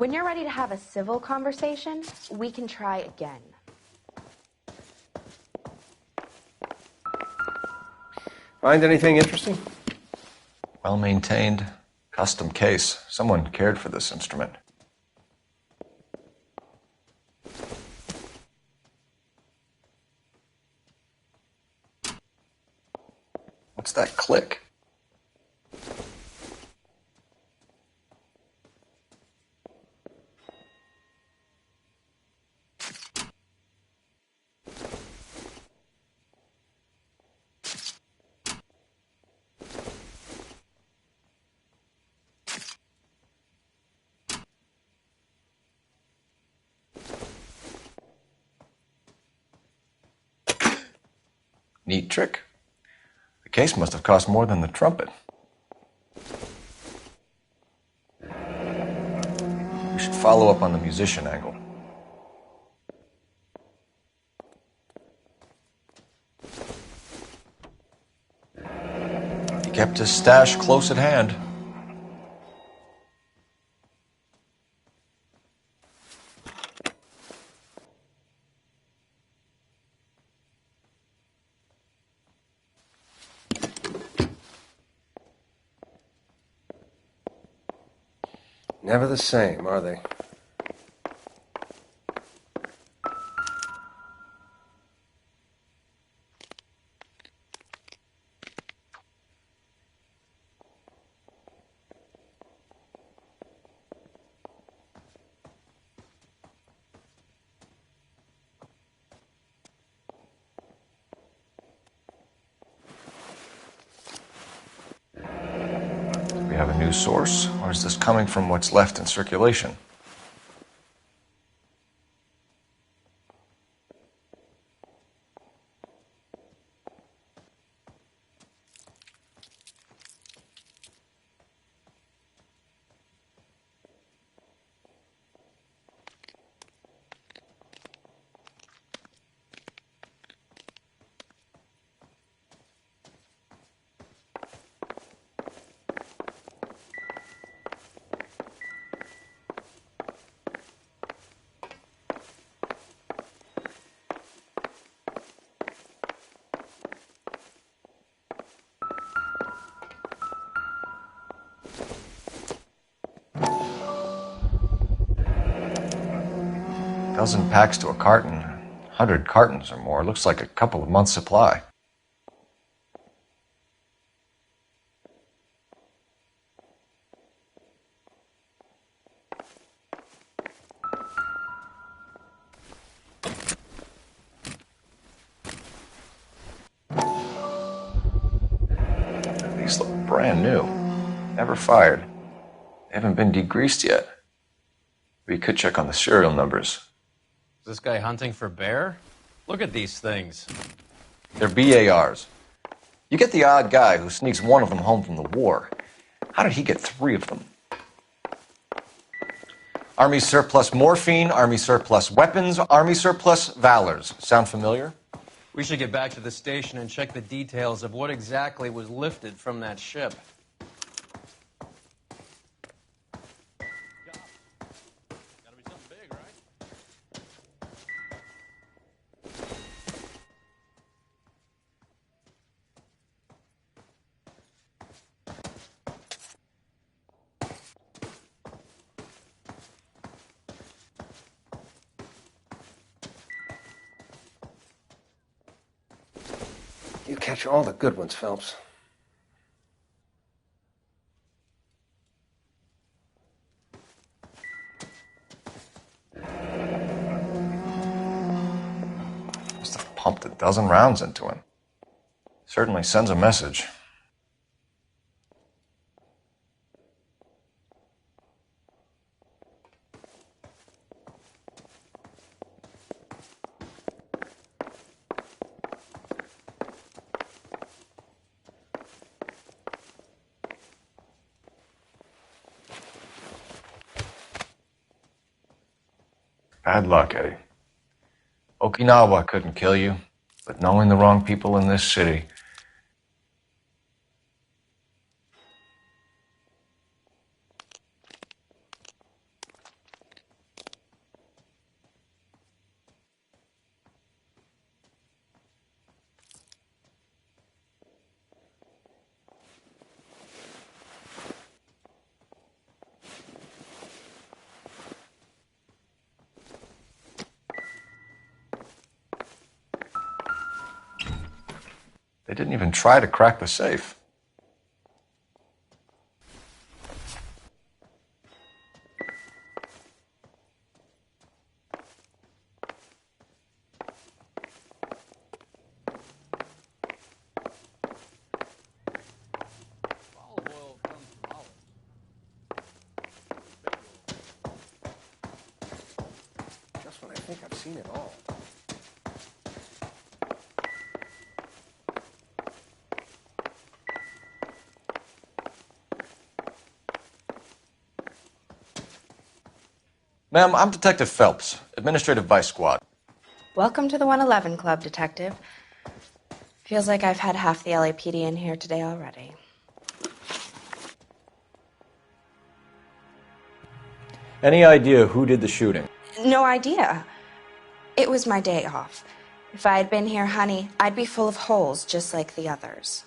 When you're ready to have a civil conversation, we can try again. Find anything interesting? Well-maintained, custom case. Someone cared for this instrument. What's that click? Neat trick. The case must have cost more than the trumpet. We should follow up on the musician angle. He kept his stash close at hand. Never the same, are they? Do we have a new source, or is this coming from what's left in circulation? Dozen packs to a carton, 100 cartons or more. Looks like a couple of months' supply. These look brand new. Never fired. They haven't been degreased yet. We could check on the serial numbers. Is this guy hunting for bear? Look at these things. They're BARs. You get the odd guy who sneaks one of them home from the war. How did he get 3 of them? Army surplus morphine, Army surplus weapons, Army surplus valors. Sound familiar? We should get back to the station and check the details of what exactly was lifted from that ship. Gotta be something big, right? You catch all the good ones, Phelps. Must have pumped a dozen rounds into him. Certainly sends a message. Bad luck, Eddie. Okinawa couldn't kill you, but knowing the wrong people in this city. They didn't even try to crack the safe. Just when I think I've seen it all. Ma'am, I'm Detective Phelps, Administrative Vice Squad. Welcome to the 111 Club, Detective. Feels like I've had half the LAPD in here today already. Any idea who did the shooting? No idea. It was my day off. If I had been here, honey, I'd be full of holes just like the others.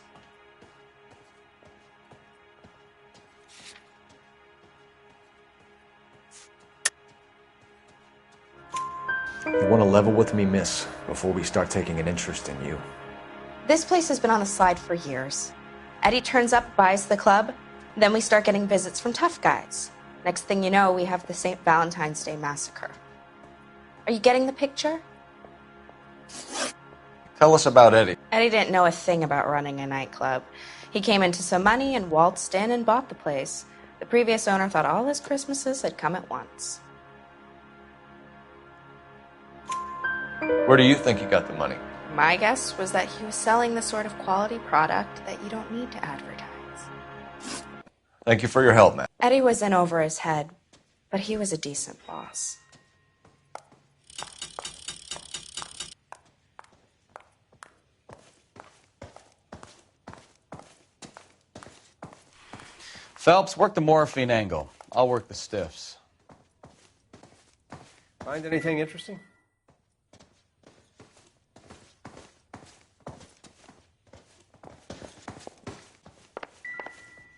You want to level with me, miss, before we start taking an interest in you. This place has been on the slide for years. Eddie turns up, buys the club, then we start getting visits from tough guys. Next thing you know, we have the St. Valentine's Day massacre. Are you getting the picture? Tell us about Eddie. Eddie didn't know a thing about running a nightclub. He came into some money and waltzed in and bought the place. The previous owner thought all his Christmases had come at once. Where do you think he got the money? My guess was that he was selling the sort of quality product that you don't need to advertise. Thank you for your help, ma'am. Eddie was in over his head, but he was a decent boss. Phelps, work the morphine angle. I'll work the stiffs. Find anything interesting?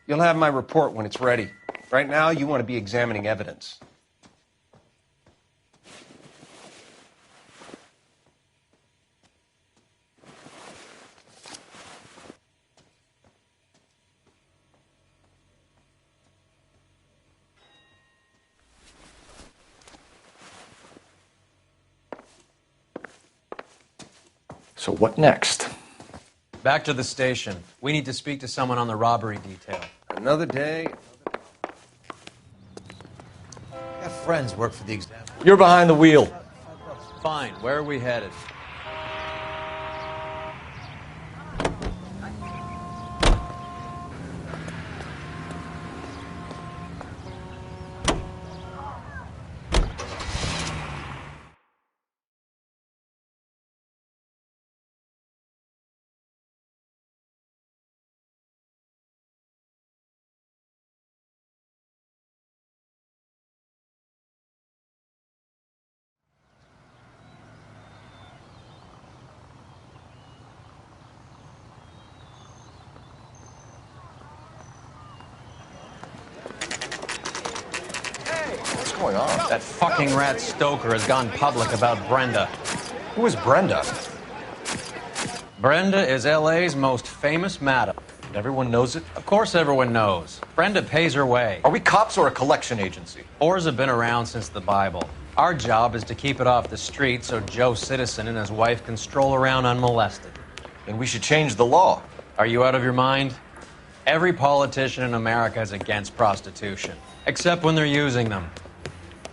You'll have my report when it's ready. Right now, you want to be examining evidence. So what next? Back to the station. We need to speak to someone on the robbery detail. Another day. I got friends work for the exam. You're behind the wheel. Fine. Where are we headed? What's going on? That fucking rat Stoker has gone public about Brenda. Who is Brenda? Brenda is L.A.'s most famous madam. Everyone knows it? Of course everyone knows. Brenda pays her way. Are we cops or a collection agency? Whores have been around since the Bible. Our job is to keep it off the street so Joe Citizen and his wife can stroll around unmolested. Then we should change the law. Are you out of your mind? Every politician in America is against prostitution, except when they're using them.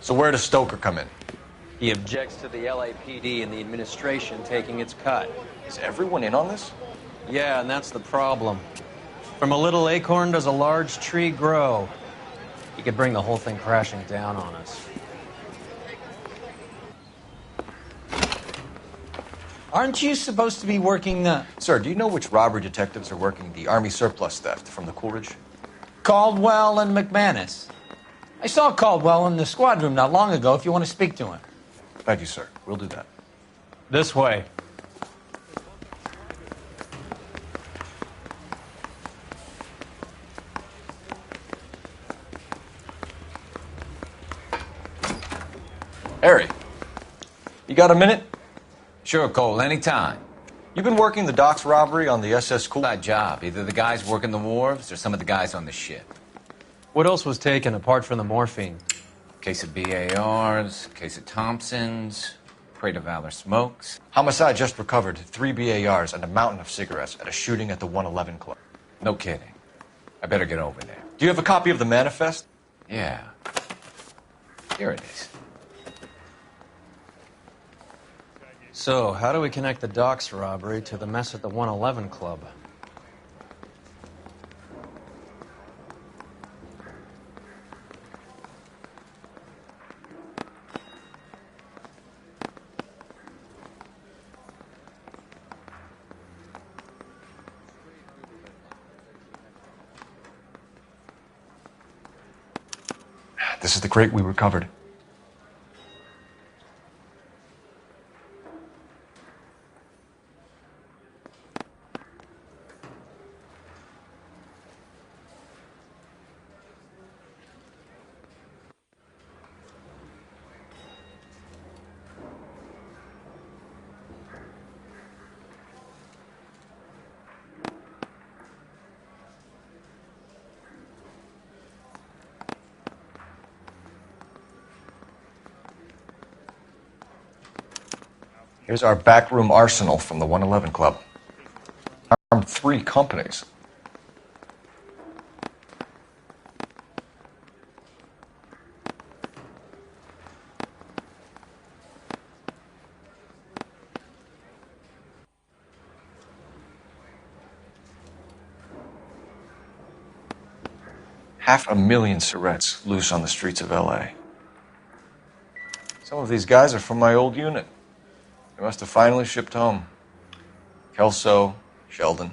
So where does Stoker come in? He objects to the LAPD and the administration taking its cut. Is everyone in on this? Yeah, and that's the problem. From a little acorn does a large tree grow. He could bring the whole thing crashing down on us. Aren't you supposed to be working the Sir, do you know which robbery detectives are working the Army surplus theft from the Coolidge? Caldwell and McManus? I saw Caldwell in the squad room not long ago if you want to speak to him. Thank you, sir. We'll do that. This way. Harry, you got a minute? Sure, Cole, anytime. You've been working the docks robbery on the SS Cool? That job. Either the guys working the wharves or some of the guys on the ship. What else was taken apart from the morphine? Case of BARs, case of Thompsons, crate of Valor smokes. Homicide just recovered 3 BARs and a mountain of cigarettes at a shooting at the 111 Club. No kidding. I better get over there. Do you have a copy of the manifest? Yeah. Here it is. So, how do we connect the docks robbery to the mess at the 111 Club? This is the crate we recovered. Here's our backroom arsenal from the 111 Club. Armed 3 companies. Half a million cigarettes loose on the streets of L.A. Some of these guys are from my old unit. They must have finally shipped home. Kelso, Sheldon,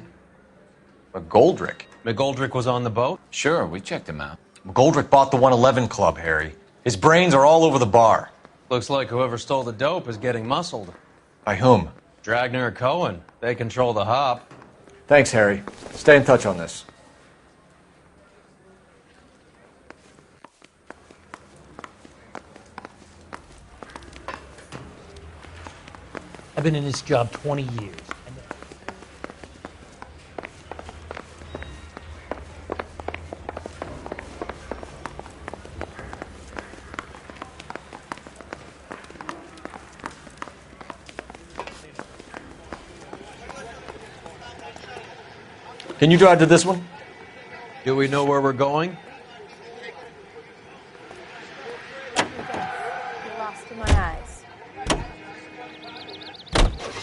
McGoldrick. McGoldrick was on the boat? Sure, we checked him out. McGoldrick bought the 111 Club, Harry. His brains are all over the bar. Looks like whoever stole the dope is getting muscled. By whom? Dragner or Cohen. They control the hop. Thanks, Harry. Stay in touch on this. I've been in this job 20 years. Can you drive to this one? Do we know where we're going? Lost in my eyes.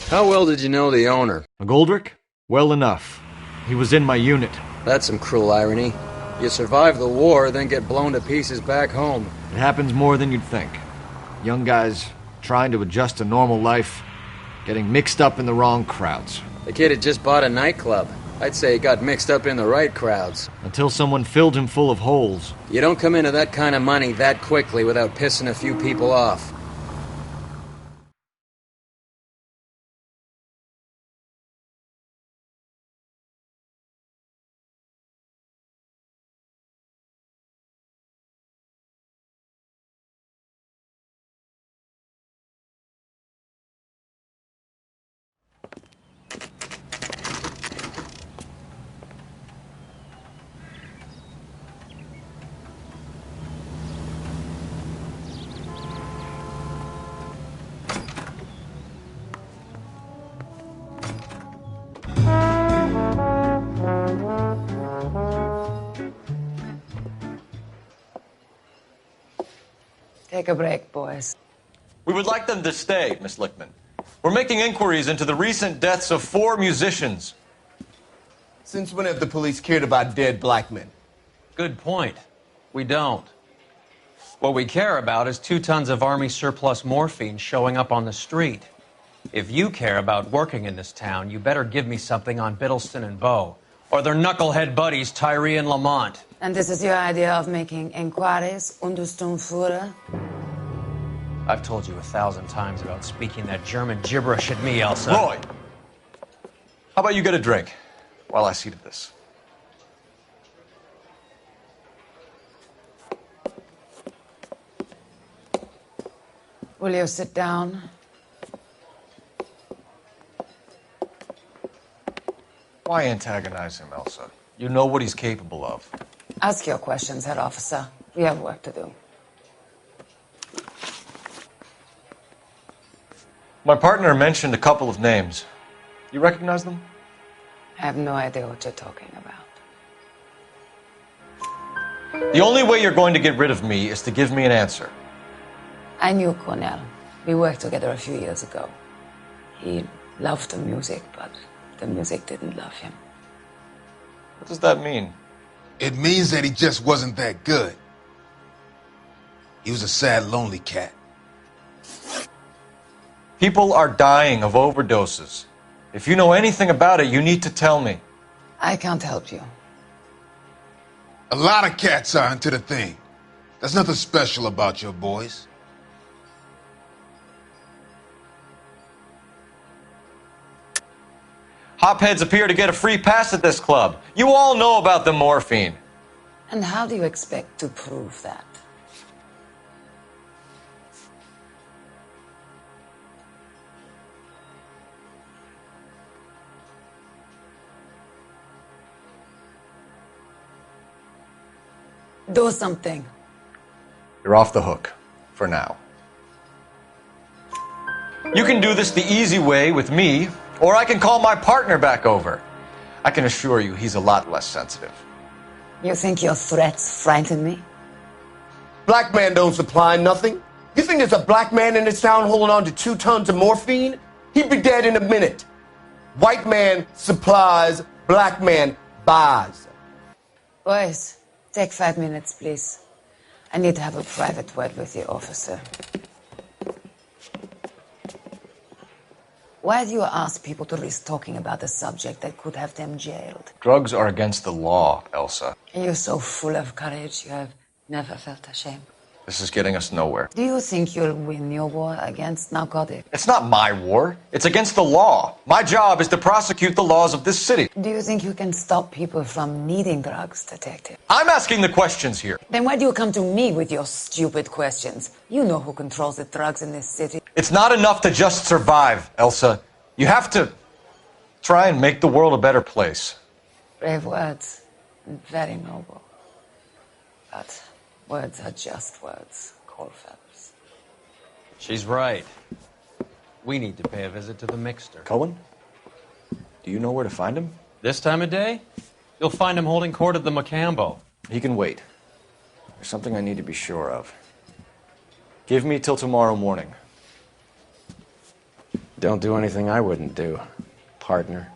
How well did you know the owner? McGoldrick? Well enough. He was in my unit. That's some cruel irony. You survive the war, then get blown to pieces back home. It happens more than you'd think. Young guys trying to adjust to normal life, getting mixed up in the wrong crowds. The kid had just bought a nightclub. I'd say he got mixed up in the right crowds. Until someone filled him full of holes. You don't come into that kind of money that quickly without pissing a few people off. Take a break, boys. We would like them to stay, Miss Lichtman. We're making inquiries into the recent deaths of 4 musicians. Since when have the police cared about dead black men? Good point. We don't. What we care about is 2 tons of Army surplus morphine showing up on the street. If you care about working in this town, you better give me something on Biddleston and Bow, or their knucklehead buddies Tyree and Lamont. And this is your idea of making inquiries, Untersturmführer? I've told you 1,000 times about speaking that German gibberish at me, Elsa. Roy! How about you get a drink while I see to this? Will you sit down? Why antagonize him, Elsa? You know what he's capable of. Ask your questions, Herr Officer. We have work to do. My partner mentioned a couple of names. You recognize them? I have no idea what you're talking about. The only way you're going to get rid of me is to give me an answer. I knew Cornell. We worked together a few years ago. He loved the music, but the music didn't love him. What does that mean? It means that he just wasn't that good. He was a sad, lonely cat. People are dying of overdoses. If you know anything about it, you need to tell me. I can't help you. A lot of cats are into the thing. There's nothing special about your boys. Hopheads appear to get a free pass at this club. You all know about the morphine. And how do you expect to prove that? Do something. You're off the hook. For now. You can do this the easy way with me, or I can call my partner back over. I can assure you he's a lot less sensitive. You think your threats frighten me? Black man don't supply nothing. You think there's a black man in this town holding on to 2 tons of morphine? He'd be dead in a minute. White man supplies, black man buys. Boys, take 5 minutes, please. I need to have a private word with you, officer. Why do you ask people to risk talking about a subject that could have them jailed? Drugs are against the law, Elsa. You're so full of courage, you have never felt ashamed. This is getting us nowhere. Do you think you'll win your war against narcotics? It's not my war. It's against the law. My job is to prosecute the laws of this city. Do you think you can stop people from needing drugs, detective? I'm asking the questions here. Then why do you come to me with your stupid questions? You know who controls the drugs in this city. It's not enough to just survive, Elsa. You have to try and make the world a better place. Brave words, and very noble. But words are just words, Coalfellas. She's right. We need to pay a visit to the mixer. Cohen? Do you know where to find him? This time of day? You'll find him holding court at the Macambo. He can wait. There's something I need to be sure of. Give me till tomorrow morning. Don't do anything I wouldn't do, partner.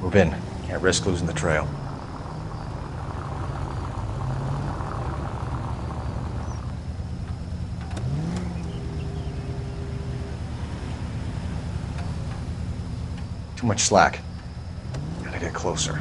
Move in. Can't risk losing the trail. Too much slack. Gotta get closer.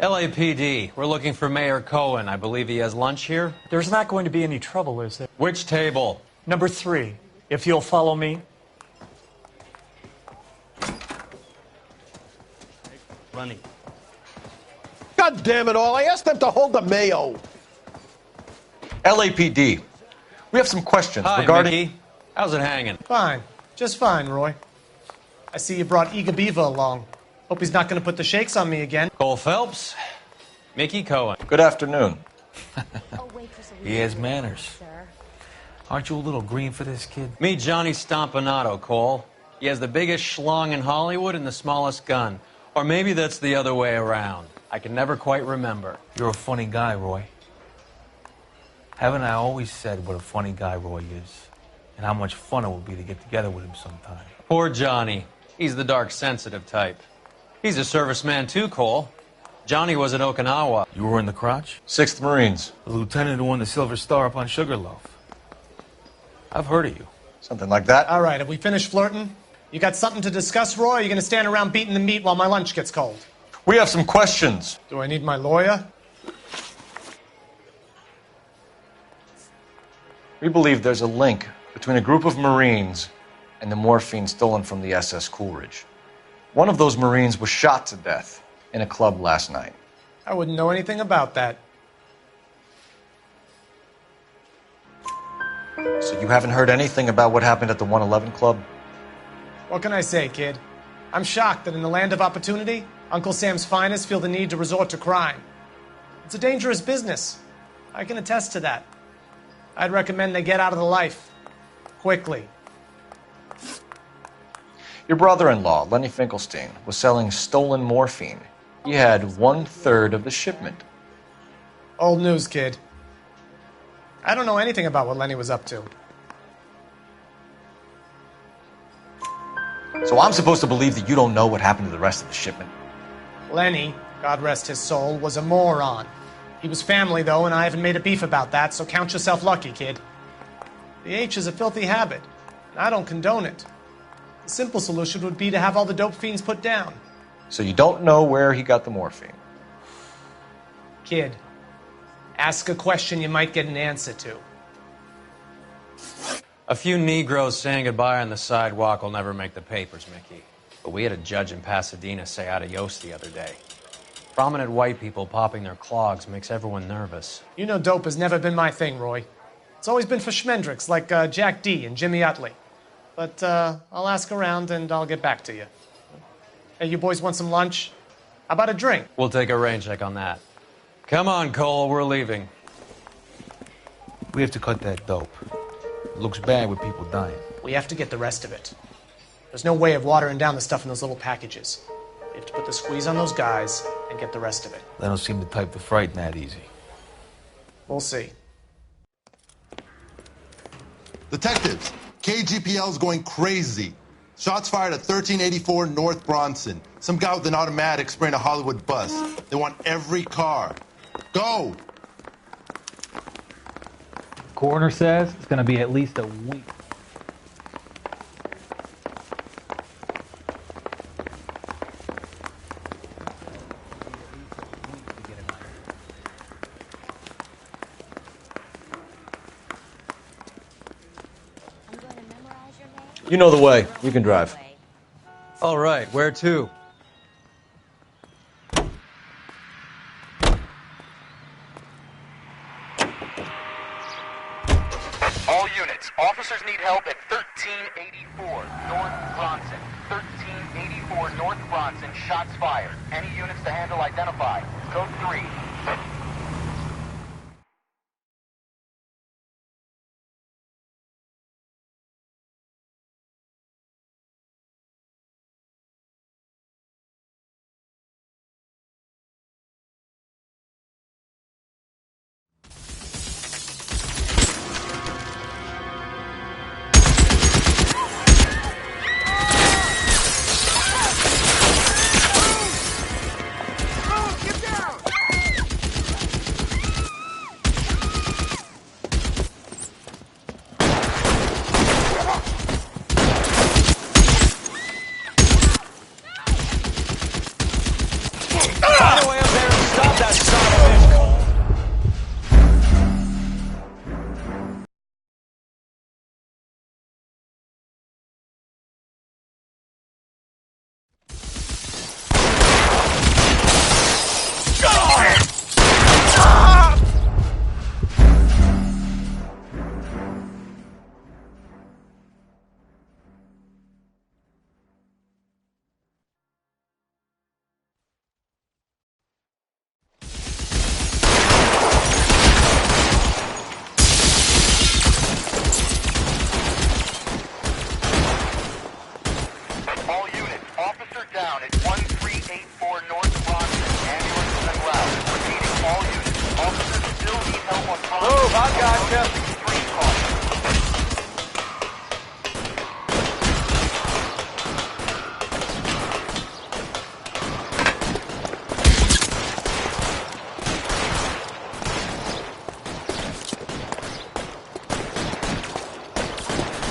LAPD, we're looking for Mayor Cohen. I believe he has lunch here. There's not going to be any trouble, is there? Which table? Number 3, if you'll follow me. Running. God damn it all, I asked them to hold the mayo. LAPD, we have some questions Hi, regarding... Mickey. How's it hanging? Fine. Just fine, Roy. I see you brought Iga Beaver along. Hope he's not going to put the shakes on me again. Cole Phelps, Mickey Cohen. Good afternoon. He has manners. Aren't you a little green for this kid? Meet Johnny Stompanato, Cole. He has the biggest schlong in Hollywood and the smallest gun. Or maybe that's the other way around. I can never quite remember. You're a funny guy, Roy. Haven't I always said what a funny guy Roy is? And how much fun it would be to get together with him sometime. Poor Johnny. He's the dark, sensitive type. He's a serviceman too, Cole. Johnny was in Okinawa. You were in the crotch? 6th Marines. The lieutenant who won the Silver Star up on Sugarloaf. I've heard of you. Something like that. All right, have we finished flirting? You got something to discuss, Roy, or are you going to stand around beating the meat while my lunch gets cold? We have some questions. Do I need my lawyer? We believe there's a link between a group of Marines and the morphine stolen from the SS Coolidge. One of those Marines was shot to death in a club last night. I wouldn't know anything about that. So you haven't heard anything about what happened at the 111 Club? What can I say, kid? I'm shocked that in the land of opportunity, Uncle Sam's finest feel the need to resort to crime. It's a dangerous business. I can attest to that. I'd recommend they get out of the life. Quickly. Your brother-in-law, Lenny Finkelstein, was selling stolen morphine. He had 1/3 of the shipment. Old news, kid. I don't know anything about what Lenny was up to. So I'm supposed to believe that you don't know what happened to the rest of the shipment? Lenny, God rest his soul, was a moron. He was family, though, and I haven't made a beef about that, so count yourself lucky, kid. The H is a filthy habit, and I don't condone it. The simple solution would be to have all the dope fiends put down. So you don't know where he got the morphine? Kid, ask a question you might get an answer to. A few Negroes saying goodbye on the sidewalk will never make the papers, Mickey. But we had a judge in Pasadena say adios the other day. Prominent white people popping their clogs makes everyone nervous. You know dope has never been my thing, Roy. It's always been for schmendricks like Jack D. and Jimmy Utley. But I'll ask around and I'll get back to you. Hey, you boys want some lunch? How about a drink? We'll take a rain check on that. Come on, Cole, we're leaving. We have to cut that dope. It looks bad with people dying. We have to get the rest of it. There's no way of watering down the stuff in those little packages. We have to put the squeeze on those guys and get the rest of it. They don't seem the type to frighten that easy. We'll see. Detectives, KGPL's going crazy. Shots fired at 1384 North Bronson. Some guy with an automatic spraying a Hollywood bus. They want every car. Go! Coroner says it's going to be at least a week. You know the way. You can drive. All right, where to? All units, officers need help at 1384 North Bronson. 1384 North Bronson, shots fired. Any units to handle, identify. Code 3. that son of a bitch, Cole. All units, officer down at 1384 North Bronson. Ambulance is en route. Repeating, all units, officers still need help on Bronson. Move, I've got you. Extreme caution.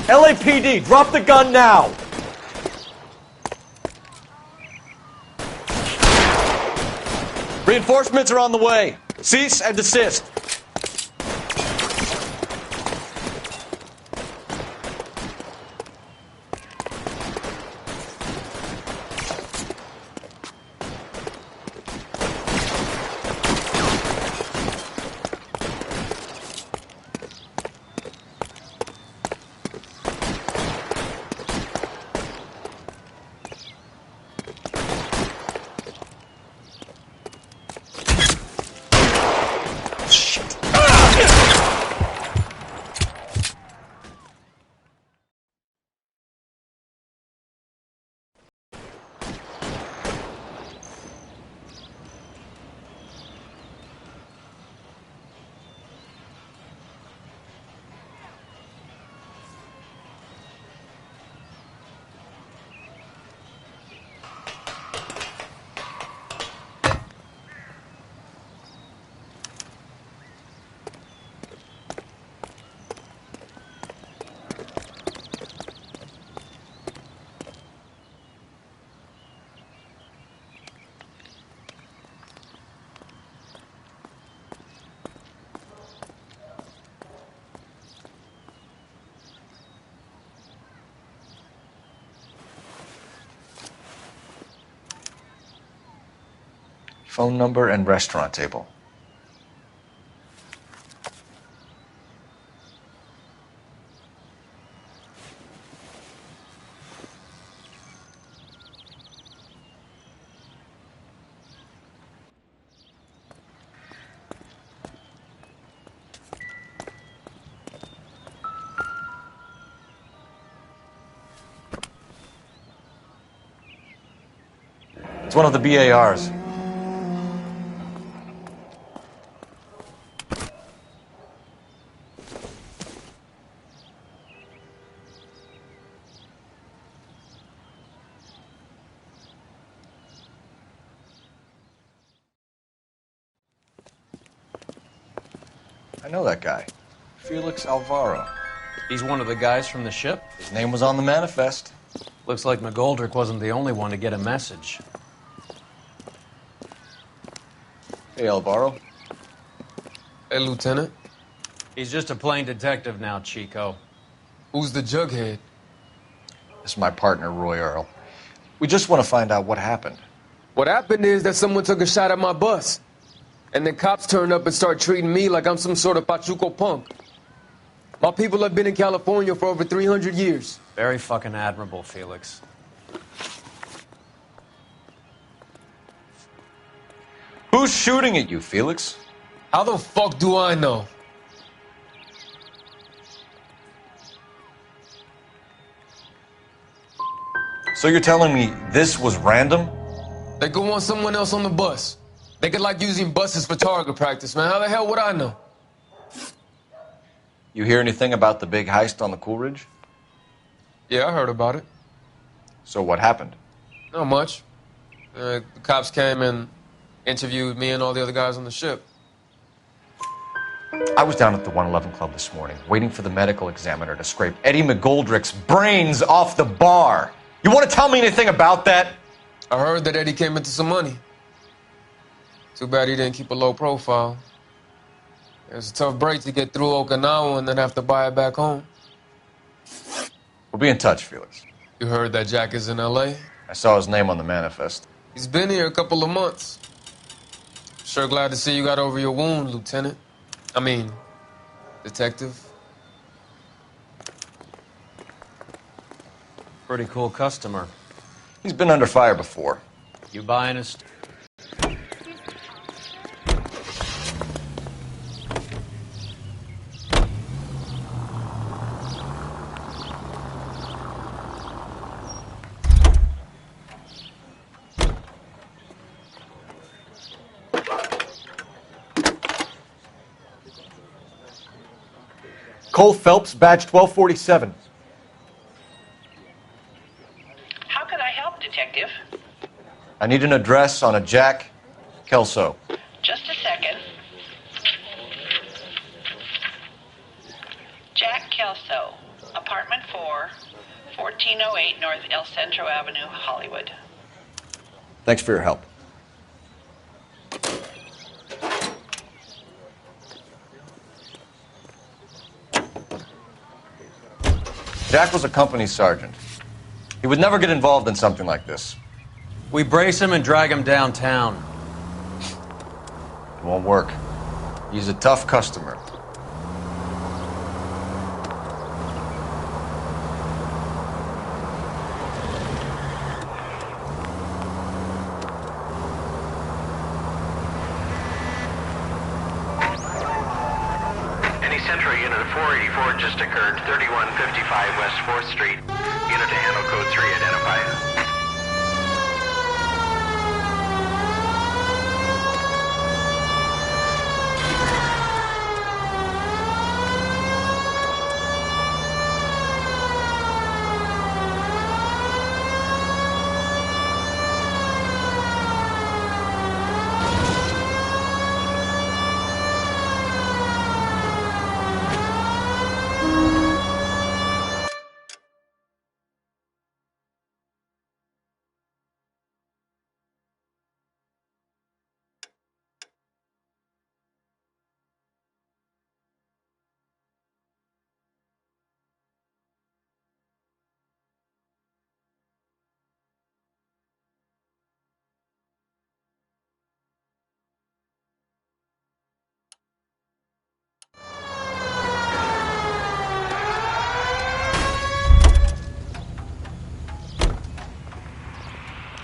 LAPD, drop the gun now! Reinforcements are on the way. Cease and desist. Phone number and restaurant table. It's one of the BARs. I know that guy. Felix Alvaro. He's one of the guys from the ship? His name was on the manifest. Looks like McGoldrick wasn't the only one to get a message. Hey, Alvaro. Hey, Lieutenant. He's just a plain detective now, Chico. Who's the jughead? This is my partner, Roy Earl. We just want to find out what happened. What happened is that someone took a shot at my bus. And then cops turned up and start treating me like I'm some sort of Pachuco punk. My people have been in California for over 300 years. Very fucking admirable, Felix. Who's shooting at you, Felix? How the fuck do I know? So you're telling me this was random? They could want someone else on the bus. They could like using buses for target practice, man. How the hell would I know? You hear anything about the big heist on the Coolidge? Yeah, I heard about it. So what happened? Not much. The cops came and interviewed me and all the other guys on the ship. I was down at the 111 Club this morning, waiting for the medical examiner to scrape Eddie McGoldrick's brains off the bar. You want to tell me anything about that? I heard that Eddie came into some money. Too bad he didn't keep a low profile. It was a tough break to get through Okinawa and then have to buy it back home. We'll be in touch, Felix. You heard that Jack is in L.A.? I saw his name on the manifest. He's been here a couple of months. Sure glad to see you got over your wound, Lieutenant. I mean, Detective. Pretty cool customer. He's been under fire before. You buying his... Cole Phelps, badge 1247. How can I help, Detective? I need an address on a Jack Kelso. Just a second. Jack Kelso, apartment 4, 1408 North El Centro Avenue, Hollywood. Thanks for your help. Jack was a company sergeant. He would never get involved in something like this. We brace him and drag him downtown. It won't work. He's a tough customer. Any Central unit of 484 just occurred, 3155 West 4th Street. Unit to handle code 3, identify.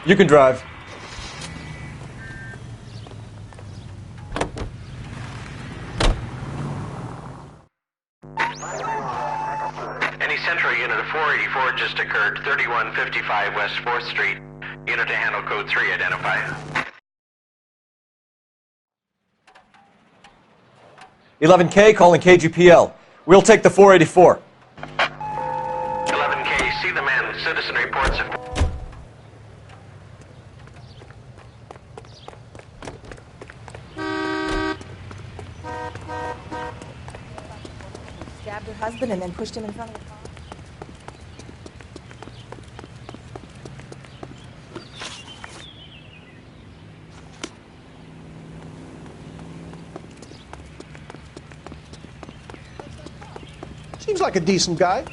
You can drive. Any Central unit of 484 just occurred, 3155 West 4th Street. Unit to handle code 3, identify. 11K calling KGPL. We'll take the 484. 11K, see the man. Citizen reports of... Stabbed her husband and then pushed him in front of the car. Seems like a decent guy.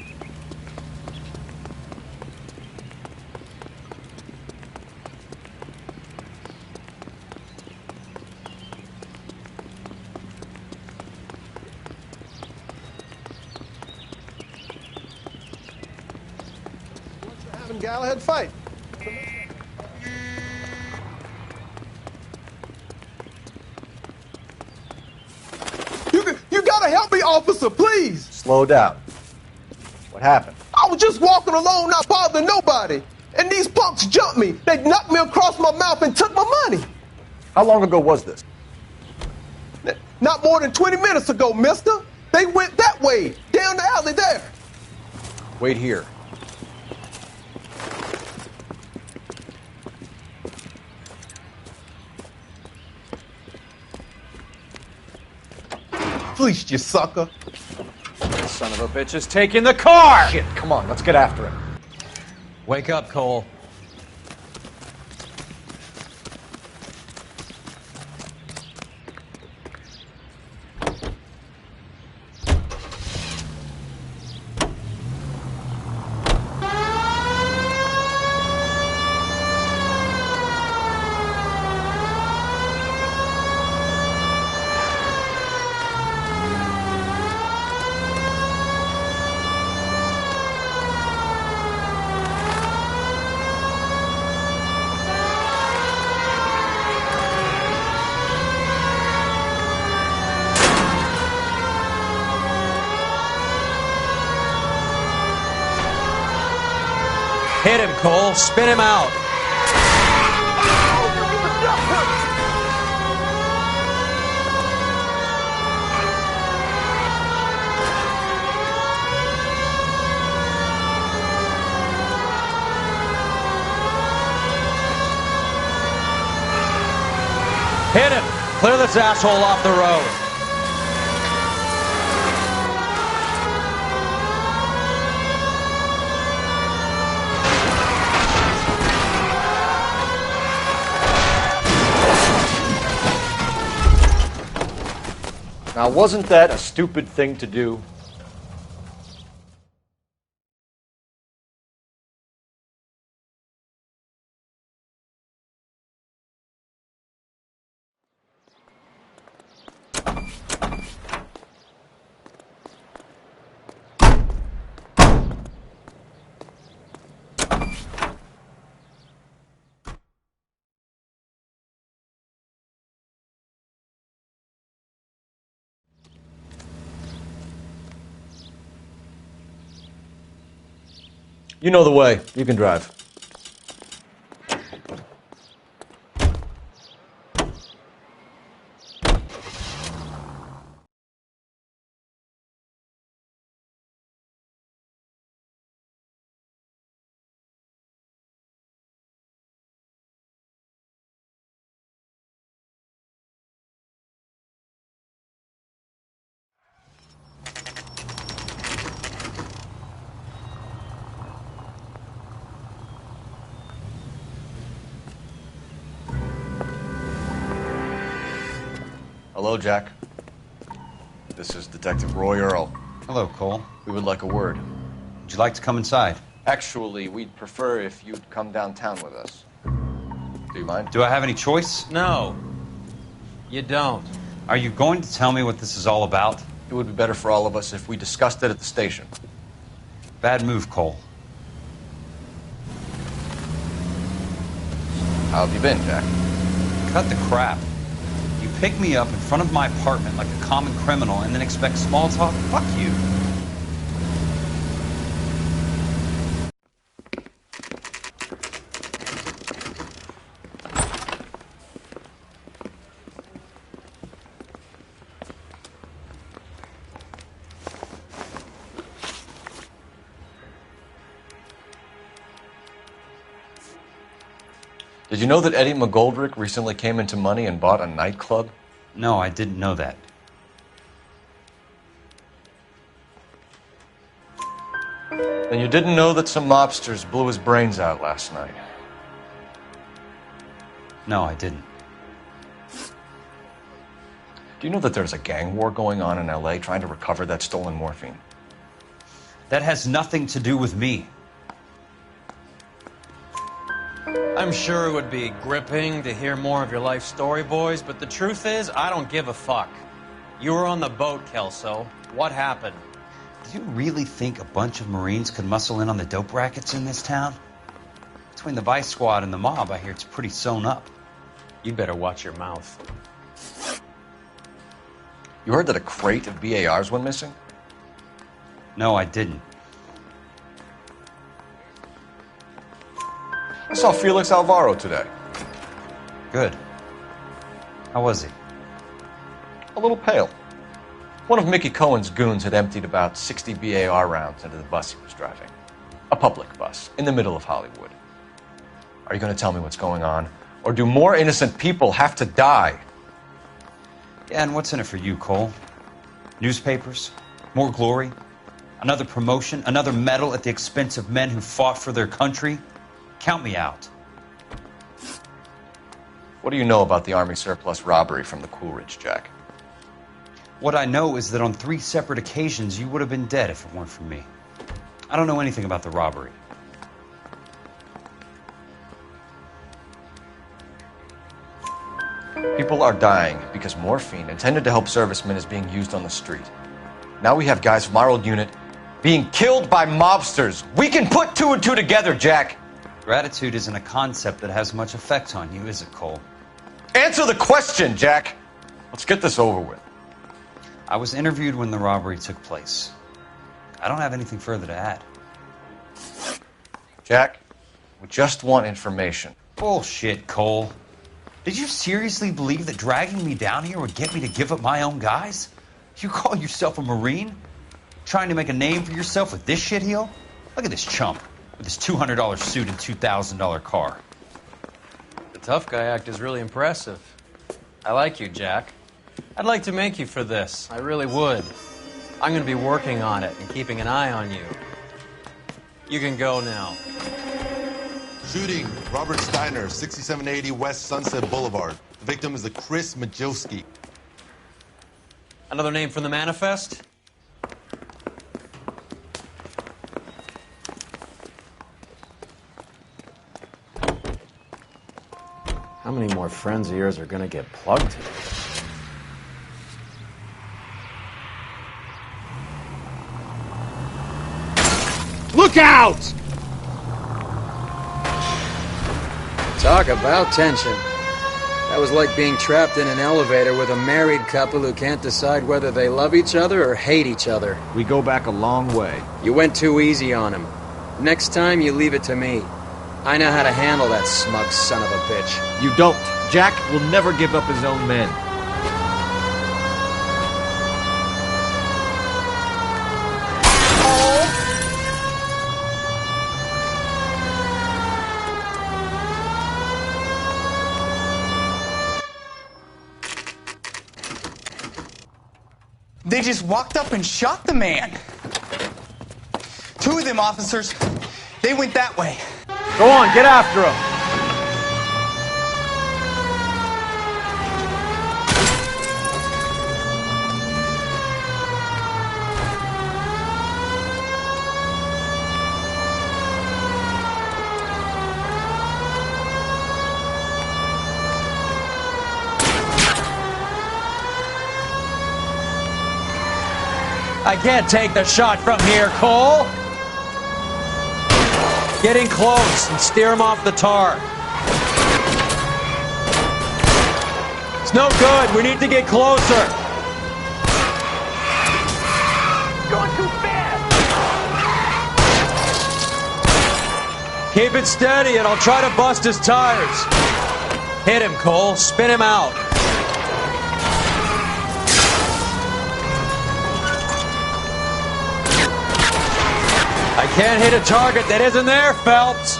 Having Galahad fight. You gotta help me, officer, please. Slow down. What happened? I was just walking along, not bothering nobody. And these punks jumped me. They knocked me across my mouth and took my money. How long ago was this? Not more than 20 minutes ago, mister. They went that way, down the alley there. Wait here. Fleeced you, sucker. Son of a bitch is taking the car! Shit, come on, let's get after him. Wake up, Cole. Hit him, Cole. Spin him out. Hit him. Clear this asshole off the road. Now, wasn't that a stupid thing to do? You know the way. You can drive. Hello, Jack. This is Detective Roy Earl. Hello, Cole. We would like a word. Would you like to come inside? Actually, we'd prefer if you'd come downtown with us. Do you mind? Do I have any choice? No. You don't. Are you going to tell me what this is all about? It would be better for all of us if we discussed it at the station. Bad move, Cole. How have you been, Jack? Cut the crap. You pick me up in front of my apartment like a common criminal and then expect small talk? Fuck you. Did you know that Eddie McGoldrick recently came into money and bought a nightclub? No, I didn't know that. And you didn't know that some mobsters blew his brains out last night? No, I didn't. Do you know that there's a gang war going on in L.A. trying to recover that stolen morphine? That has nothing to do with me. I'm sure it would be gripping to hear more of your life story, boys, but the truth is, I don't give a fuck. You were on the boat, Kelso. What happened? Do you really think a bunch of Marines could muscle in on the dope rackets in this town? Between the Vice Squad and the mob, I hear it's pretty sewn up. You better watch your mouth. You heard that a crate of BARs went missing? No, I didn't. I saw Felix Alvaro today. Good. How was he? A little pale. One of Mickey Cohen's goons had emptied about 60 BAR rounds into the bus he was driving. A public bus, in the middle of Hollywood. Are you going to tell me what's going on? Or do more innocent people have to die? Yeah, and what's in it for you, Cole? Newspapers? More glory? Another promotion? Another medal at the expense of men who fought for their country? Count me out. What do you know about the Army surplus robbery from the Coolidge, Jack? What I know is that on 3 separate occasions you would have been dead if it weren't for me. I don't know anything about the robbery. People are dying because morphine intended to help servicemen is being used on the street. Now we have guys from our old unit being killed by mobsters. We can put 2 and 2 together, Jack. Gratitude isn't a concept that has much effect on you, is it, Cole? Answer the question, Jack. Let's get this over with. I was interviewed when the robbery took place. I don't have anything further to add. Jack, We just want information. Bullshit, Cole. Did you seriously believe that dragging me down here would get me to give up my own guys? You call yourself a Marine? Trying to make a name for yourself with this shitheel? Look at this chump with his $200 suit and $2,000 car. The tough guy act is really impressive. I like you, Jack. I'd like to make you for this. I really would. I'm going to be working on it and keeping an eye on you. You can go now. Shooting, Robert Steiner, 6780 West Sunset Boulevard. The victim is a Chris Majowski. Another name from the manifest? How many more friends of yours are gonna get plugged today? Look out! Talk about tension. That was like being trapped in an elevator with a married couple who can't decide whether they love each other or hate each other. We go back a long way. You went too easy on him. Next time, you leave it to me. I know how to handle that smug son of a bitch. You don't. Jack will never give up his own men. They just walked up and shot the man. Two of them officers, they went that way. Go on, get after him. I can't take the shot from here, Cole. Get in close and steer him off the tar. It's no good. We need to get closer. Going too fast. Keep it steady and I'll try to bust his tires. Hit him, Cole. Spin him out. I can't hit a target that isn't there, Phelps.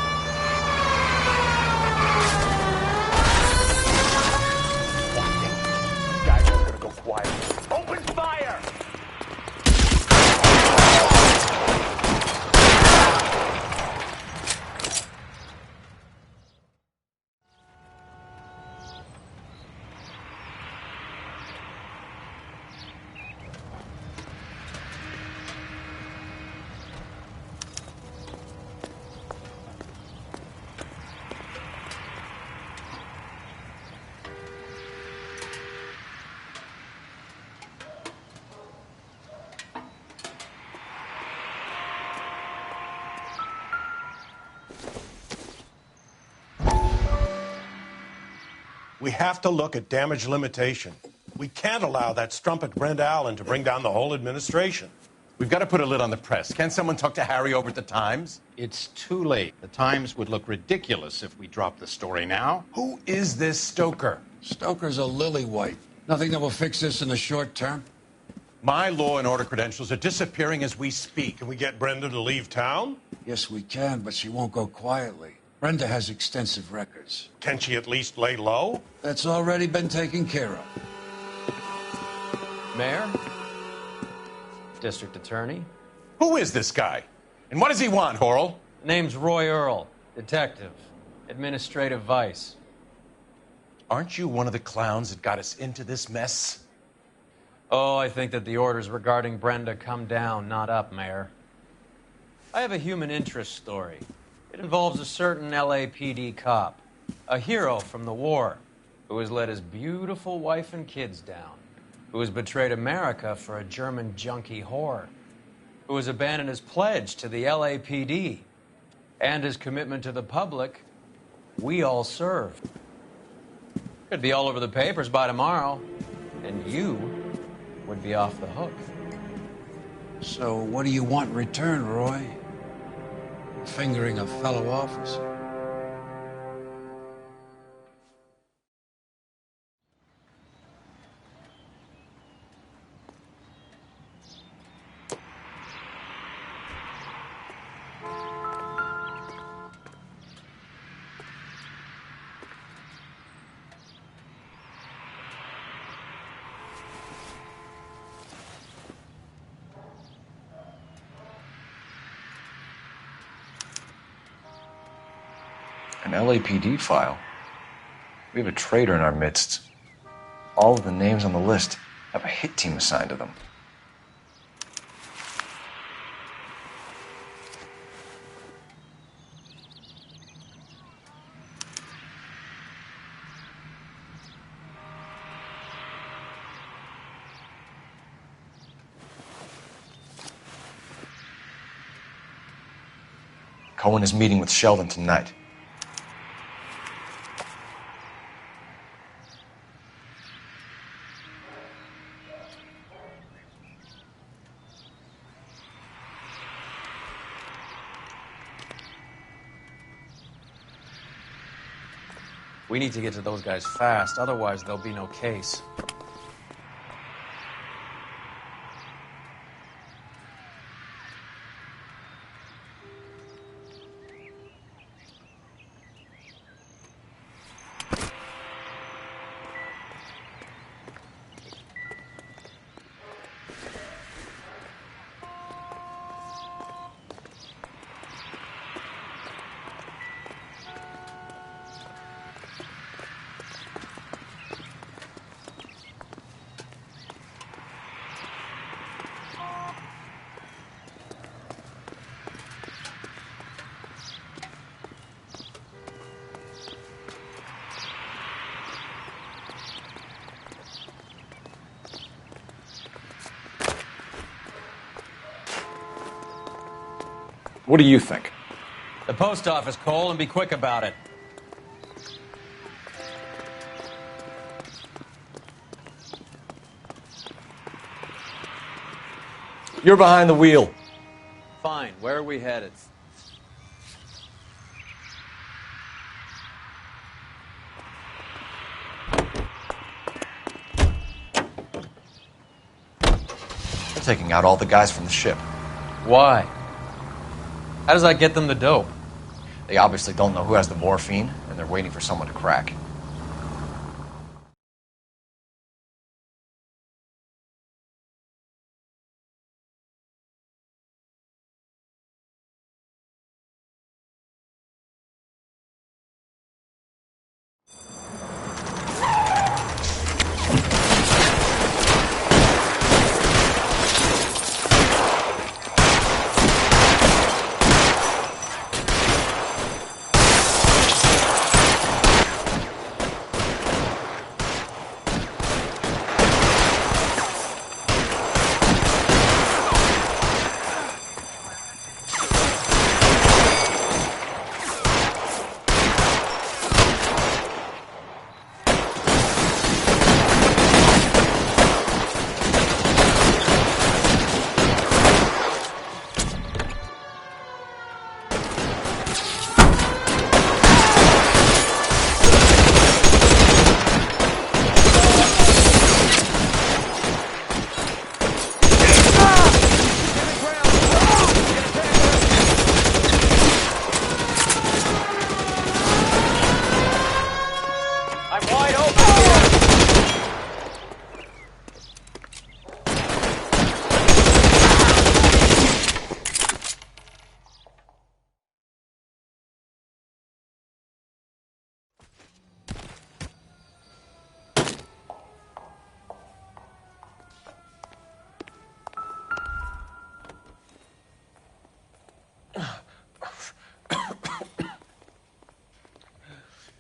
Guys are gonna go quiet. Open fire! We have to look at damage limitation. We can't allow that strumpet Brenda Allen to bring down the whole administration. We've got to put a lid on the press. Can't someone talk to Harry over at the Times? It's too late. The Times would look ridiculous if we dropped the story now. Who is this Stoker? Stoker's a lily-white. Nothing that will fix this in the short term. My law and order credentials are disappearing as we speak. Can we get Brenda to leave town? Yes, we can, but she won't go quietly. Brenda has extensive records. Can she at least lay low? That's already been taken care of. Mayor? District Attorney? Who is this guy? And what does he want, Horrell? Name's Roy Earl, detective, administrative vice. Aren't you one of the clowns that got us into this mess? Oh, I think that the orders regarding Brenda come down, not up, Mayor. I have a human interest story. It involves a certain LAPD cop, a hero from the war, who has let his beautiful wife and kids down, who has betrayed America for a German junkie whore, who has abandoned his pledge to the LAPD and his commitment to the public. We all serve. Could be all over the papers by tomorrow, and you would be off the hook. So what do you want in return, Roy? Fingering a fellow officer? An LAPD file? We have a traitor in our midst. All of the names on the list have a hit team assigned to them. Cohen is meeting with Sheldon tonight. We need to get to those guys fast, otherwise there'll be no case. What do you think? The post office, Cole, and be quick about it. You're behind the wheel. Fine. Where are we headed? They're taking out all the guys from the ship. Why? How does that get them the dope? They obviously don't know who has the morphine, and they're waiting for someone to crack.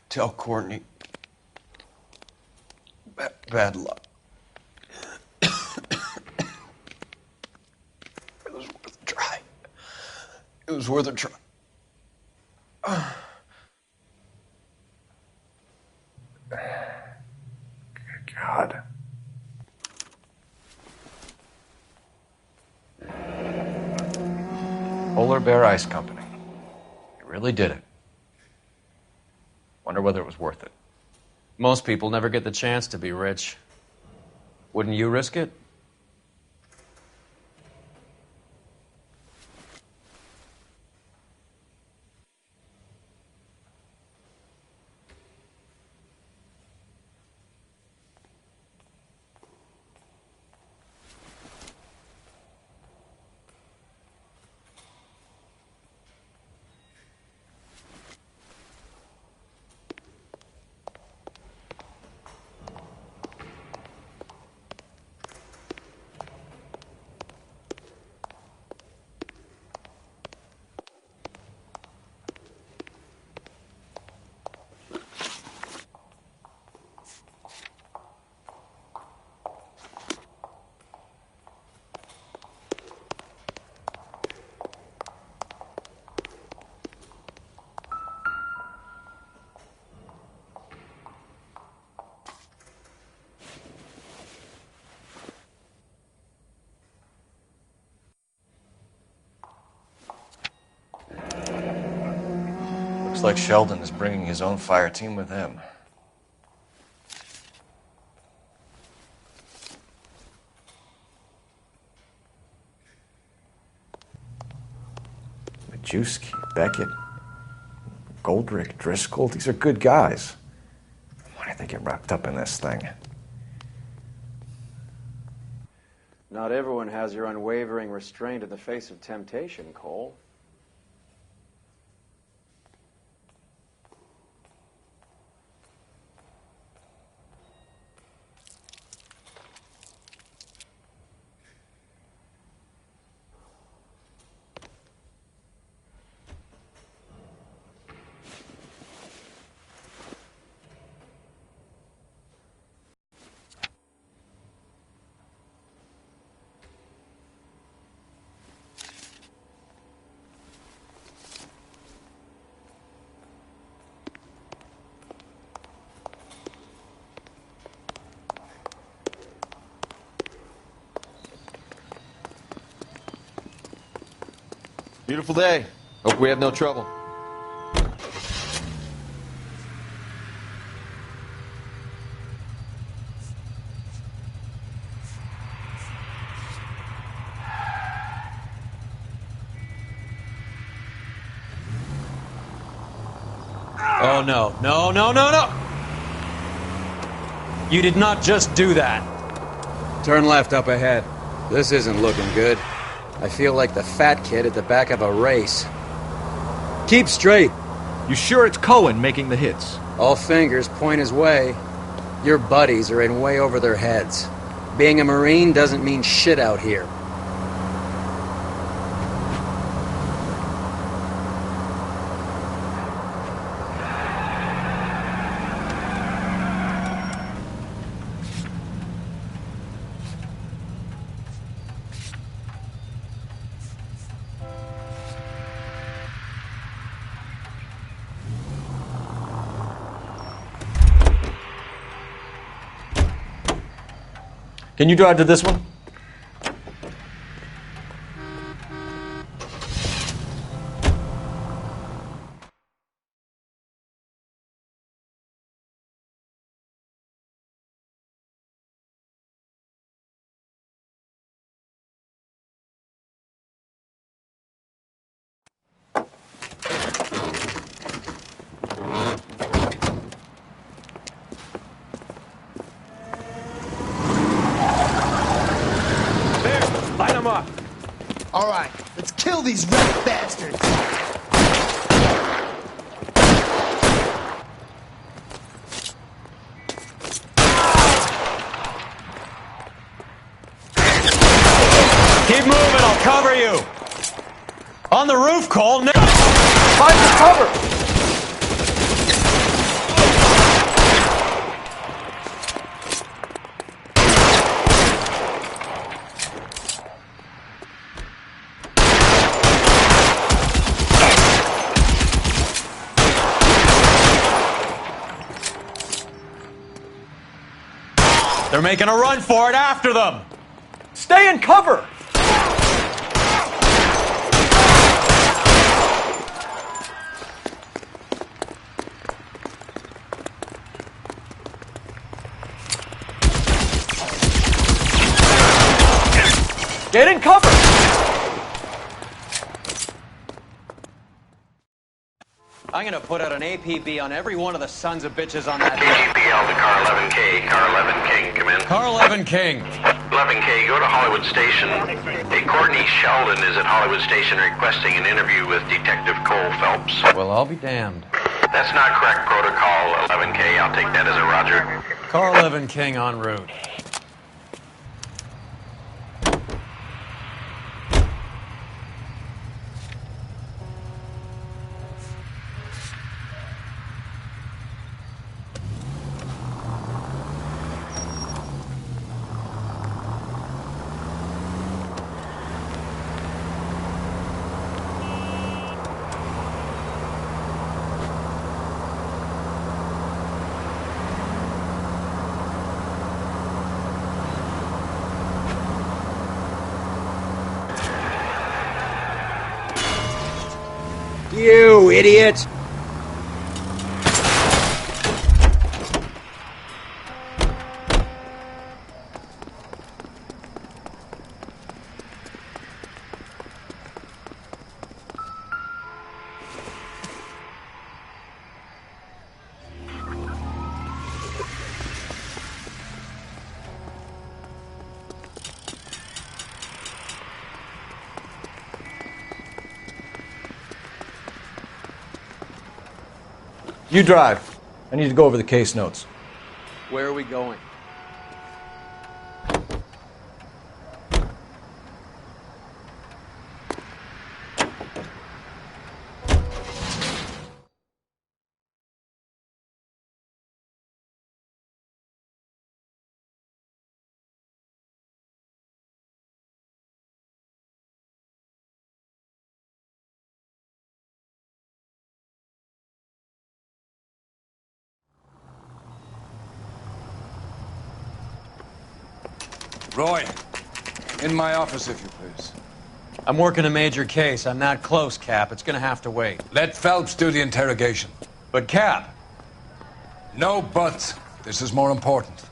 Tell Courtney. Bad luck. It was worth a try. It was worth a try. God. Polar Bear Ice Company. You really did it. Wonder whether it was worth it. Most people never get the chance to be rich. Wouldn't you risk it? Looks like Sheldon is bringing his own fire team with him. Majewski, Beckett, Goldrick, Driscoll, these are good guys. Why did they get wrapped up in this thing? Not everyone has your unwavering restraint in the face of temptation, Cole. Beautiful day. Hope we have no trouble. Oh, no. No, no, no, no! You did not just do that. Turn left up ahead. This isn't looking good. I feel like the fat kid at the back of a race. Keep straight. You sure it's Cohen making the hits? All fingers point his way. Your buddies are in way over their heads. Being a Marine doesn't mean shit out here. Can you drive to this one? All right, let's kill these red bastards. Keep moving, I'll cover you. On the roof, Cole. Now. Find the cover. They're making a run for it after them. Stay in cover. Get in cover. I'm gonna put out an APB on every one of the sons of bitches on that. KGPL to car 11K. Car 11 King, come in. Car 11 King. 11K, go to Hollywood Station. Hey, Courtney Sheldon is at Hollywood Station requesting an interview with Detective Cole Phelps. Well, I'll be damned. That's not correct protocol, 11K. I'll take that as a roger. Car 11 King en route. You idiot! You drive. I need to go over the case notes. Where are we going? Roy, in my office, if you please. I'm working a major case. I'm not close, Cap. It's gonna have to wait. Let Phelps do the interrogation. But, Cap... No buts. This is more important.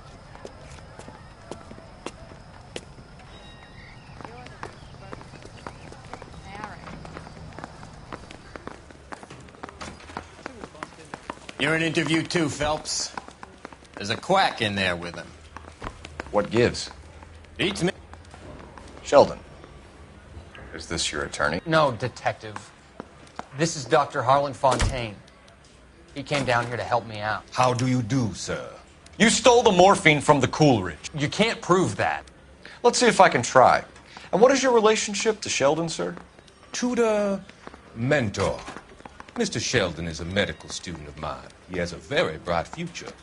You're in interview too, Phelps. There's a quack in there with him. What gives? Beats me. Sheldon. Is this your attorney? No, Detective. This is Dr. Harlan Fontaine. He came down here to help me out. How do you do, sir? You stole the morphine from the Coolidge. You can't prove that. Let's see if I can try. And what is your relationship to Sheldon, sir? Tutor, mentor. Mr. Sheldon is a medical student of mine. He has a very bright future.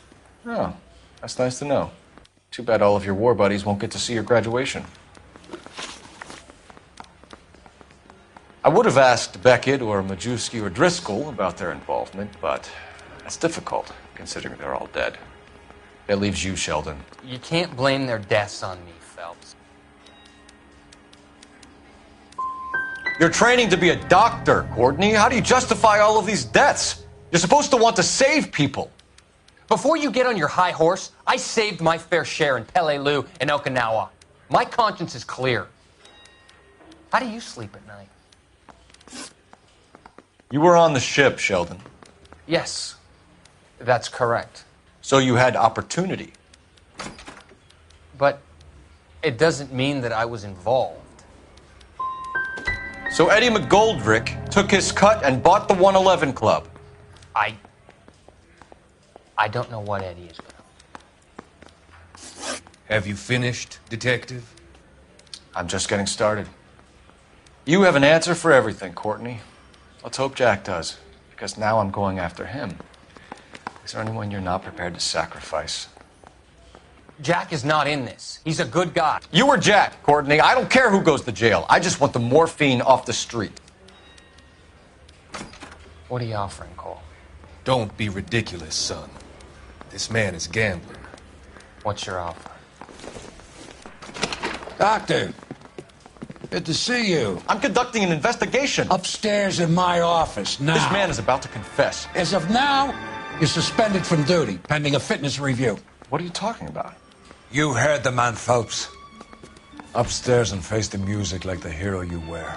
Oh, that's nice to know. Too bad all of your war buddies won't get to see your graduation. I would have asked Beckett or Majewski or Driscoll about their involvement, but that's difficult, considering they're all dead. That leaves you, Sheldon. You can't blame their deaths on me, Phelps. You're training to be a doctor, Courtney. How do you justify all of these deaths? You're supposed to want to save people. Before you get on your high horse, I saved my fair share in L.A.W and Okinawa. My conscience is clear. How do you sleep at night? You were on the ship, Sheldon. Yes, that's correct. So you had opportunity. But it doesn't mean that I was involved. So Eddie McGoldrick took his cut and bought the 111 Club. I don't know what Eddie is going to... Have you finished, Detective? I'm just getting started. You have an answer for everything, Courtney. Let's hope Jack does, because now I'm going after him. Is there anyone you're not prepared to sacrifice? Jack is not in this. He's a good guy. You or Jack, Courtney. I don't care who goes to jail. I just want the morphine off the street. What are you offering, Cole? Don't be ridiculous, son. This man is gambling. What's your offer? Doctor, good to see you. I'm conducting an investigation. Upstairs in my office, now. This man is about to confess. As of now, you're suspended from duty, pending a fitness review. What are you talking about? You heard the man, Phelps. Upstairs and face the music like the hero you were.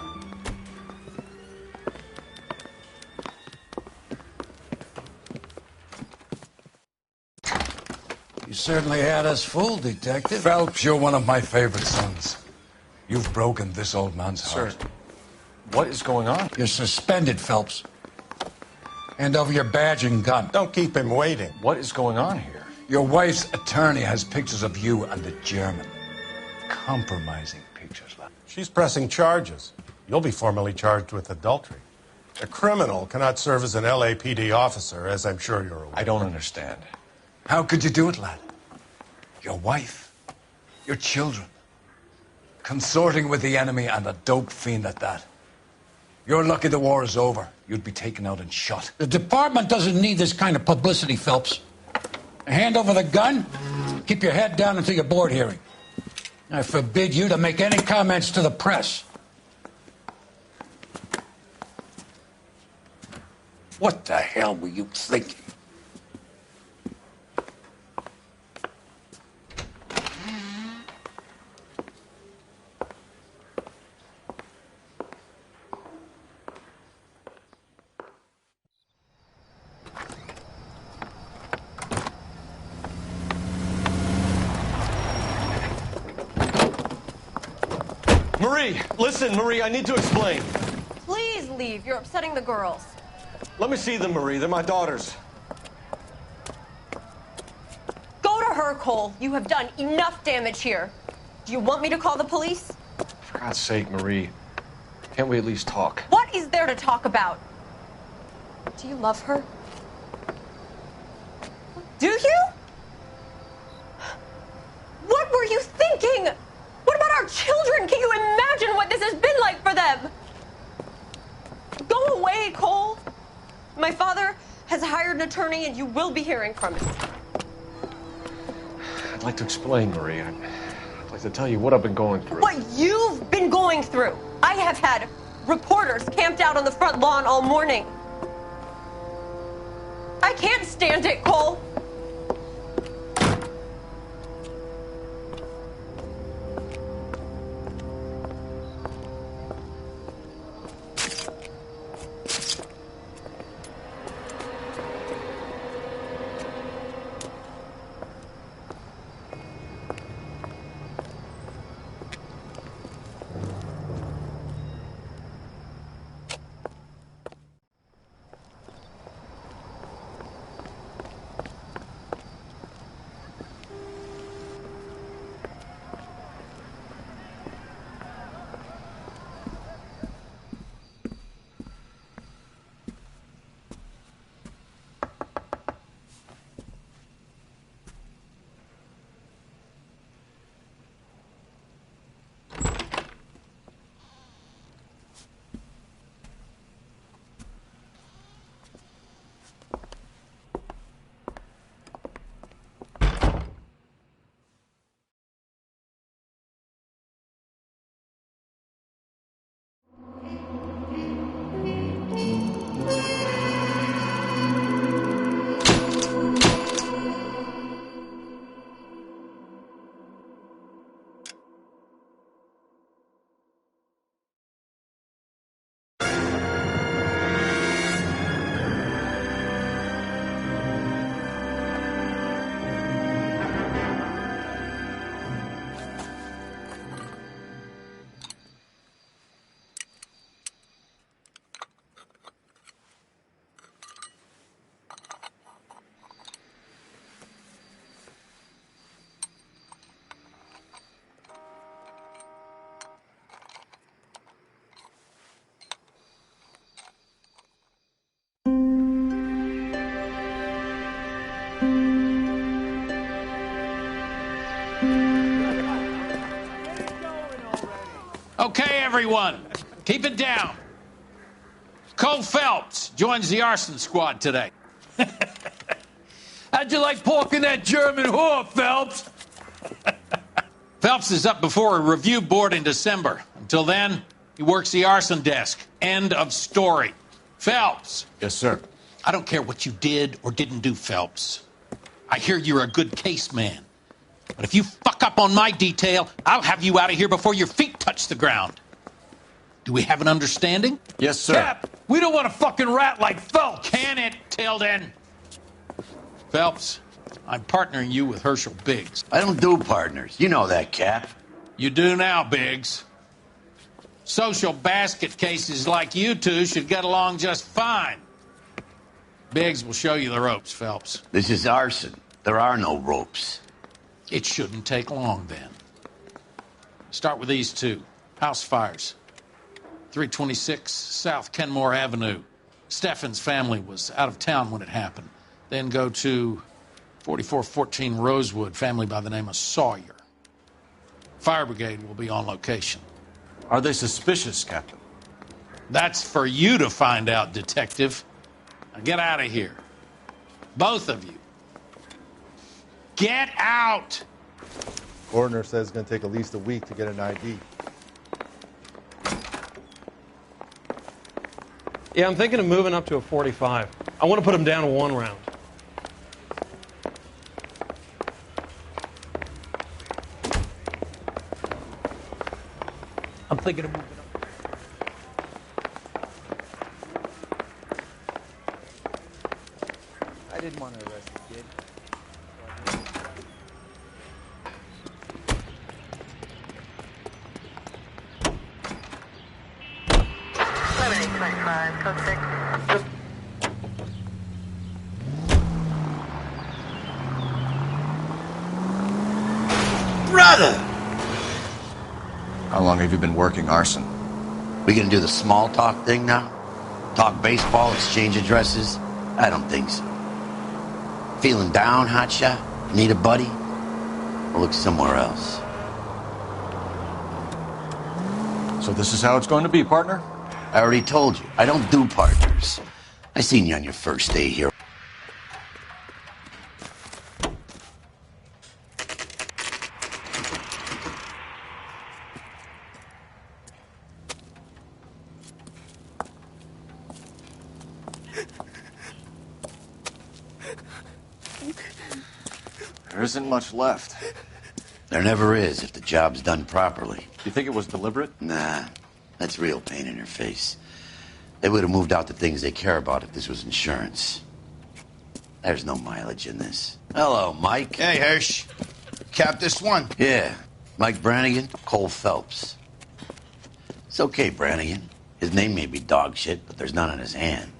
You certainly had us fooled, Detective. Phelps, you're one of my favorite sons. You've broken this old man's heart. Sir, what is going on? You're suspended, Phelps. Hand over your badge and gun. Don't keep him waiting. What is going on here? Your wife's attorney has pictures of you and the German. Compromising pictures, lad. She's pressing charges. You'll be formally charged with adultery. A criminal cannot serve as an LAPD officer, as I'm sure you're aware. I don't understand. How could you do it, lad? Your wife, your children, consorting with the enemy and a dope fiend at that. You're lucky the war is over. You'd be taken out and shot. The department doesn't need this kind of publicity, Phelps. Hand over the gun, keep your head down until your board hearing. I forbid you to make any comments to the press. What the hell were you thinking? Marie, listen, Marie, I need to explain. Please leave. You're upsetting the girls. Let me see them, Marie. They're my daughters. Cole. You have done enough damage here. Do you want me to call the police? For God's sake, Marie. Can't we at least talk? What is there to talk about? Do you love her? Do you? What were you thinking? What about our children? Can you imagine what this has been like for them? Go away, Cole. My father has hired an attorney and you will be hearing from him. I'd like to explain, Marie. I'd like to tell you what I've been going through. What you've been going through. I have had reporters camped out on the front lawn all morning. I can't stand it, Cole. Okay, everyone, keep it down. Cole Phelps joins the arson squad today. How'd you like porking that German whore, Phelps? Phelps is up before a review board in December. Until then, he works the arson desk. End of story. Phelps. Yes, sir. I don't care what you did or didn't do, Phelps. I hear you're a good case man. But if you fuck up on my detail, I'll have you out of here before your feet touch the ground. Do we have an understanding? Yes, sir. Cap, we don't want a fucking rat like Phelps. Can it, Tilden? Phelps, I'm partnering you with Herschel Biggs. I don't do partners. You know that, Cap. You do now, Biggs. Social basket cases like you two should get along just fine. Biggs will show you the ropes, Phelps. This is arson. There are no ropes. It shouldn't take long, then. Start with these two. House fires. 326 South Kenmore Avenue. Steffen's family was out of town when it happened. Then go to 4414 Rosewood, family by the name of Sawyer. Fire brigade will be on location. Are they suspicious, Captain? That's for you to find out, Detective. Now get out of here. Both of you. Get out! Coroner says it's going to take at least a week to get an ID. Yeah, I'm thinking of moving up to a 45. I want to put him down to 1 round. I'm thinking of moving up. I didn't want to arrest the kid. brother! How long have you been working arson? We gonna do the small talk thing now? Talk baseball, exchange addresses? I don't think so. Feeling down, hotshot? Need a buddy? Or look somewhere else? So this is how it's going to be, partner? I already told you, I don't do partners. I seen you on your first day here. There isn't much left. There never is if the job's done properly. You think it was deliberate? Nah, that's real pain in her face. They would have moved out the things they care about if this was insurance. There's no mileage in this. Hello, Mike. Hey, Hirsch. Cap this one? Yeah, Mike Brannigan, Cole Phelps. It's okay, Brannigan. His name may be dog shit, but there's none on his hand.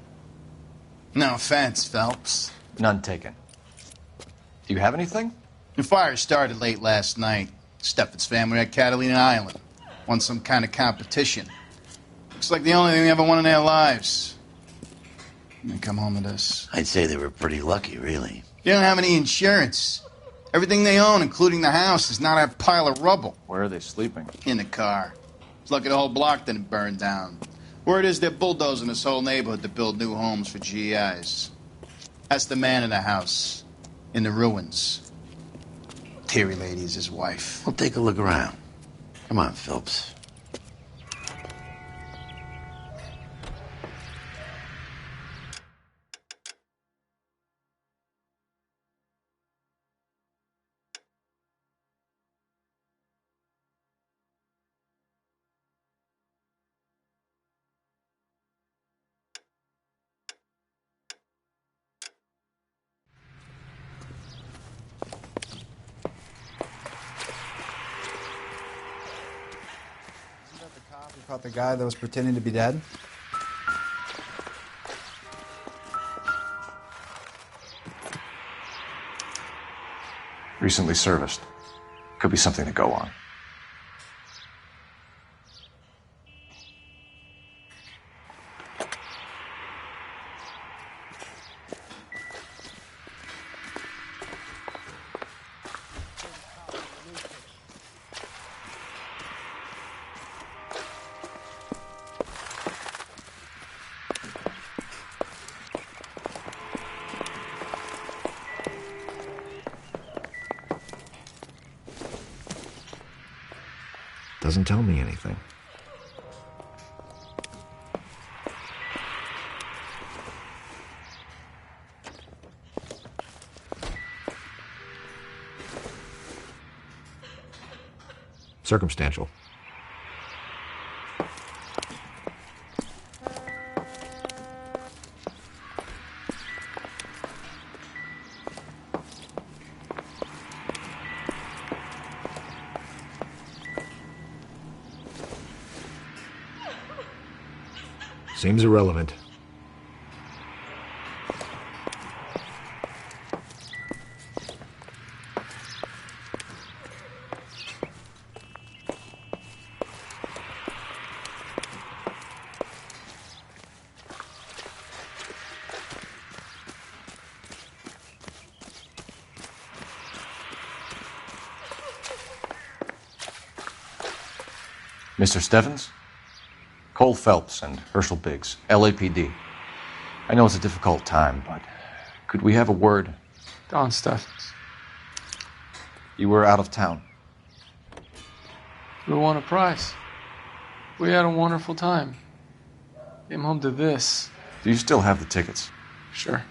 No offense, Phelps. None taken. Do you have anything? The fire started late last night. Steffen's family at Catalina Island. Won some kind of competition. Looks like the only thing they ever won in their lives. And they come home to this. I'd say they were pretty lucky, really. They don't have any insurance. Everything they own, including the house, is not a pile of rubble. Where are they sleeping? In the car. It's lucky the whole block didn't burn down. Word is they're bulldozing this whole neighborhood to build new homes for GIs. That's the man in the house. In the ruins. Terry lady is his wife. We'll take a look around. Come on, Phelps. Caught the guy that was pretending to be dead? Recently serviced. Could be something to go on. Doesn't tell me anything. Circumstantial. Seems irrelevant. Mr. Steffens? Cole Phelps and Herschel Biggs, LAPD. I know it's a difficult time, but could we have a word? Don Steffens. You were out of town. We won a prize. We had a wonderful time. Came home to this. Do you still have the tickets? Sure.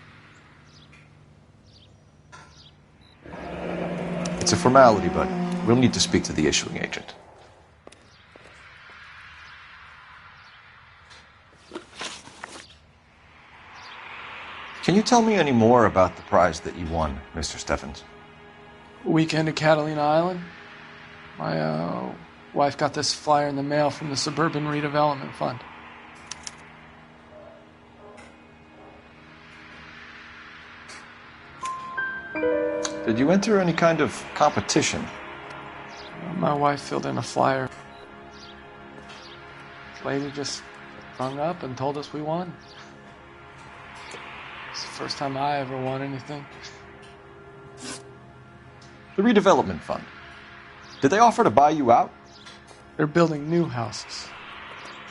It's a formality, but we'll need to speak to the issuing agent. Can you tell me any more about the prize that you won, Mr. Steffens? Weekend at Catalina Island. My wife got this flyer in the mail from the Suburban Redevelopment Fund. Did you enter any kind of competition? My wife filled in a flyer. Lady just hung up and told us we won. It's the first time I ever won anything. The redevelopment fund. Did they offer to buy you out? They're building new houses.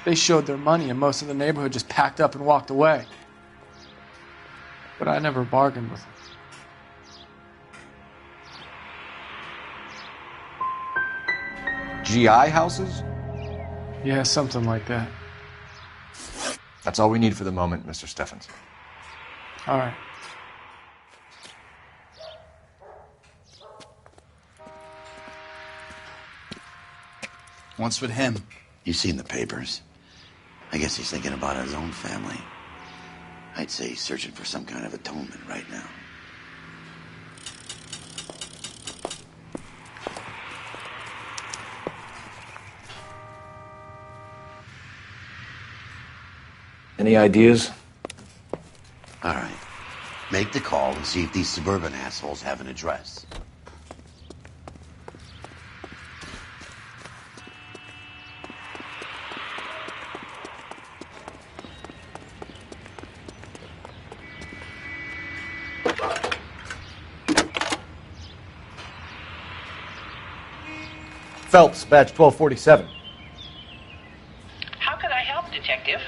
They showed their money and most of the neighborhood just packed up and walked away. But I never bargained with them. GI houses? Yeah, something like that. That's all we need for the moment, Mr. Steffens. All right. What's with him? You've seen the papers. I guess he's thinking about his own family. I'd say he's searching for some kind of atonement right now. Any ideas? All right. Make the call and see if these suburban assholes have an address. Phelps, badge 1247. How could I help, Detective?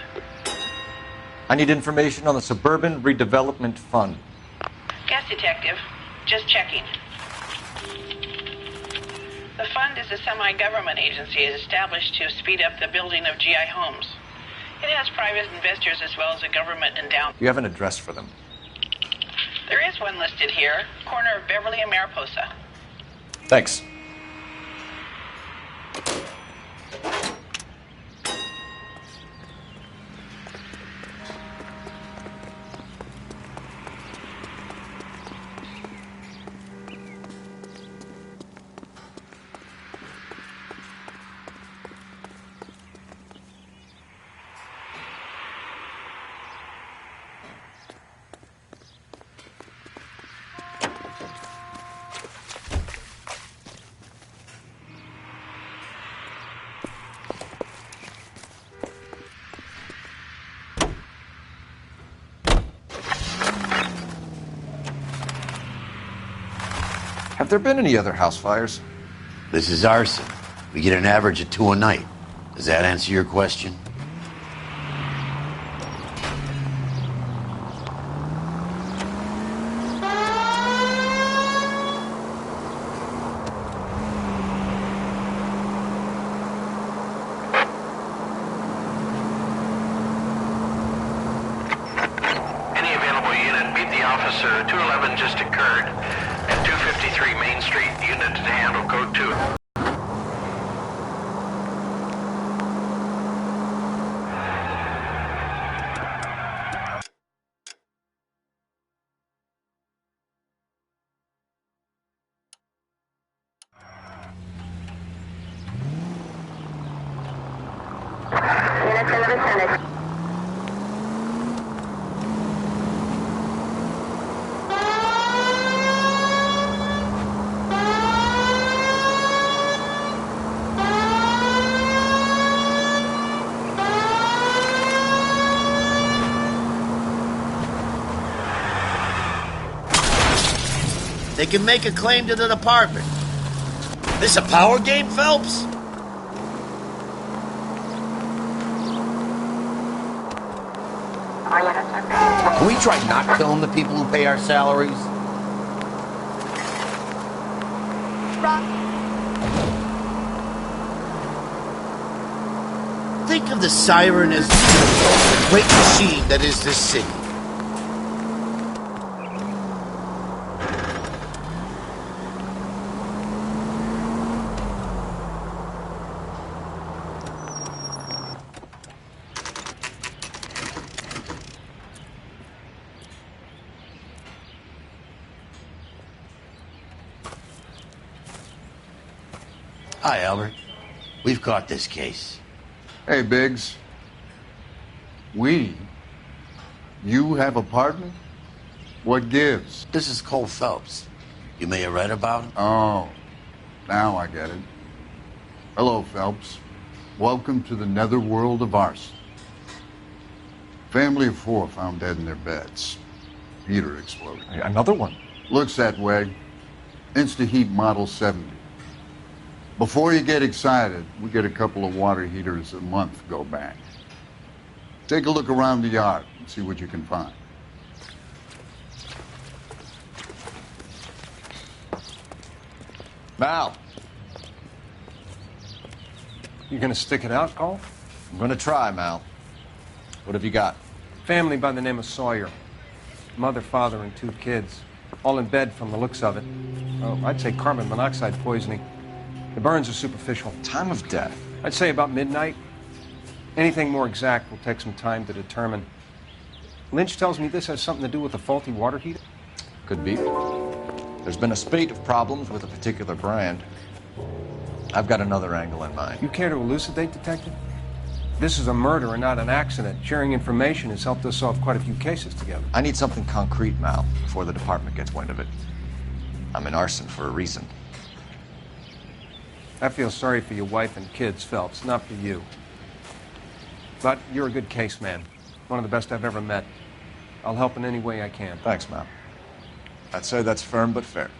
I need information on the Suburban Redevelopment Fund. Yes, Detective. Just checking. The fund is a semi-government agency established to speed up the building of GI homes. It has private investors as well as a government endowment. Do you have an address for them? There is one listed here, corner of Beverly and Mariposa. Thanks. Have there been any other house fires? This is arson. We get an average of 2 a night. Does that answer your question? Any available unit, meet the officer. 211 just occurred at 253 Main Street. Unit to handle code 2. Units in the vicinity. They can make a claim to the department. This a power game, Phelps? Can we try not killing the people who pay our salaries? Think of the siren as the great machine that is this city. Hi, Albert. We've caught this case. Hey, Biggs. You have a partner? What gives? This is Cole Phelps. You may have read about him. Oh, now I get it. Hello, Phelps. Welcome to the netherworld of arson. Family of 4 found dead in their beds. Heater exploded. Another one? Looks that way. Insta-Heat Model 70. Before you get excited, we get a couple of water heaters a month go back. Take a look around the yard and see what you can find. Mal. You gonna stick it out, Cole? I'm gonna try, Mal. What have you got? Family by the name of Sawyer. Mother, father, and 2 kids. All in bed from the looks of it. Oh, I'd say carbon monoxide poisoning. The burns are superficial. Time of death? I'd say about midnight. Anything more exact will take some time to determine. Lynch tells me this has something to do with a faulty water heater. Could be. There's been a spate of problems with a particular brand. I've got another angle in mind. You care to elucidate, Detective? This is a murder and not an accident. Sharing information has helped us solve quite a few cases together. I need something concrete, Mal, before the department gets wind of it. I'm in arson for a reason. I feel sorry for your wife and kids, Phelps, not for you. But you're a good case man. One of the best I've ever met. I'll help in any way I can. Thanks, Mal. I'd say that's firm but fair.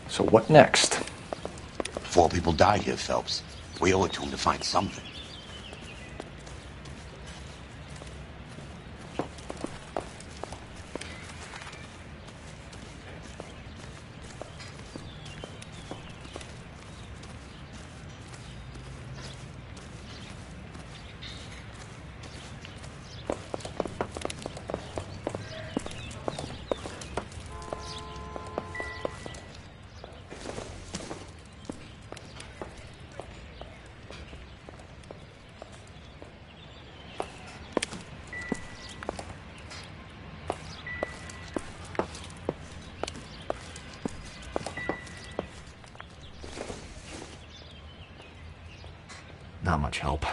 So what next? 4 people died here, Phelps. We owe it to him to find something. Not much help.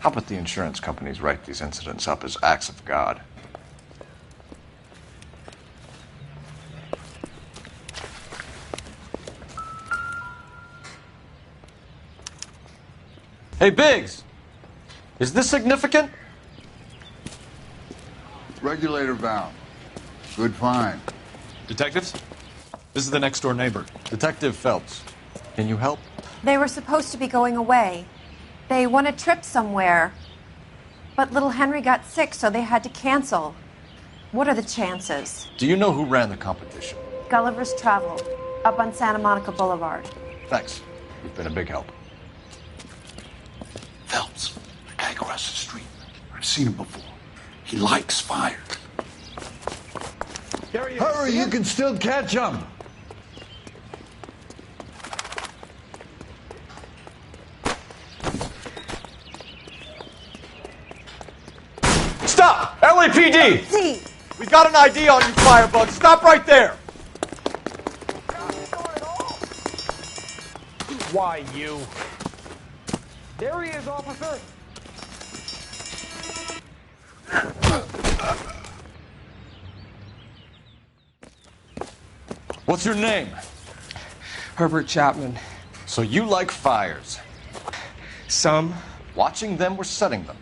How about the insurance companies write these incidents up as acts of God? Hey, Biggs! Is this significant? Regulator valve. Good find. Detectives? This is the next door neighbor. Detective Phelps. Can you help? They were supposed to be going away. They won a trip somewhere. But little Henry got sick, so they had to cancel. What are the chances? Do you know who ran the competition? Gulliver's Travel, up on Santa Monica Boulevard. Thanks. You've been a big help. Phelps, the guy across the street. I've seen him before. He likes fire. Hurry, you can still catch him. Stop! LAPD! See. We've got an ID on you, firebug. Stop right there! Why, you? There he is, officer. What's your name? Herbert Chapman. So you like fires? Some. Watching them or setting them?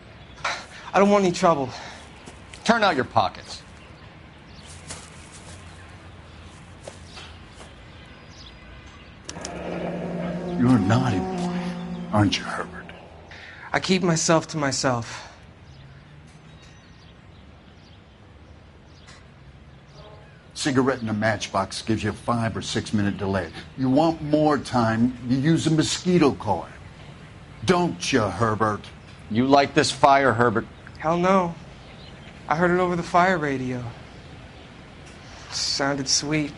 I don't want any trouble. Turn out your pockets. You're a naughty boy, aren't you, Herbert? I keep myself to myself. Cigarette in a matchbox gives you a 5 or 6 minute delay. You want more time, you use a mosquito coil. Don't you, Herbert? You like this fire, Herbert? Hell no. I heard it over the fire radio. Sounded sweet.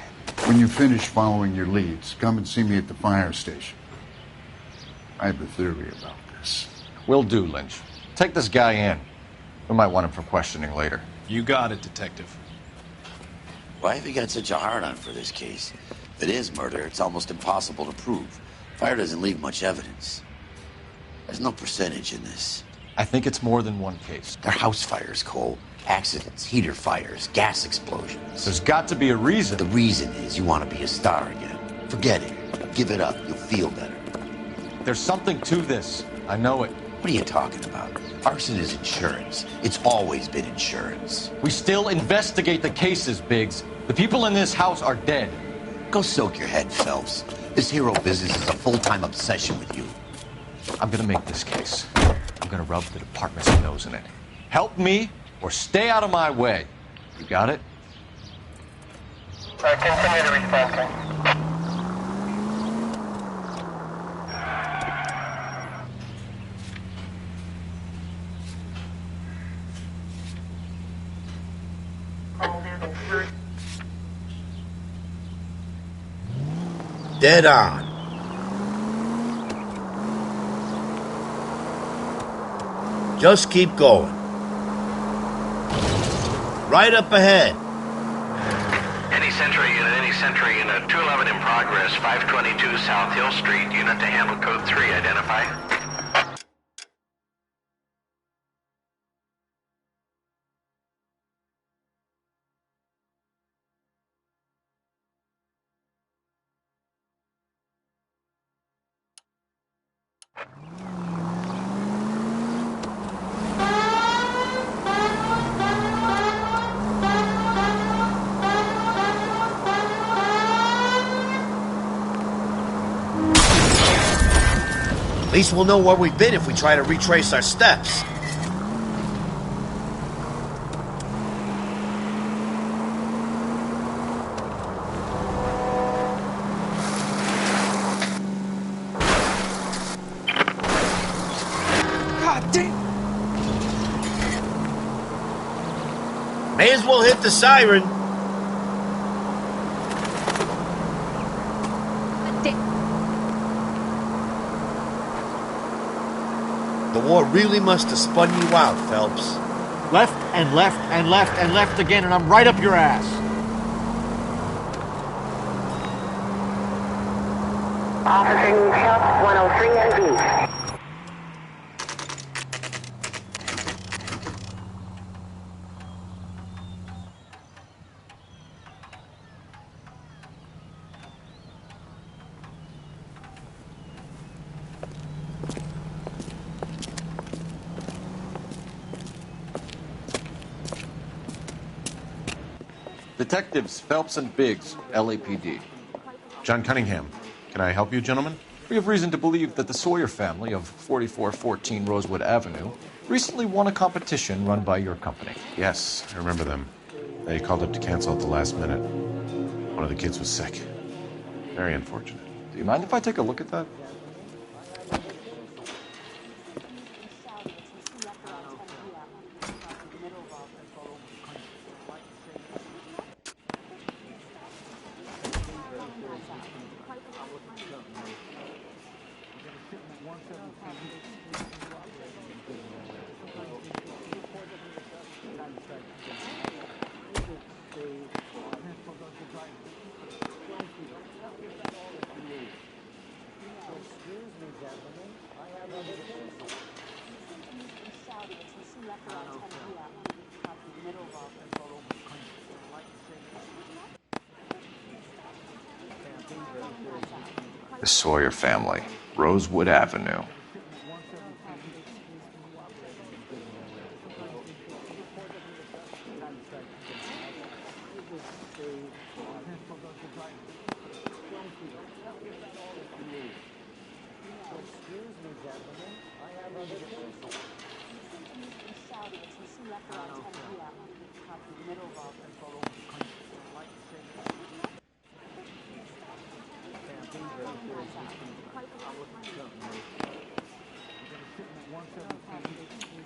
When you finish following your leads, come and see me at the fire station. I have a theory about this. Will do, Lynch. Take this guy in. We might want him for questioning later. You got it, Detective. Why have you got such a hard-on for this case? If it is murder, it's almost impossible to prove. Fire doesn't leave much evidence. There's no percentage in this. I think it's more than one case. They're house fires, Cole. Accidents, heater fires, gas explosions. There's got to be a reason. The reason is you want to be a star again. Forget it. Give it up. You'll feel better. There's something to this. I know it. What are you talking about? Arson is insurance. It's always been insurance. We still investigate the cases, Biggs. The people in this house are dead. Go soak your head, Phelps. This hero business is a full-time obsession with you. I'm gonna make this case. I'm gonna rub the department's nose in it. Help me or stay out of my way. You got it? Continue to respond. Dead on. Just keep going. Right up ahead. Any Sentry unit, 211 in progress, 522 South Hill Street, unit to handle code 3, identify. At least we'll know where we've been if we try to retrace our steps. God damn! May as well hit the siren. The war really must have spun you out, Phelps. Left and left and left and left again, and I'm right up your ass. Officer needs help, 103 and B. Detectives Phelps and Biggs, LAPD. John Cunningham. Can I help you, gentlemen? We have reason to believe that the Sawyer family of 4414 Rosewood Avenue recently won a competition run by your company. Yes, I remember them. They called up to cancel at the last minute. One of the kids was sick. Very unfortunate. Do you mind if I take a look at that? The Sawyer family, Rosewood Avenue.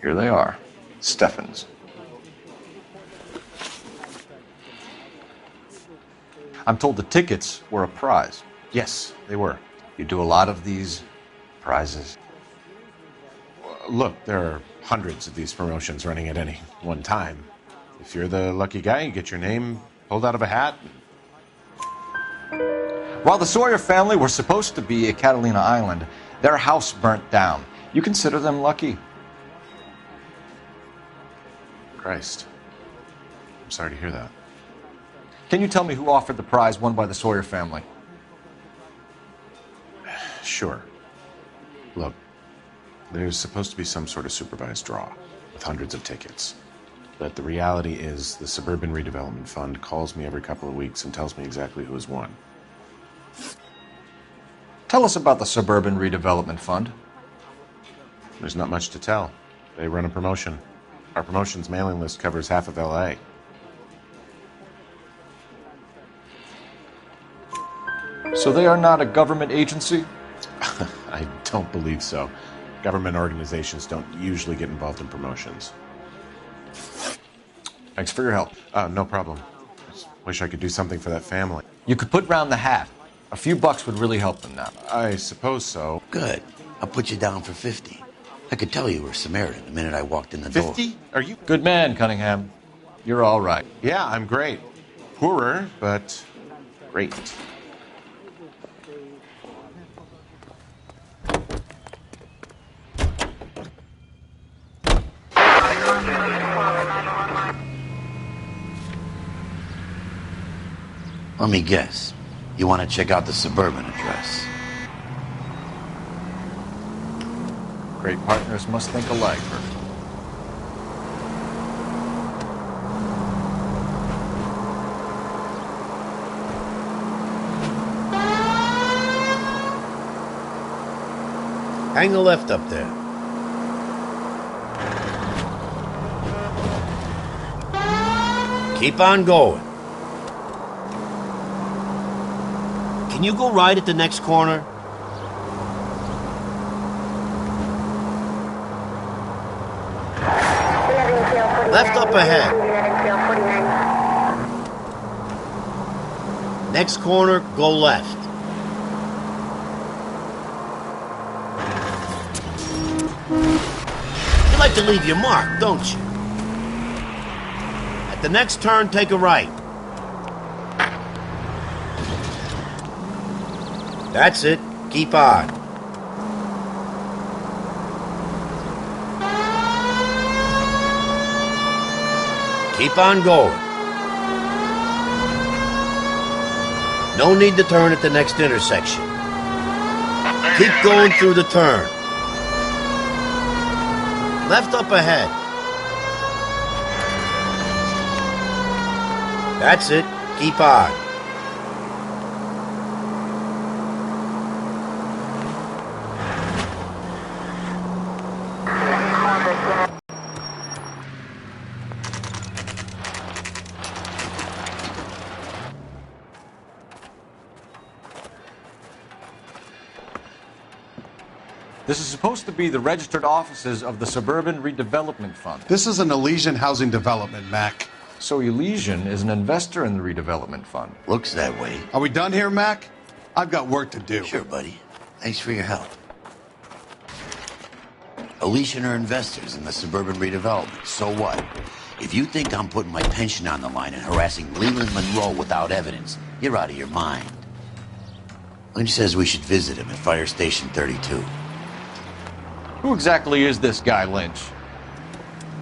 Here they are, Steffens. I'm told the tickets were a prize. Yes, they were. You do a lot of these prizes? Look, there are hundreds of these promotions running at any one time. If you're the lucky guy, you get your name pulled out of a hat. While the Sawyer family were supposed to be at Catalina Island, their house burnt down. You consider them lucky? Christ. I'm sorry to hear that. Can you tell me who offered the prize won by the Sawyer family? Sure. Look, there's supposed to be some sort of supervised draw with hundreds of tickets. But the reality is the Suburban Redevelopment Fund calls me every couple of weeks and tells me exactly who has won. Tell us about the Suburban Redevelopment Fund. There's not much to tell. They run a promotion. Our promotions mailing list covers half of L.A. So they are not a government agency? I don't believe so. Government organizations don't usually get involved in promotions. Thanks for your help. No problem. Just wish I could do something for that family. You could put round the hat. A few bucks would really help them now. I suppose so. Good. I'll put you down for 50. I could tell you were Samaritan the minute I walked in the door. 50? Are you... Good man, Cunningham. You're all right. Yeah, I'm great. Poorer, but great. Let me guess. You want to check out the Suburban address? Great partners must think alike, Bert. Hang the left up there. Keep on going. Can you go right at the next corner? Left up ahead. Next corner, go left. You like to leave your mark, don't you? At the next turn, take a right. That's it. Keep on. Keep on going. No need to turn at the next intersection. Keep going through the turn. Left up ahead. That's it. Keep on. This is supposed to be the registered offices of the Suburban Redevelopment Fund. This is an Elysian housing development, Mac. So Elysian is an investor in the redevelopment fund. Looks that way. Are we done here, Mac? I've got work to do. Sure, buddy. Thanks for your help. Elysian are investors in the Suburban Redevelopment. So what? If you think I'm putting my pension on the line and harassing Leland Monroe without evidence, you're out of your mind. Lynch says we should visit him at Fire Station 32. Who exactly is this guy, Lynch?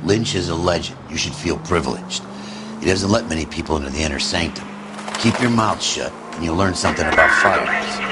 Lynch is a legend. You should feel privileged. He doesn't let many people into the inner sanctum. Keep your mouth shut, and you'll learn something about fires.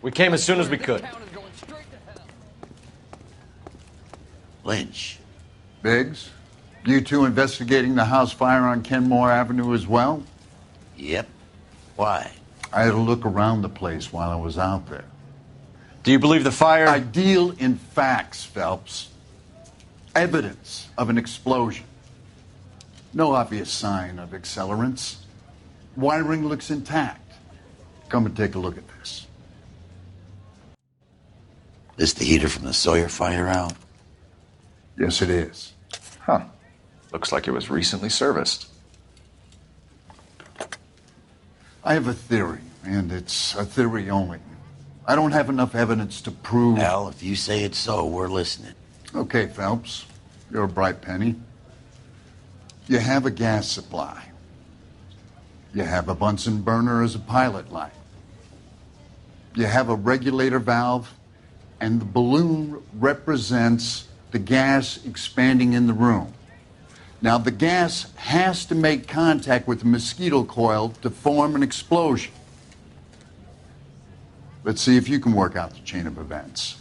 We came as soon as we could. Lynch. Biggs, you two investigating the house fire on Kenmore Avenue as well? Yep. Why? I had a look around the place while I was out there. Do you believe the fire? I deal in facts, Phelps. Evidence of an explosion. No obvious sign of accelerants. Wiring looks intact. Come and take a look at this. This the heater from the Sawyer fire out? Yes, it is. Huh. Looks like it was recently serviced. I have a theory, and it's a theory only. I don't have enough evidence to prove... Al, if you say it's so, we're listening. Okay, Phelps. You're a bright penny. You have a gas supply. You have a Bunsen burner as a pilot light. You have a regulator valve, and the balloon represents the gas expanding in the room. Now, the gas has to make contact with the mosquito coil to form an explosion. Let's see if you can work out the chain of events.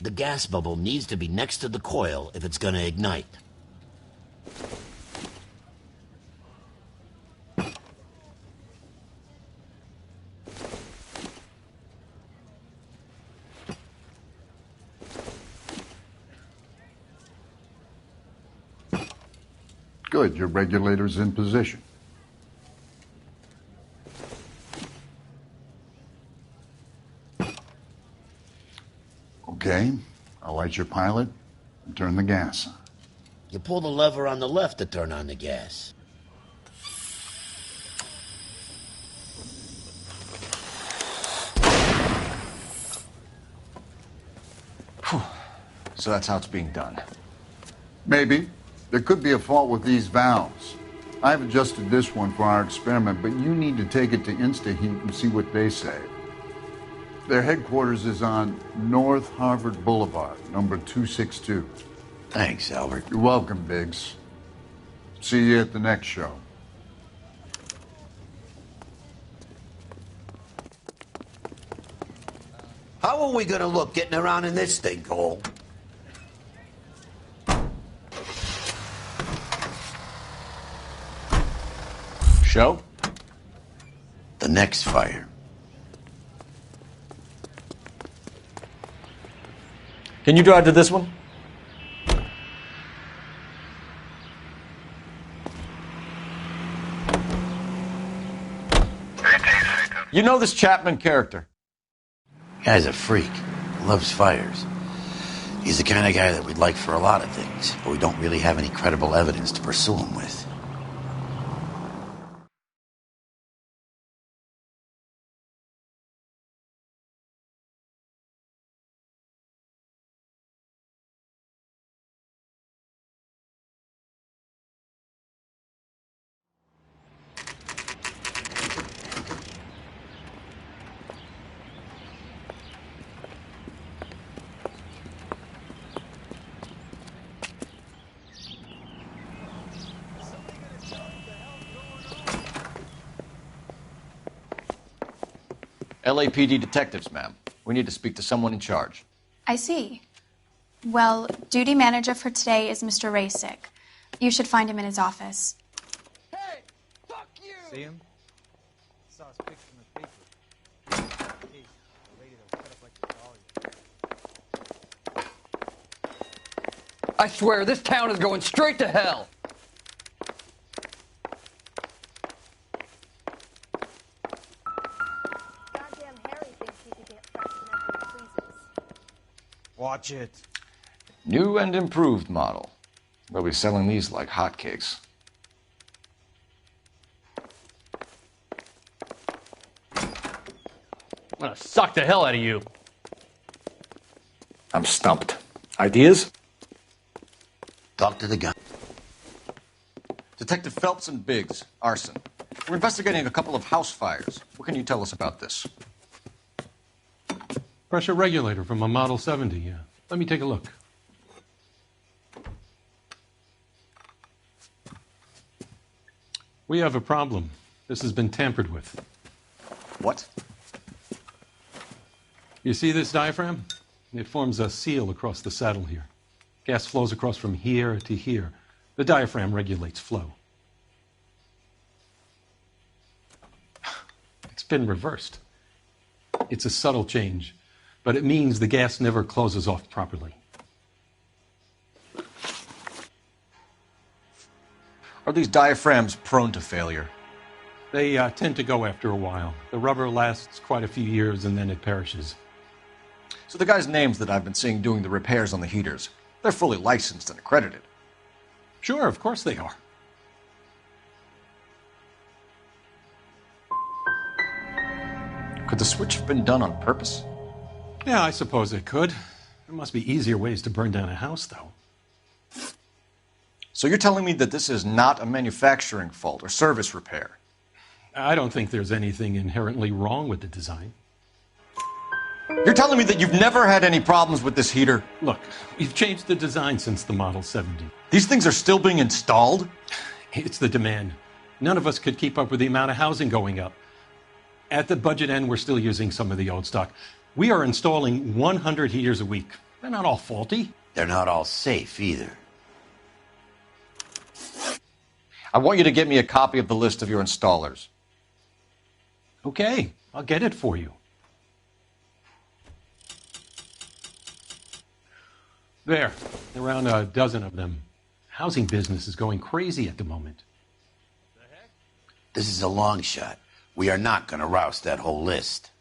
The gas bubble needs to be next to the coil if it's going to ignite. Good, your regulator's in position. Okay, I'll light your pilot and turn the gas on. You pull the lever on the left to turn on the gas. So that's how it's being done. Maybe. There could be a fault with these valves. I've adjusted this one for our experiment, but you need to take it to InstaHeat and see what they say. Their headquarters is on North Harvard Boulevard, number 262. Thanks, Albert. You're welcome, Biggs. See you at the next show. How are we gonna look getting around in this thing, Cole? Show? The next fire. Can you drive to this one? You know this Chapman character? Guy's a freak. Loves fires. He's the kind of guy that we'd like for a lot of things, but we don't really have any credible evidence to pursue him with. LAPD detectives, ma'am. We need to speak to someone in charge. I see. Well, duty manager for today is Mr. Rasick. You should find him in his office. See him? Saw his picture in the paper. I swear, this town is going straight to hell. Goddamn Harry thinks he can get pregnant whenever he pleases. Watch it. New and improved model. They'll be selling these like hotcakes. I'm gonna suck the hell out of you. I'm stumped. Ideas? Talk to the guy. Detective Phelps and Biggs, arson. We're investigating a couple of house fires. What can you tell us about this? Pressure regulator from a Model 70, yeah. Let me take a look. We have a problem. This has been tampered with. What? You see this diaphragm? It forms a seal across the saddle here. Gas flows across from here to here. The diaphragm regulates flow. It's been reversed. It's a subtle change, but it means the gas never closes off properly. Are these diaphragms prone to failure? They tend to go after a while. The rubber lasts quite a few years and then it perishes. So the guys' names that I've been seeing doing the repairs on the heaters, they're fully licensed and accredited. Sure, of course they are. Could the switch have been done on purpose? Yeah, I suppose it could. There must be easier ways to burn down a house, though. So you're telling me that this is not a manufacturing fault or service repair? I don't think there's anything inherently wrong with the design. You're telling me that you've never had any problems with this heater? Look, we've changed the design since the Model 70. These things are still being installed? It's the demand. None of us could keep up with the amount of housing going up. At the budget end, we're still using some of the old stock. We are installing 100 heaters a week. They're not all faulty. They're not all safe either. I want you to get me a copy of the list of your installers. Okay, I'll get it for you. There, around a dozen of them. Housing business is going crazy at the moment. This is a long shot. We are not going to rouse that whole list.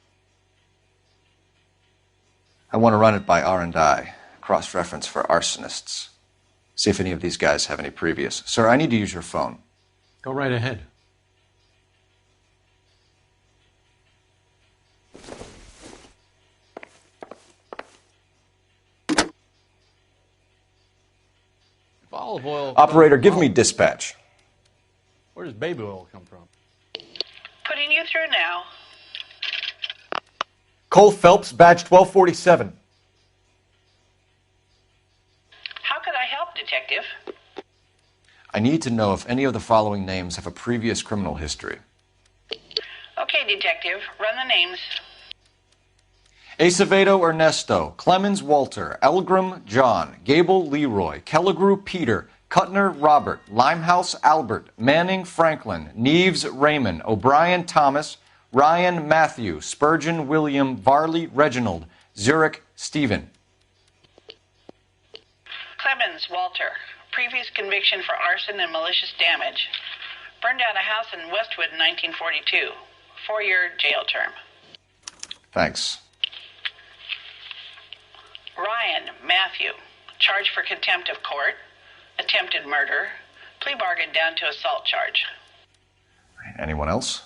I want to run it by R&I, cross-reference for arsonists. See if any of these guys have any previous. Sir, I need to use your phone. Go right ahead. Olive oil. Operator, give me dispatch. Where does baby oil come from? Putting you through now. Cole Phelps, badge 1247. How could I help, Detective? I need to know if any of the following names have a previous criminal history. Okay, Detective. Run the names. Acevedo Ernesto, Clemens Walter, Elgram John, Gable Leroy, Kelligrew Peter, Cutner Robert, Limehouse Albert, Manning Franklin, Neves Raymond, O'Brien Thomas, Ryan Matthew, Spurgeon William, Varley Reginald, Zurich Stephen. Clemens Walter. Previous conviction for arson and malicious damage. Burned down a house in Westwood in 1942. 4-year jail term. Thanks. Ryan Matthew. Charged for contempt of court. Attempted murder. Plea bargain down to assault charge. Anyone else?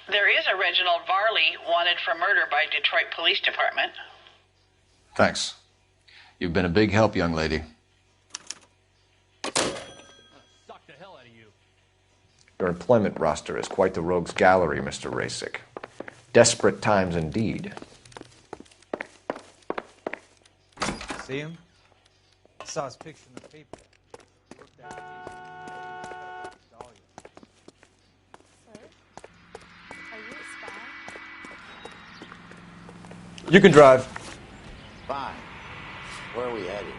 There is a Reginald Varley wanted for murder by Detroit Police Department. Thanks. You've been a big help, young lady. Suck the hell out of you. Your employment roster is quite the rogues gallery, Mr. Rasick. Desperate times indeed. See him? I saw his picture in the paper. You can drive. Fine. Where are we headed?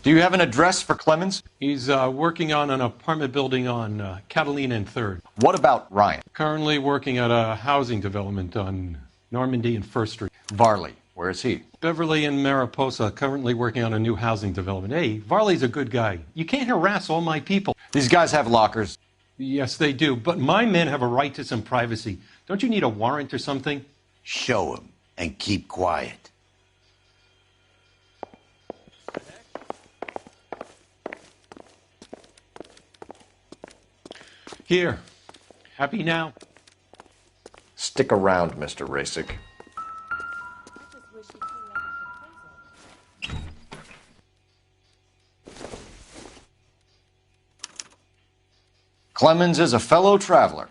Do you have an address for Clemens? He's working on an apartment building on Catalina and 3rd. What about Ryan? Currently working at a housing development on Normandy and 1st Street. Varley, where is he? Beverly and Mariposa, currently working on a new housing development. Hey, Varley's a good guy. You can't harass all my people. These guys have lockers. Yes, they do, but my men have a right to some privacy. Don't you need a warrant or something? Show him and keep quiet. Here. Happy now? Stick around, Mr. Rasick. Clemens is a fellow traveler.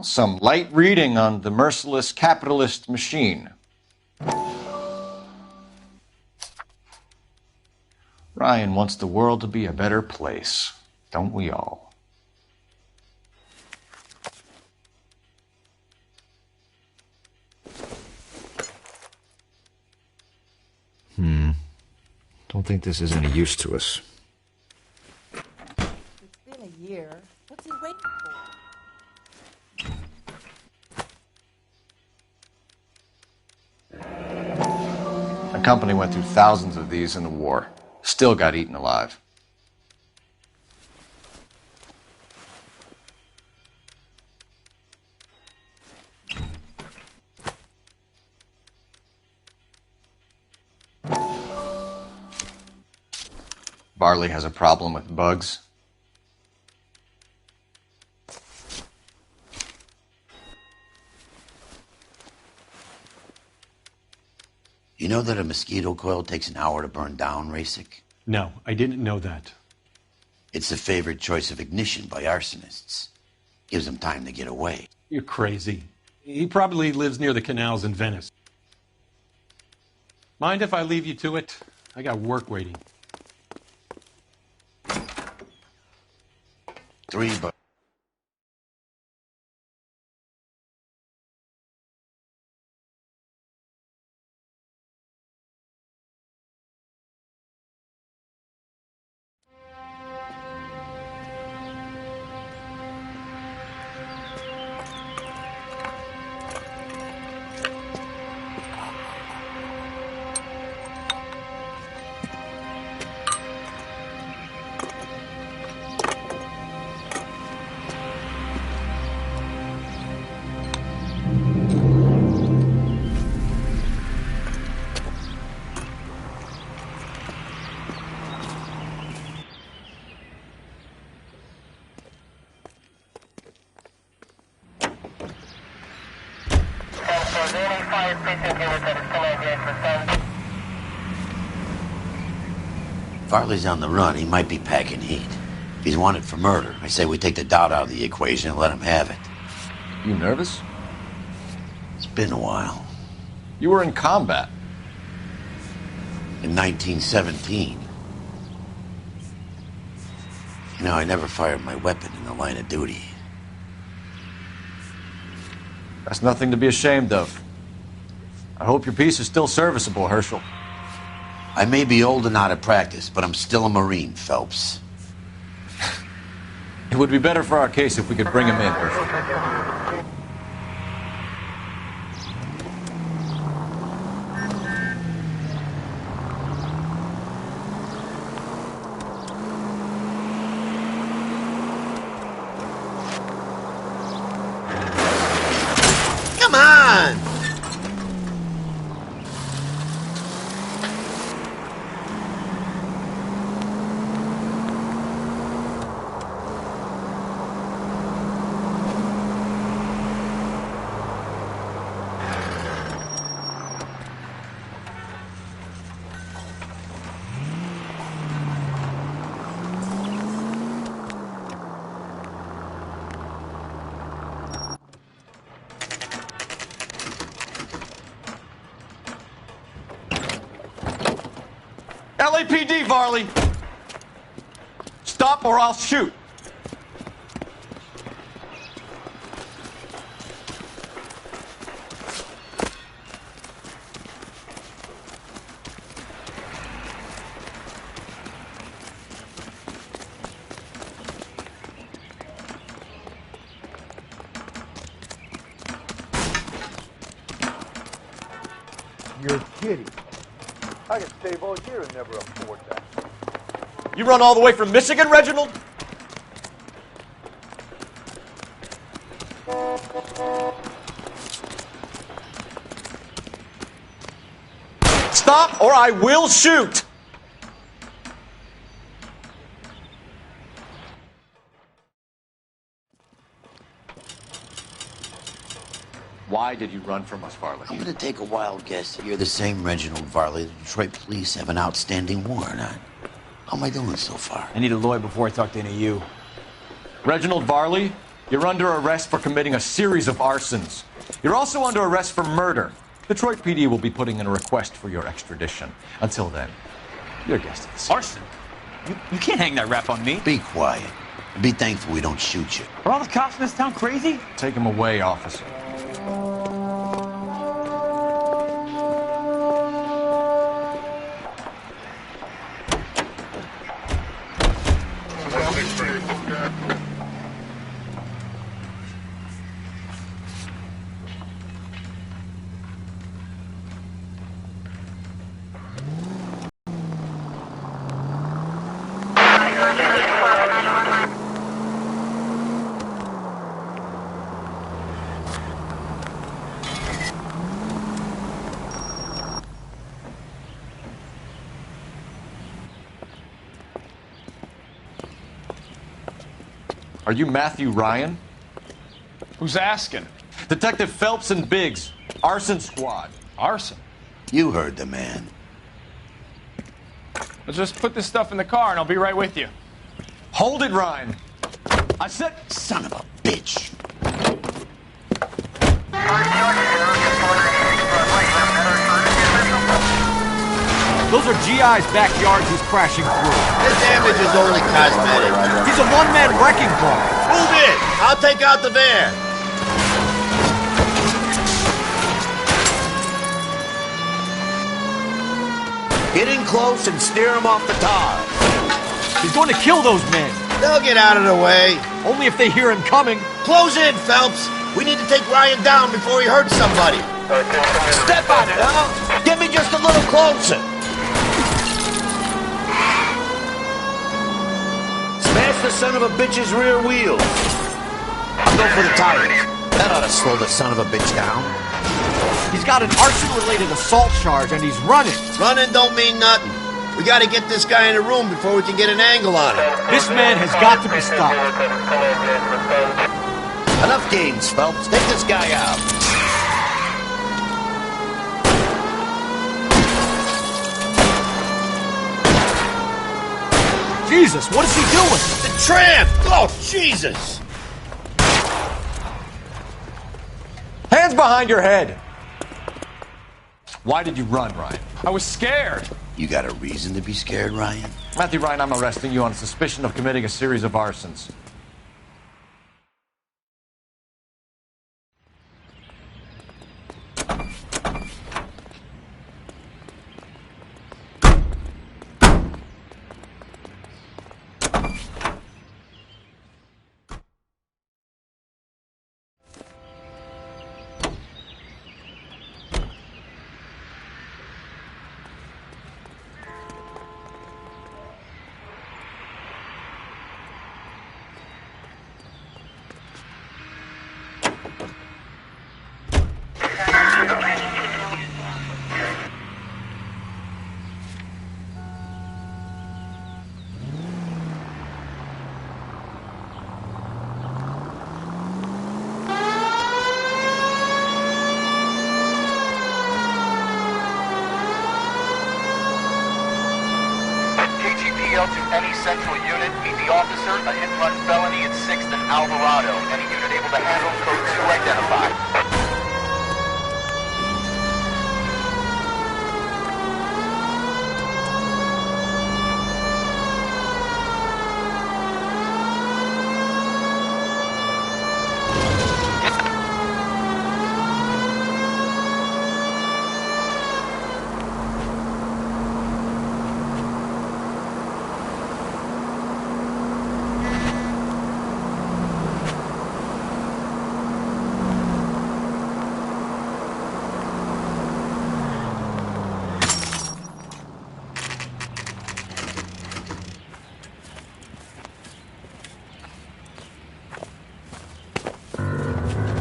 Some light reading on the merciless capitalist machine. Ryan wants the world to be a better place, don't we all? Don't think this is any use to us. It's been a year. What's he waiting for? The company went through thousands of these in the war. Still got eaten alive. Varley has a problem with bugs. You know that a mosquito coil takes an hour to burn down, Rasick? No, I didn't know that. It's the favorite choice of ignition by arsonists. Gives them time to get away. You're crazy. He probably lives near the canals in Venice. Mind if I leave you to it? I got work waiting. 3, but... Varley's on the run. He might be packing heat. If he's wanted for murder, I say we take the doubt out of the equation and let him have it. You nervous? It's been a while. You were in combat. In 1917. You know, I never fired my weapon in the line of duty. That's nothing to be ashamed of. I hope your piece is still serviceable, Herschel. I may be old and out of practice, but I'm still a Marine, Phelps. It would be better for our case if we could bring him in, Herschel. Come on! LAPD, Varley! Stop or I'll shoot! You're kidding. I could save all year and never afford that. You run all the way from Michigan, Reginald? Stop or I will shoot! Why did you run from us, Varley? I'm gonna take a wild guess that you're the same Reginald Varley the Detroit police have an outstanding warrant on. How am I doing so far? I need a lawyer before I talk to any of you. Reginald Varley, you're under arrest for committing a series of arsons. You're also under arrest for murder. Detroit PD will be putting in a request for your extradition. Until then, you're a guest of the scene. Arson? You can't hang that rap on me. Be quiet. And be thankful we don't shoot you. Are all the cops in this town crazy? Take him away, officer. Are you Matthew Ryan? Who's asking? Detective Phelps and Biggs, arson squad. Arson? You heard the man. Let's just put this stuff in the car and I'll be right with you. Hold it, Ryan. I said... Son of a bitch. Those are GI's backyards he's crashing through. The damage is only cosmetic. He's a one-man wrecking ball. Move in. I'll take out the van. Get in close and steer him off the tar. He's going to kill those men. They'll get out of the way. Only if they hear him coming. Close in, Phelps. We need to take Ryan down before he hurts somebody. Step on it, huh? Get me just a little closer. Smash the son of a bitch's rear wheels. I'll go for the tires. That ought to slow the son of a bitch down. He's got an arson-related assault charge, and he's running. Running don't mean nothing. We got to get this guy in a room before we can get an angle on him. This man has got to be stopped. Enough games, Phelps. Take this guy out. Jesus, what is he doing? The tramp! Oh, Jesus! Hands behind your head! Why did you run, Ryan? I was scared. You got a reason to be scared, Ryan? Matthew Ryan, I'm arresting you on suspicion of committing a series of arsons. To any central unit, meet the officer, a hit-run felony at 6th and Alvarado. Any unit able to handle code 2 identified.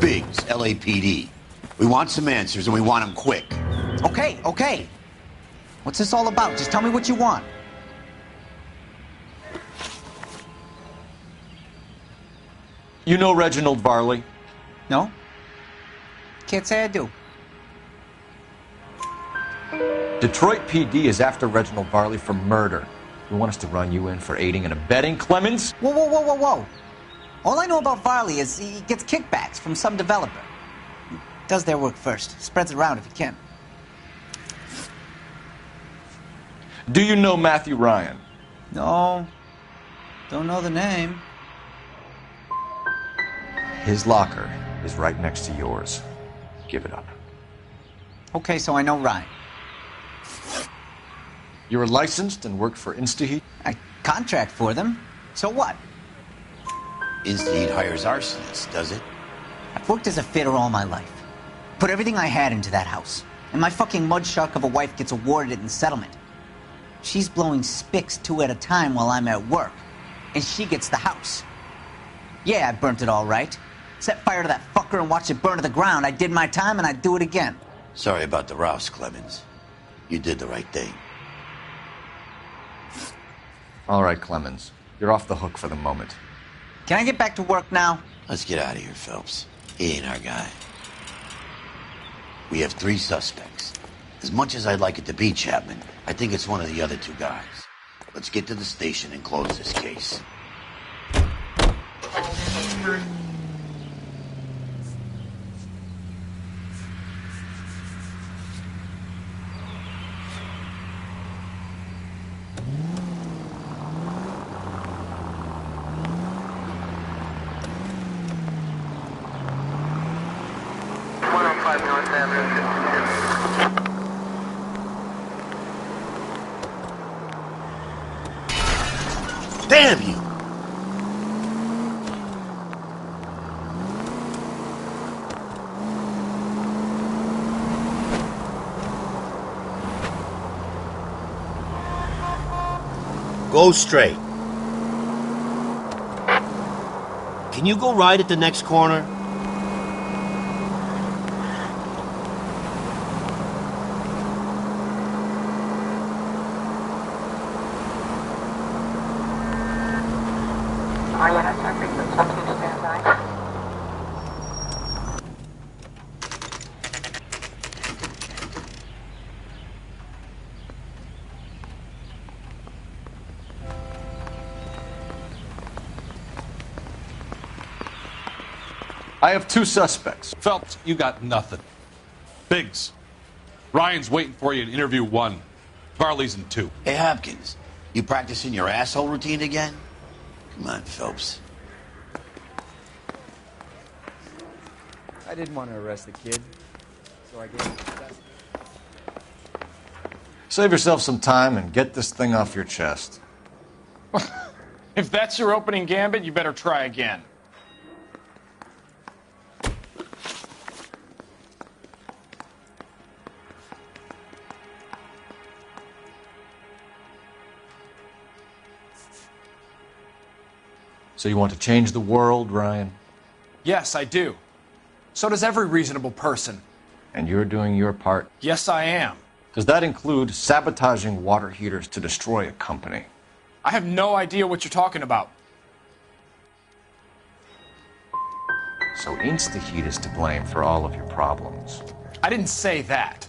Biggs, LAPD. We want some answers, and we want them quick. Okay, okay. What's this all about? Just tell me what you want. You know Reginald Varley? No? Can't say I do. Detroit PD is after Reginald Varley for murder. You want us to run you in for aiding and abetting Clemens? Whoa, whoa, whoa, whoa, whoa. All I know about Varley is he gets kickbacks from some developer. He does their work first. Spreads it around if he can. Do you know Matthew Ryan? No. Don't know the name. His locker is right next to yours. Give it up. Okay, so I know Ryan. You're licensed and work for InstaHeat? I contract for them. So what? InstaHeat hires arsonists, does it? I've worked as a fitter all my life. Put everything I had into that house. And my fucking mud shark of a wife gets awarded it in settlement. She's blowing spics 2 at a time while I'm at work. And she gets the house. Yeah, I burnt it all right. Set fire to that fucker and watched it burn to the ground. I did my time and I'd do it again. Sorry about the rouse, Clemens. You did the right thing. All right, Clemens. You're off the hook for the moment. Can I get back to work now? Let's get out of here, Phelps. He ain't our guy. We have 3 suspects. As much as I'd like it to be Chapman, I think it's one of the other 2 guys. Let's get to the station and close this case. Damn you! Go straight. Can you go right at the next corner? I have 2 suspects. Phelps, you got nothing. Biggs, Ryan's waiting for you in interview 1. Varley's in 2. Hey, Hopkins, you practicing your asshole routine again? Come on, Phelps. I didn't want to arrest the kid, so I gave him the test. Save yourself some time and get this thing off your chest. If that's your opening gambit, you better try again. So you want to change the world, Ryan? Yes, I do. So does every reasonable person. And you're doing your part? Yes, I am. Does that include sabotaging water heaters to destroy a company? I have no idea what you're talking about. So InstaHeat is to blame for all of your problems. I didn't say that.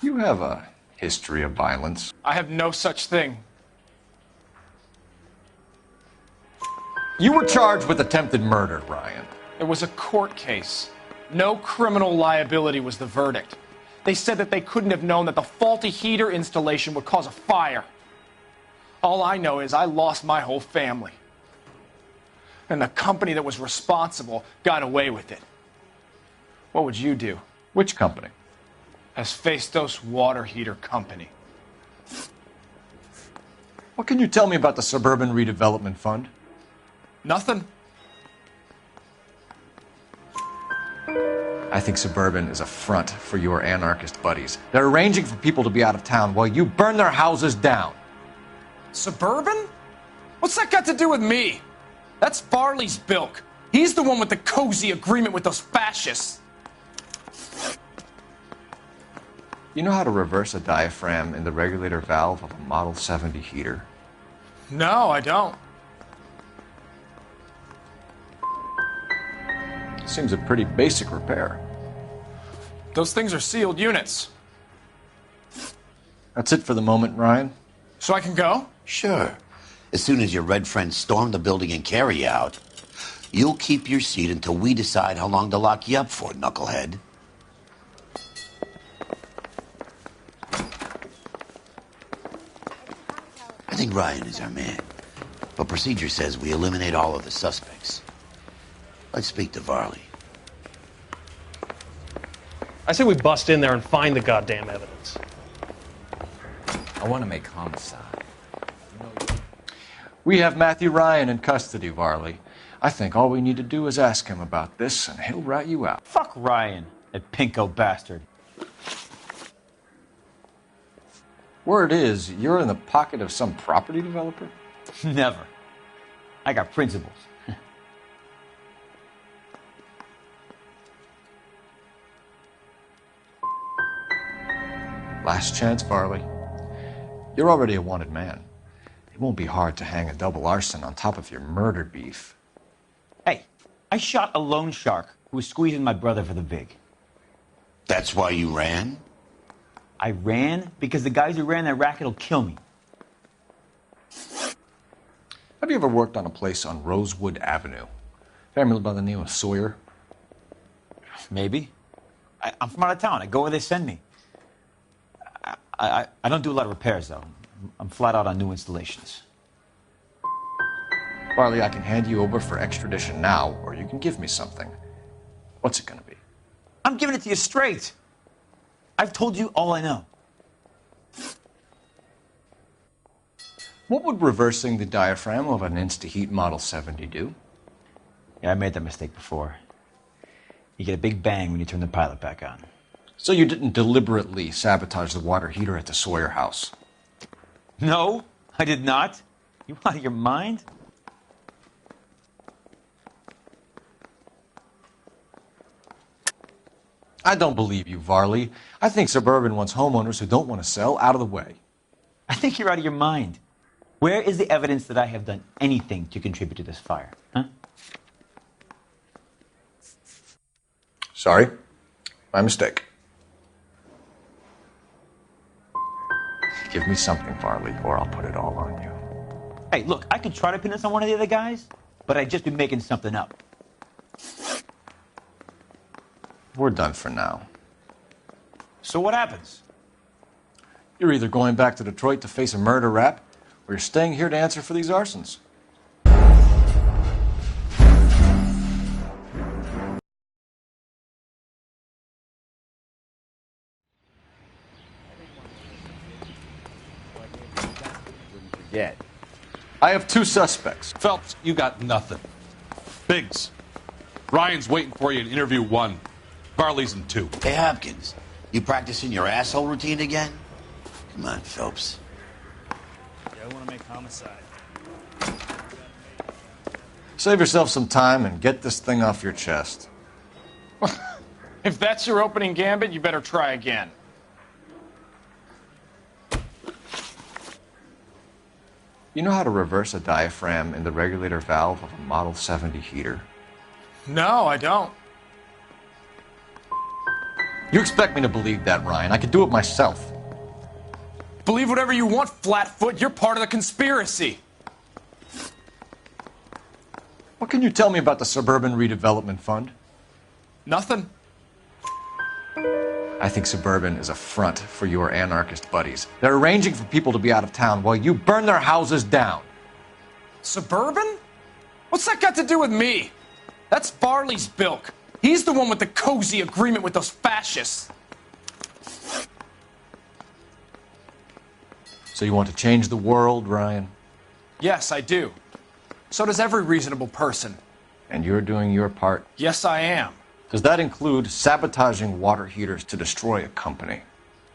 You have a history of violence. I have no such thing. You were charged with attempted murder, Ryan. It was a court case. No criminal liability was the verdict. They said that they couldn't have known that the faulty heater installation would cause a fire. All I know is I lost my whole family. And the company that was responsible got away with it. What would you do? Which company? Hephaestus Water Heater Company. What can you tell me about the Suburban Redevelopment Fund? Nothing. I think Suburban is a front for your anarchist buddies. They're arranging for people to be out of town while you burn their houses down. Suburban? What's that got to do with me? That's Varley's bilk. He's the one with the cozy agreement with those fascists. You know how to reverse a diaphragm in the regulator valve of a Model 70 heater? No, I don't. Seems a pretty basic repair. Those things are sealed units. That's it for the moment, Ryan. So I can go? Sure. As soon as your red friends storm the building and carry you out, you'll keep your seat until we decide how long to lock you up for, knucklehead. I think Ryan is our man, but procedure says we eliminate all of the suspects. Let's speak to Varley. I say we bust in there and find the goddamn evidence. I want to make homicide. We have Matthew Ryan in custody, Varley. I think all we need to do is ask him about this, and he'll rat you out. Fuck Ryan, that pinko bastard. Word is, you're in the pocket of some property developer? Never. I got principles. Last chance, Varley. You're already a wanted man. It won't be hard to hang a double arson on top of your murder beef. Hey, I shot a loan shark who was squeezing my brother for the vig. That's why you ran? I ran because the guys who ran that racket will kill me. Have you ever worked on a place on Rosewood Avenue? Family by the name of Sawyer? Maybe. I'm from out of town. I go where they send me. I don't do a lot of repairs, though. I'm flat out on new installations. Varley, I can hand you over for extradition now, or you can give me something. What's it gonna be? I'm giving it to you straight. I've told you all I know. What would reversing the diaphragm of an Insta-Heat Model 70 do? Yeah, I made that mistake before. You get a big bang when you turn the pilot back on. So you didn't deliberately sabotage the water heater at the Sawyer house? No, I did not. You out of your mind? I don't believe you, Varley. I think Suburban wants homeowners who don't want to sell out of the way. I think you're out of your mind. Where is the evidence that I have done anything to contribute to this fire? Huh? Sorry. My mistake. Give me something, Varley, or I'll put it all on you. Hey, look, I could try to pin this on one of the other guys, but I'd just be making something up. We're done for now. So what happens? You're either going back to Detroit to face a murder rap, or you're staying here to answer for these arsons. Forget. I have two suspects. Phelps, you got nothing. Biggs, Ryan's waiting for you in interview 1. Varley's in 2. Hey, Hopkins, you practicing your asshole routine again? Come on, Phelps. Yeah, I want to make homicide. Save yourself some time and get this thing off your chest. If that's your opening gambit, you better try again. You know how to reverse a diaphragm in the regulator valve of a Model 70 heater? No, I don't. You expect me to believe that, Ryan? I could do it myself. Believe whatever you want, Flatfoot. You're part of the conspiracy. What can you tell me about the Suburban Redevelopment Fund? Nothing. I think Suburban is a front for your anarchist buddies. They're arranging for people to be out of town while you burn their houses down. Suburban? What's that got to do with me? That's Varley's bilk. He's the one with the cozy agreement with those fascists. So you want to change the world, Ryan? Yes, I do. So does every reasonable person. And you're doing your part? Yes, I am. Does that include sabotaging water heaters to destroy a company?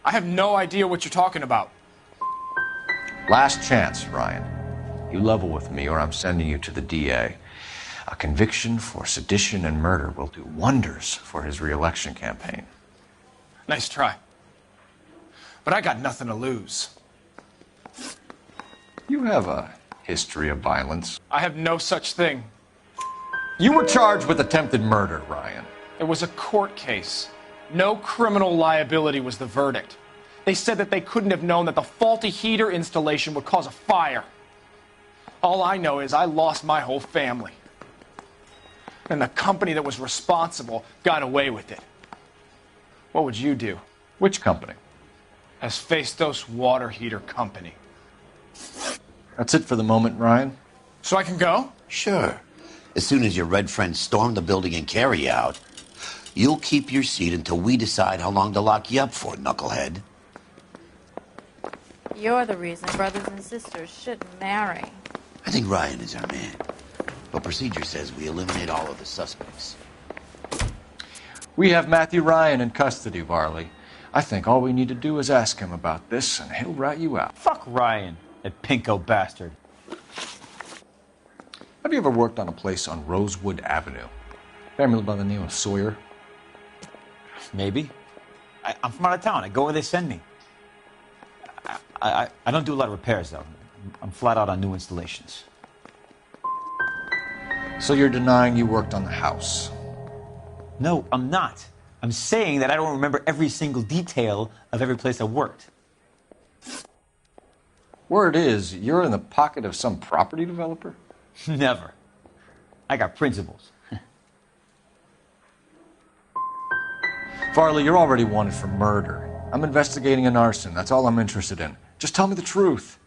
I have no idea what you're talking about. Last chance, Ryan. You level with me or I'm sending you to the DA. A conviction for sedition and murder will do wonders for his re-election campaign. Nice try. But I got nothing to lose. You have a history of violence. I have no such thing. You were charged with attempted murder, Ryan. It was a court case. No criminal liability was the verdict. They said that they couldn't have known that the faulty heater installation would cause a fire. All I know is I lost my whole family. And the company that was responsible got away with it. What would you do? Which company? Hephaestus Water Heater Company. That's it for the moment, Ryan. So I can go? Sure. As soon as your red friends storm the building and carry you out, you'll keep your seat until we decide how long to lock you up for, knucklehead. You're the reason brothers and sisters shouldn't marry. I think Ryan is our man. But procedure says we eliminate all of the suspects. We have Matthew Ryan in custody, Varley. I think all we need to do is ask him about this, and he'll rat you out. Fuck Ryan, that pinko bastard. Have you ever worked on a place on Rosewood Avenue? Family by the name of Sawyer? Maybe. I'm from out of town. I go where they send me. I don't do a lot of repairs, though. I'm flat out on new installations. So you're denying you worked on the house? No, I'm not. I'm saying that I don't remember every single detail of every place I worked. Word is, you're in the pocket of some property developer? Never. I got principles. Farley, you're already wanted for murder. I'm investigating an arson. That's all I'm interested in. Just tell me the truth.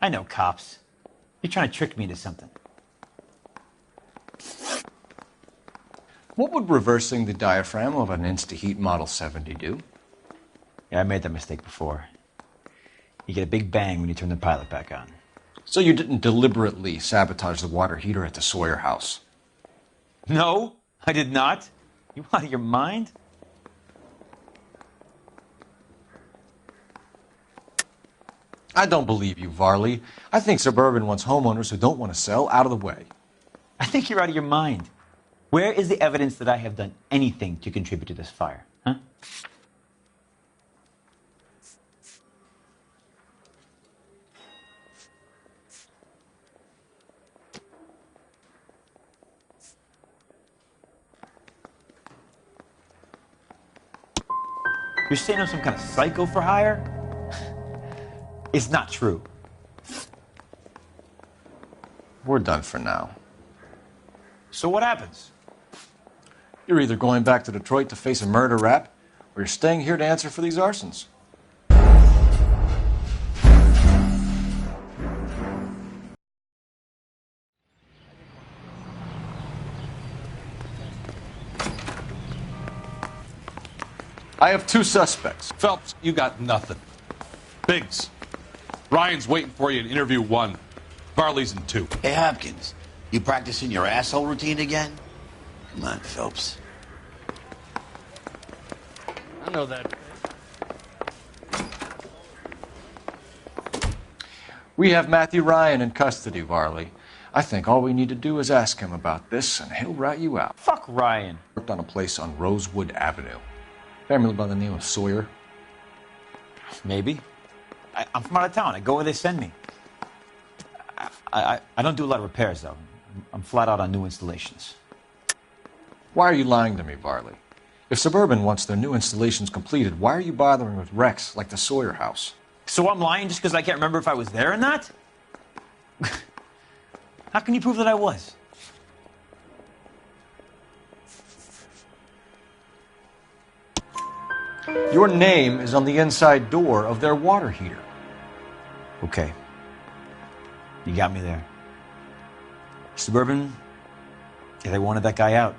I know cops. You're trying to trick me into something. What would reversing the diaphragm of an Insta-Heat Model 70 do? Yeah, I made that mistake before. You get a big bang when you turn the pilot back on. So you didn't deliberately sabotage the water heater at the Sawyer house? No, I did not. You out of your mind? I don't believe you, Varley. I think Suburban wants homeowners who don't want to sell out of the way. I think you're out of your mind. Where is the evidence that I have done anything to contribute to this fire? Huh? You're saying I'm some kind of psycho for hire? It's not true. We're done for now. So what happens? You're either going back to Detroit to face a murder rap, or you're staying here to answer for these arsons. I have two suspects. Phelps, you got nothing. Biggs, Ryan's waiting for you in interview 1. Varley's in 2. Hey, Hopkins, you practicing your asshole routine again? Come on, Phelps. I know that. We have Matthew Ryan in custody, Varley. I think all we need to do is ask him about this, and he'll rat you out. Fuck Ryan. Worked on a place on Rosewood Avenue. Family by the name of Sawyer? Maybe. I'm from out of town. I go where they send me. I don't do a lot of repairs, though. I'm flat out on new installations. Why are you lying to me, Varley? If Suburban wants their new installations completed, why are you bothering with wrecks like the Sawyer house? So I'm lying just because I can't remember if I was there or not? How can you prove that I was? Your name is on the inside door of their water heater. Okay. You got me there. Suburban, yeah, they wanted that guy out.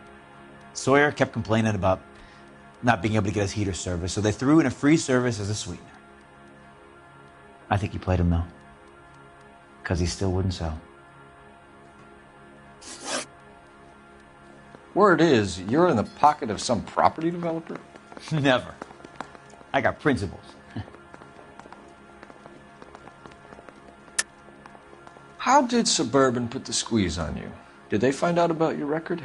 Sawyer kept complaining about not being able to get his heater service, so they threw in a free service as a sweetener. I think he played him, though. Because he still wouldn't sell. Word is, you're in the pocket of some property developer? Never. I got principles. How did Suburban put the squeeze on you? Did they find out about your record?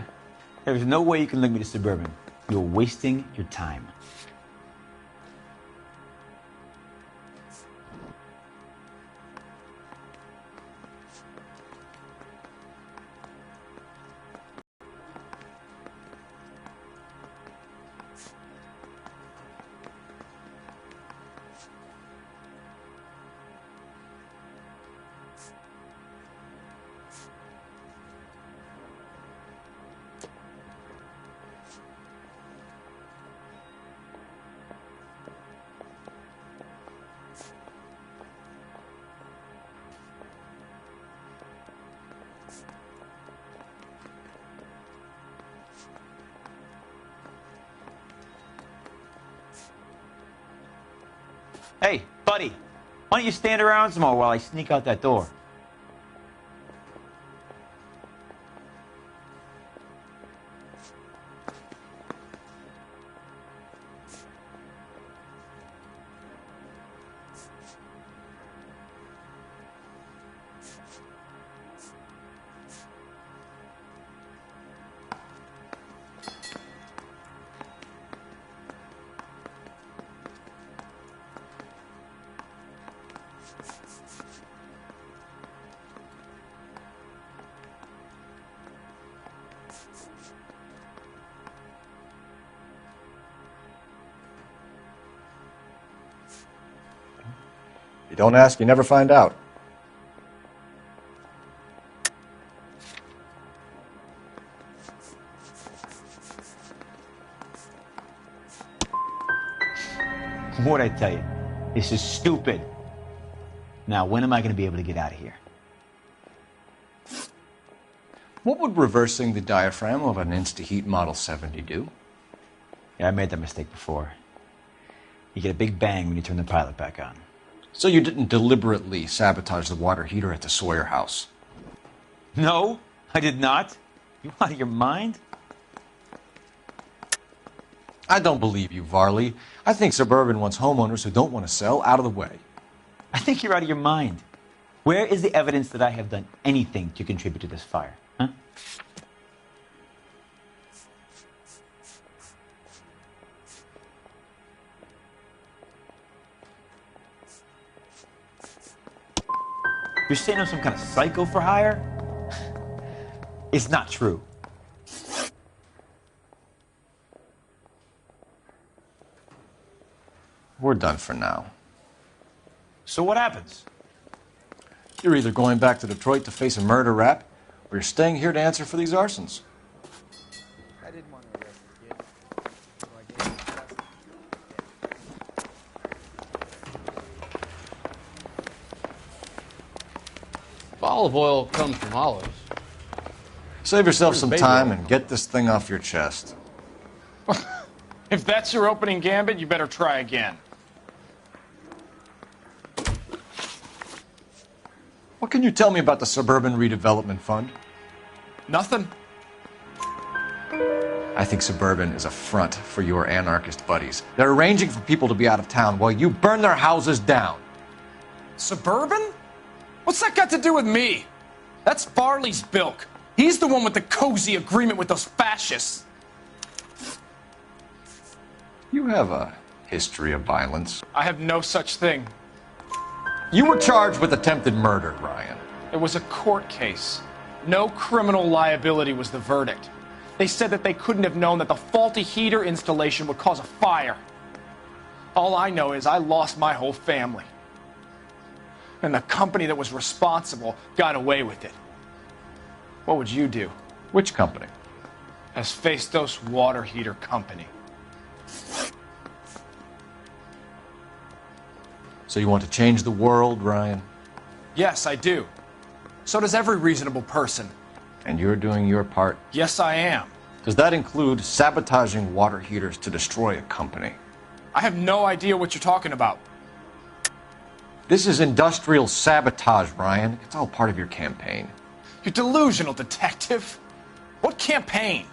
There's no way you can link me to Suburban. You're wasting your time. Hey, buddy, why don't you stand around some more while I sneak out that door? You don't ask, you never find out. What'd I tell you? This is stupid. Now, when am I going to be able to get out of here? What would reversing the diaphragm of an Insta-Heat Model 70 do? Yeah, I made that mistake before. You get a big bang when you turn the pilot back on. So you didn't deliberately sabotage the water heater at the Sawyer house? No, I did not. You out of your mind? I don't believe you, Varley. I think Suburban wants homeowners who don't want to sell out of the way. I think you're out of your mind. Where is the evidence that I have done anything to contribute to this fire? Huh? You're saying I'm some kind of psycho for hire? It's not true. We're done for now. So what happens? You're either going back to Detroit to face a murder rap, or you're staying here to answer for these arsons. I didn't want to arrest the kid, so I gave him custody. Olive oil comes from olives. Save yourself Where's some baby time oil? and get this thing off your chest. If that's your opening gambit, you better try again. What can you tell me about the Suburban Redevelopment Fund? Nothing. I think Suburban is a front for your anarchist buddies. They're arranging for people to be out of town while you burn their houses down. Suburban? What's that got to do with me? That's Farley's bilk. He's the one with the cozy agreement with those fascists. You have a history of violence. I have no such thing. You were charged with attempted murder, Ryan. It was a court case. No criminal liability was the verdict. They said that they couldn't have known that the faulty heater installation would cause a fire. All I know is I lost my whole family. And the company that was responsible got away with it. What would you do? Which company? Hephaestus Water Heater Company. So you want to change the world, Ryan? Yes, I do. So does every reasonable person. And you're doing your part? Yes, I am. Does that include sabotaging water heaters to destroy a company? I have no idea what you're talking about. This is industrial sabotage, Ryan. It's all part of your campaign. You're delusional, detective. What campaign?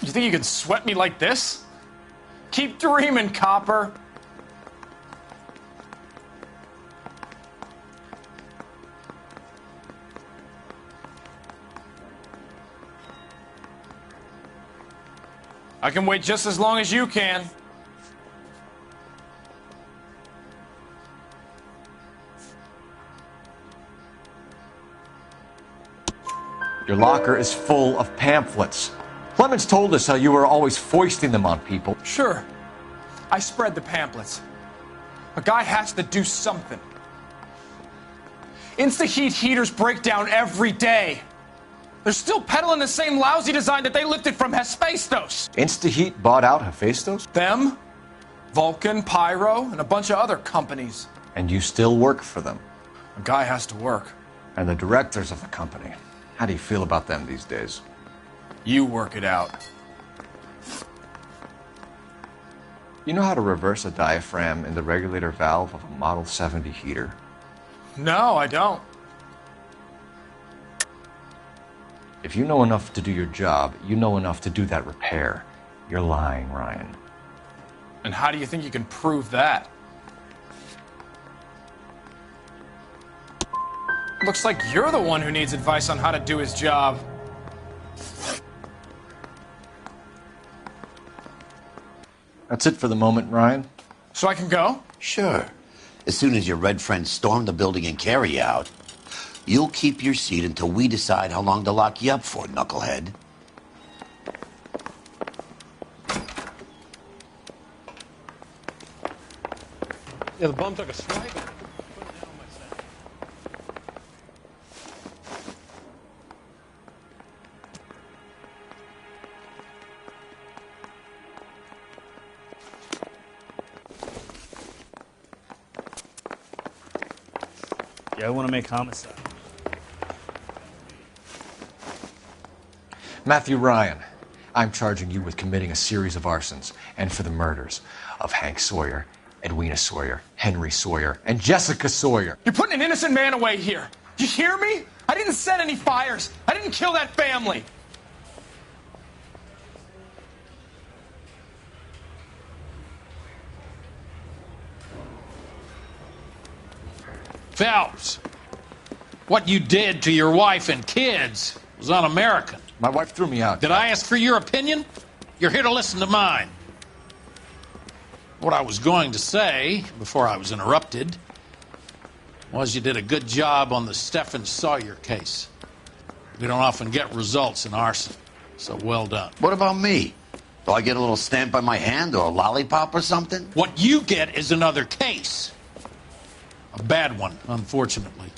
You think you can sweat me like this? Keep dreaming, copper. I can wait just as long as you can. Your locker is full of pamphlets. Clemens told us how you were always foisting them on people. Sure. I spread the pamphlets. A guy has to do something. Insta-heat heaters break down every day. They're still peddling the same lousy design that they lifted from Hephaestus. Insta-heat bought out Hephaestus? Them, Vulcan, Pyro, and a bunch of other companies. And you still work for them? A guy has to work. And the directors of the company. How do you feel about them these days? You work it out. You know how to reverse a diaphragm in the regulator valve of a Model 70 heater? No, I don't. If you know enough to do your job, you know enough to do that repair. You're lying, Ryan. And how do you think you can prove that? Looks like you're the one who needs advice on how to do his job. That's it for the moment, Ryan. So I can go? Sure. As soon as your red friends storm the building and carry you out, you'll keep your seat until we decide how long to lock you up for, knucklehead. Yeah, the bum took a swipe at it. Yeah, I want to make homicide. Matthew Ryan, I'm charging you with committing a series of arsons and for the murders of Hank Sawyer, Edwina Sawyer, Henry Sawyer, and Jessica Sawyer. You're putting an innocent man away here. You hear me? I didn't set any fires. I didn't kill that family. Phelps, what you did to your wife and kids was un-American. My wife threw me out. Did I ask for your opinion? You're here to listen to mine. What I was going to say, before I was interrupted, was you did a good job on the Stephen Sawyer case. We don't often get results in arson, so well done. What about me? Do I get a little stamp by my hand or a lollipop or something? What you get is another case. A bad one, unfortunately.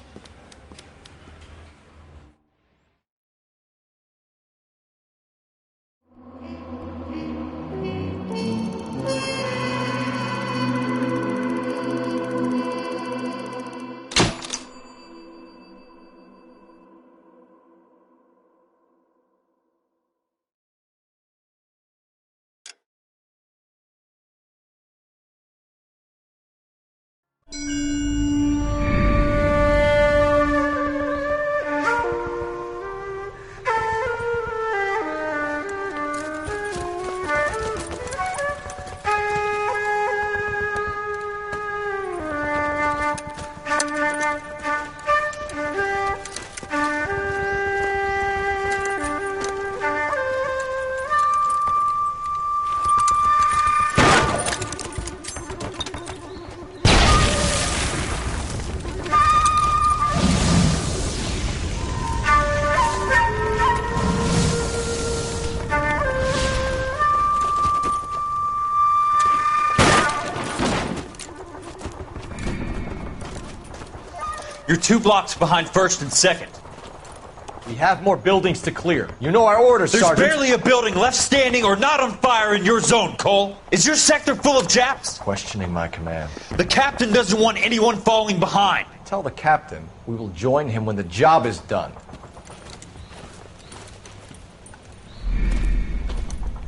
You're 2 blocks behind 1st and 2nd. We have more buildings to clear. You know our orders, There's Sergeant. barely a building left standing or not on fire in your zone, Cole. Is your sector full of Japs? Questioning my command. The captain doesn't want anyone falling behind. Tell the captain we will join him when the job is done.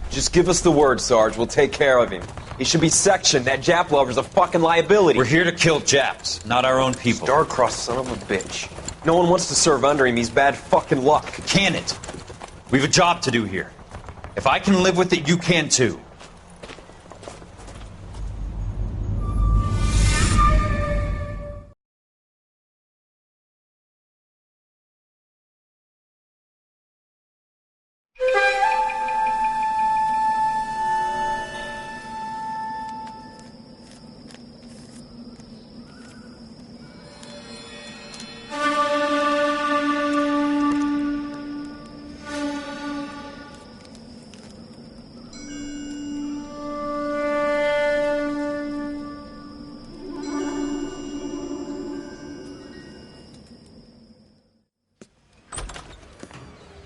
Just give us the word, Sarge. We'll take care of him. He should be sectioned. That Jap lover's a fucking liability. We're here to kill Japs, not our own people. Star-crossed son of a bitch. No one wants to serve under him. He's bad fucking luck. Can it? We've a job to do here. If I can live with it, you can too.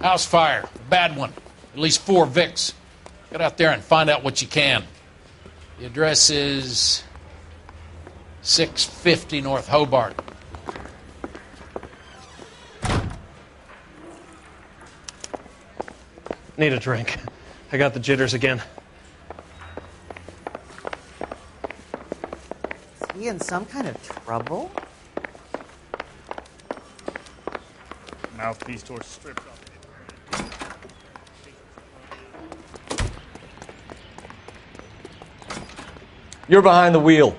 House fire. A bad one. At least 4 Vicks. Get out there and find out what you can. The address is 650 North Hobart. Need a drink. I got the jitters again. Is he in some kind of trouble? Mouthpiece torch stripped off. You're behind the wheel.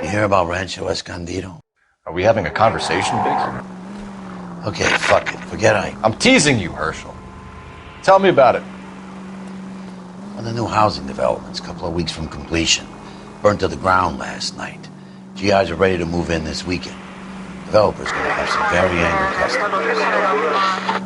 You hear about Rancho Escondido? Are we having a conversation, Biggs? Okay, fuck it. Forget I'm teasing you, Herschel. Tell me about it. One of the new housing developments, a couple of weeks from completion. Burnt to the ground last night. GIs are ready to move in this weekend. Developers going to have some very angry customers.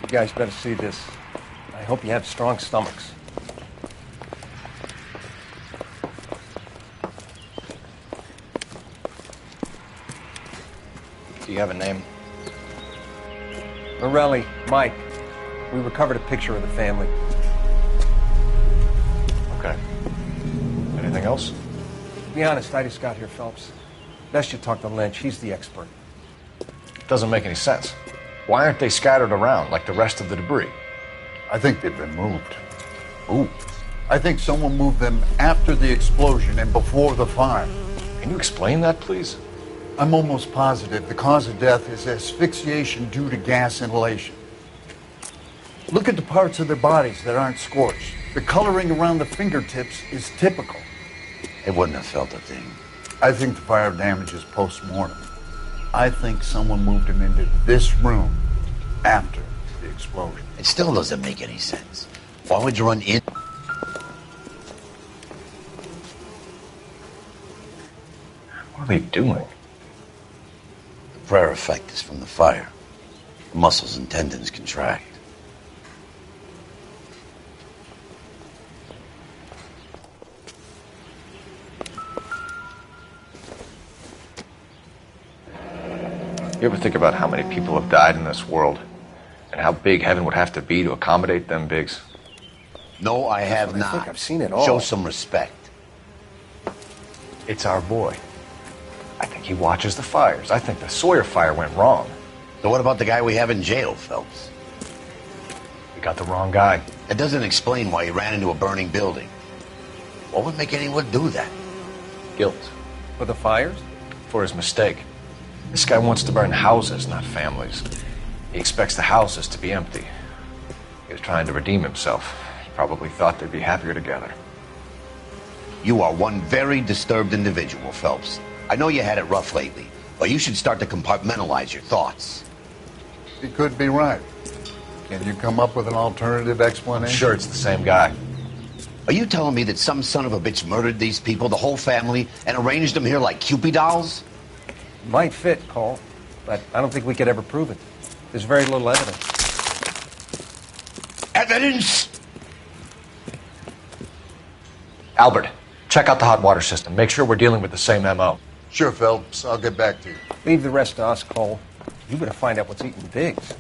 You guys better see this. I hope you have strong stomachs. Do you have a name? Morelli, Mike. We recovered a picture of the family. Okay. Anything else? To be honest, I just got here, Phelps. Best you talk to Lynch. He's the expert. Doesn't make any sense. Why aren't they scattered around like the rest of the debris? I think they've been moved. Ooh. I think someone moved them after the explosion and before the fire. Can you explain that, please? I'm almost positive the cause of death is asphyxiation due to gas inhalation. Look at the parts of their bodies that aren't scorched. The coloring around the fingertips is typical. They wouldn't have felt a thing. I think the fire damage is post-mortem. I think someone moved him into this room after the explosion. It still doesn't make any sense. Why would you run in? What are they doing? The prayer effect is from the fire. The muscles and tendons contract. You ever think about how many people have died in this world? And how big heaven would have to be to accommodate them, Biggs? No, I have not. I think I've seen it all. Show some respect. It's our boy. I think he watches the fires. I think the Sawyer fire went wrong. So what about the guy we have in jail, Phelps? We got the wrong guy. That doesn't explain why he ran into a burning building. What would make anyone do that? Guilt. For the fires? For his mistake. This guy wants to burn houses, not families. He expects the houses to be empty. He was trying to redeem himself. He probably thought they'd be happier together. You are one very disturbed individual, Phelps. I know you had it rough lately, but you should start to compartmentalize your thoughts. He could be right. Can you come up with an alternative explanation? I'm sure it's the same guy. Are you telling me that some son of a bitch murdered these people, the whole family, and arranged them here like Cupid dolls? Might fit, Cole, but I don't think we could ever prove it. There's very little evidence. evidence? Albert, check out the hot water system. Make sure we're dealing with the same MO. Sure, Phelps. I'll get back to you. Leave the rest to us, Cole. You better find out what's eating Biggs.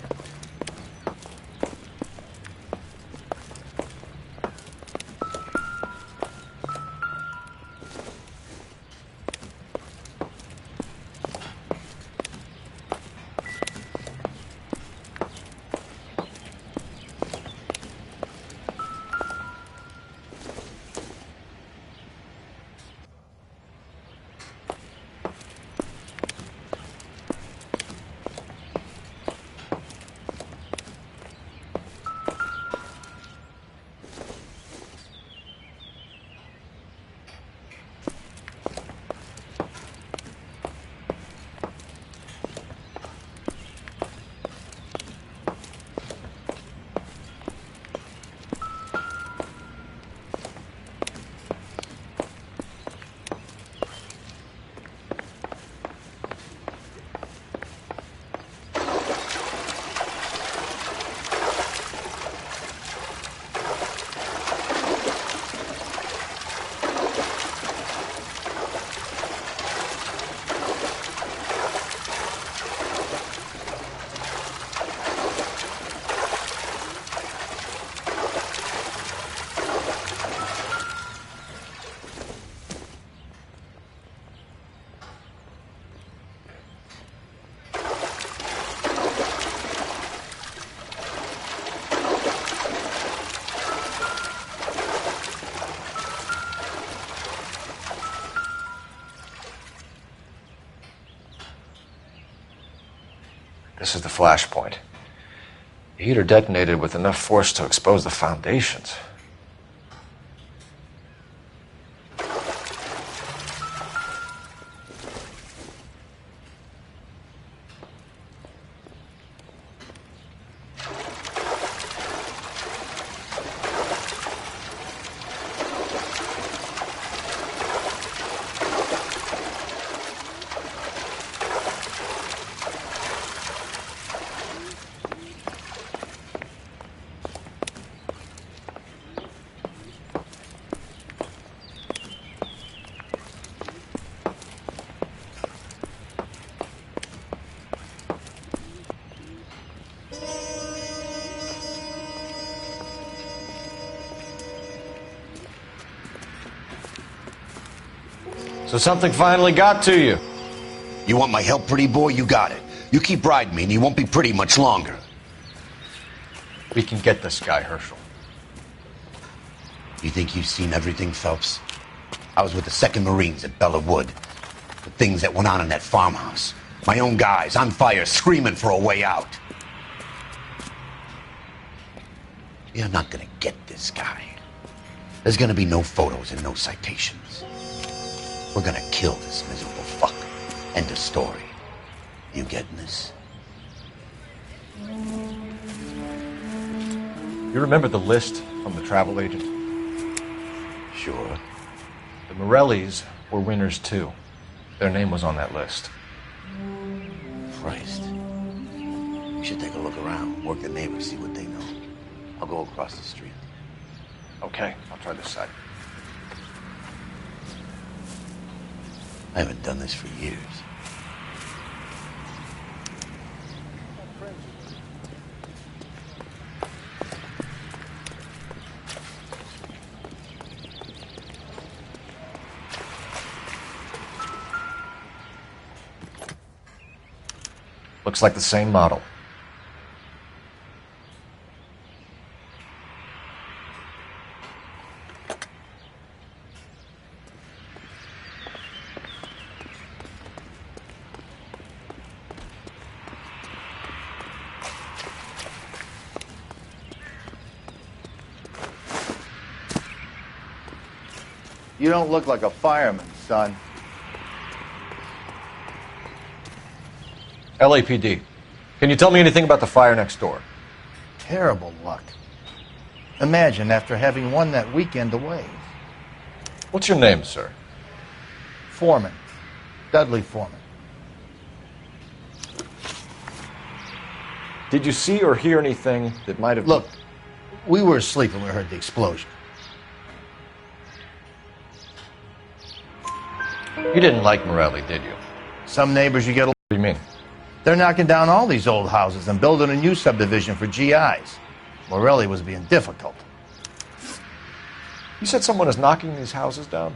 This is the flashpoint. The heater detonated with enough force to expose the foundations. So something finally got to you. You want my help, pretty boy? You got it. You keep riding me and you won't be pretty much longer. We can get this guy, Herschel. You think you've seen everything, Phelps? I was with the 2nd Marines at Bella Wood. The things that went on in that farmhouse. My own guys on fire, screaming for a way out. You're not gonna get this guy. There's gonna be no photos and no citations. We're gonna kill this miserable fuck. End of story. You getting this? You remember the list from the travel agent? Sure. The Morellis were winners too. Their name was on that list. Christ. We should take a look around, work the neighbors, see what they know. I'll go across the street. Okay, I'll try this side. I haven't done this for years. Looks like the same model. You don't look like a fireman, son. LAPD. Can you tell me anything about the fire next door? Terrible luck. Imagine after having won that weekend away. What's your name, sir? Foreman. Dudley Foreman. Did you see or hear anything that might have... Look, We were asleep when we heard the explosion. You didn't like Morelli, did you? Some neighbors you get... What do you mean? They're knocking down all these old houses and building a new subdivision for GIs. Morelli was being difficult. You said someone is knocking these houses down?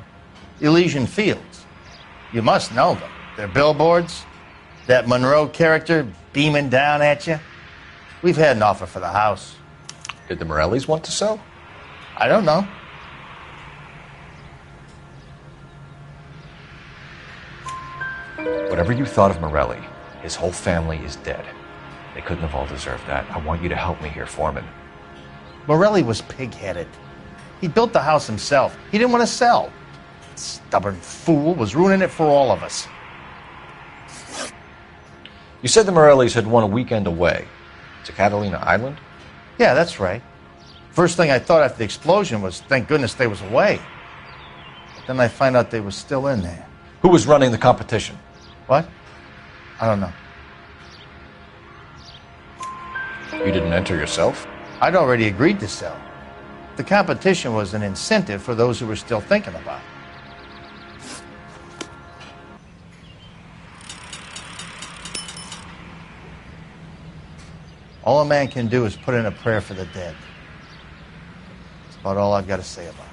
Elysian Fields. You must know them. Their billboards, that Monroe character beaming down at you. We've had an offer for the house. Did the Morellis want to sell? I don't know. Whatever you thought of Morelli, his whole family is dead. They couldn't have all deserved that. I want you to help me here, Foreman. Morelli was pig-headed. He built the house himself. He didn't want to sell. Stubborn fool was ruining it for all of us. You said the Morellis had won a weekend away to Catalina Island? Yeah, that's right. First thing I thought after the explosion was, thank goodness they was away. But then I find out they were still in there. Who was running the competition? What? I don't know. You didn't enter yourself? I'd already agreed to sell. The competition was an incentive for those who were still thinking about it. All a man can do is put in a prayer for the dead. That's about all I've got to say about it.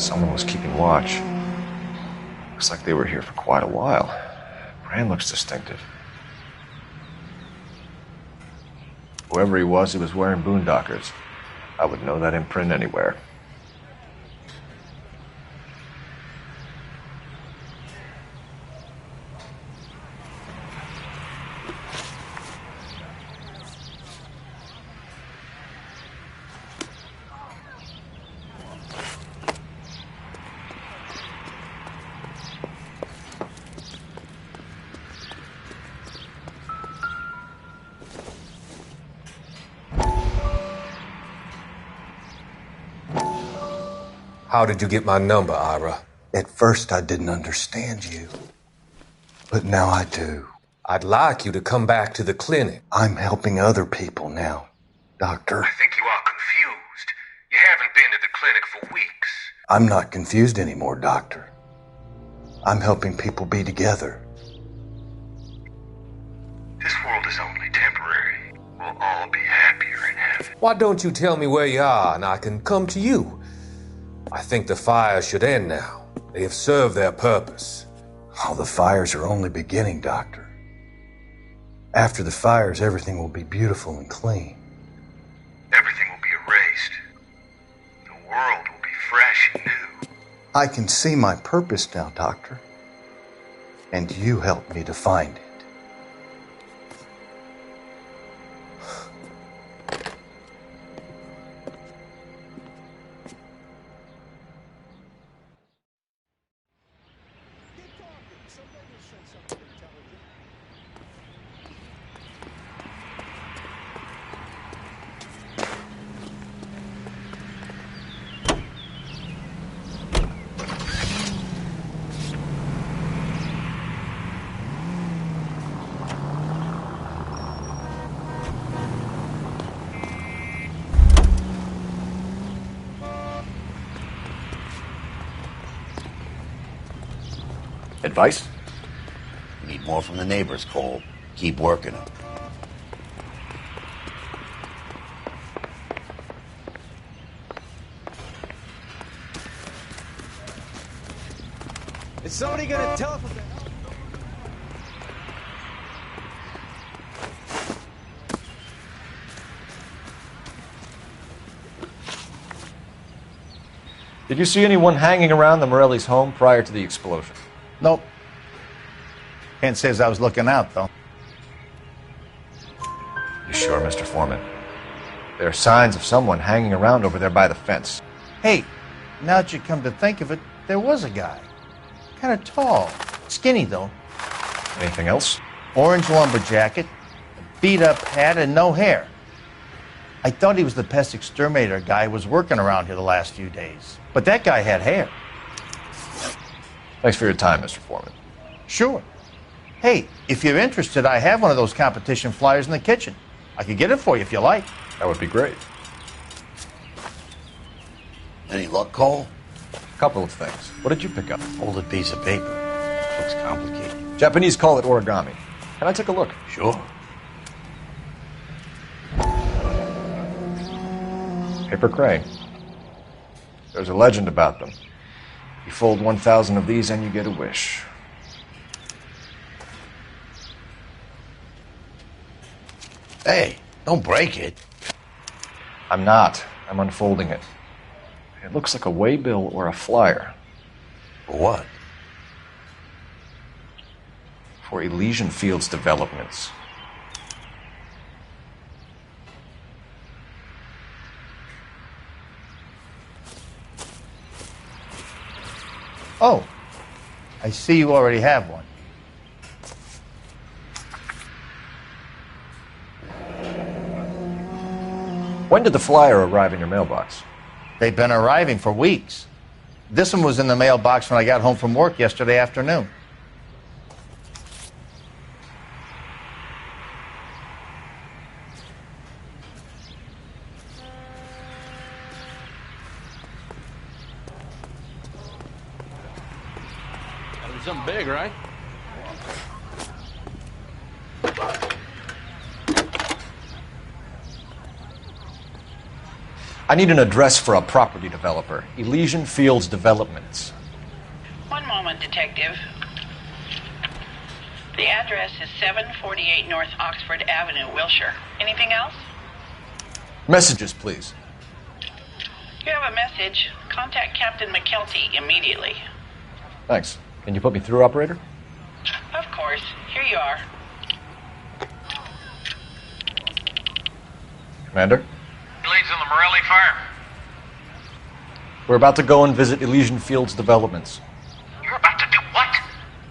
Someone was keeping watch. Looks like they were here for quite a while. Brand looks distinctive. Whoever he was wearing boondockers. I would know that imprint anywhere. How did you get my number, Ira? At first, I didn't understand you. But now I do. I'd like you to come back to the clinic. I'm helping other people now, Doctor. I think you are confused. You haven't been to the clinic for weeks. I'm not confused anymore, Doctor. I'm helping people be together. This world is only temporary. We'll all be happier in heaven. Why don't you tell me where you are and I can come to you? I think the fires should end now. They have served their purpose. Oh, the fires are only beginning, Doctor. After the fires, everything will be beautiful and clean. Everything will be erased. The world will be fresh and new. I can see my purpose now, Doctor. And you helped me to find it. Advice? Need more from the neighbors, Cole. Keep working them. Is somebody gonna tell us what the hell? Did you see anyone hanging around the Morellis' home prior to the explosion? Nope. Can't say as I was looking out, though. You sure, Mr. Foreman? There are signs of someone hanging around over there by the fence. Hey, now that you come to think of it, there was a guy. Kind of tall. Skinny, though. Anything else? Orange lumber jacket, a beat-up hat, and no hair. I thought he was the pest exterminator guy who was working around here the last few days. But that guy had hair. Thanks for your time, Mr. Foreman. Sure. Hey, if you're interested, I have one of those competition flyers in the kitchen. I could get it for you if you like. That would be great. Any luck, Cole? A couple of things. What did you pick up? Folded piece of paper. Looks complicated. Japanese call it origami. Can I take a look? Sure. Paper crane. There's a legend about them. You fold 1,000 of these and you get a wish. Hey, don't break it. I'm not. I'm unfolding it. It looks like a waybill or a flyer. For what? For Elysian Fields developments. Oh, I see you already have one. When did the flyer arrive in your mailbox? They've been arriving for weeks. This one was in the mailbox when I got home from work yesterday afternoon. Gotta be something big, right? I need an address for a property developer. Elysian Fields Developments. One moment, Detective. The address is 748 North Oxford Avenue, Wilshire. Anything else? Messages, please. You have a message. Contact Captain McKelty immediately. Thanks. Can you put me through, operator? Of course. Here you are. Commander? Leads on the Morelli fire. We're about to go and visit Elysian Fields Developments. You're about to do what?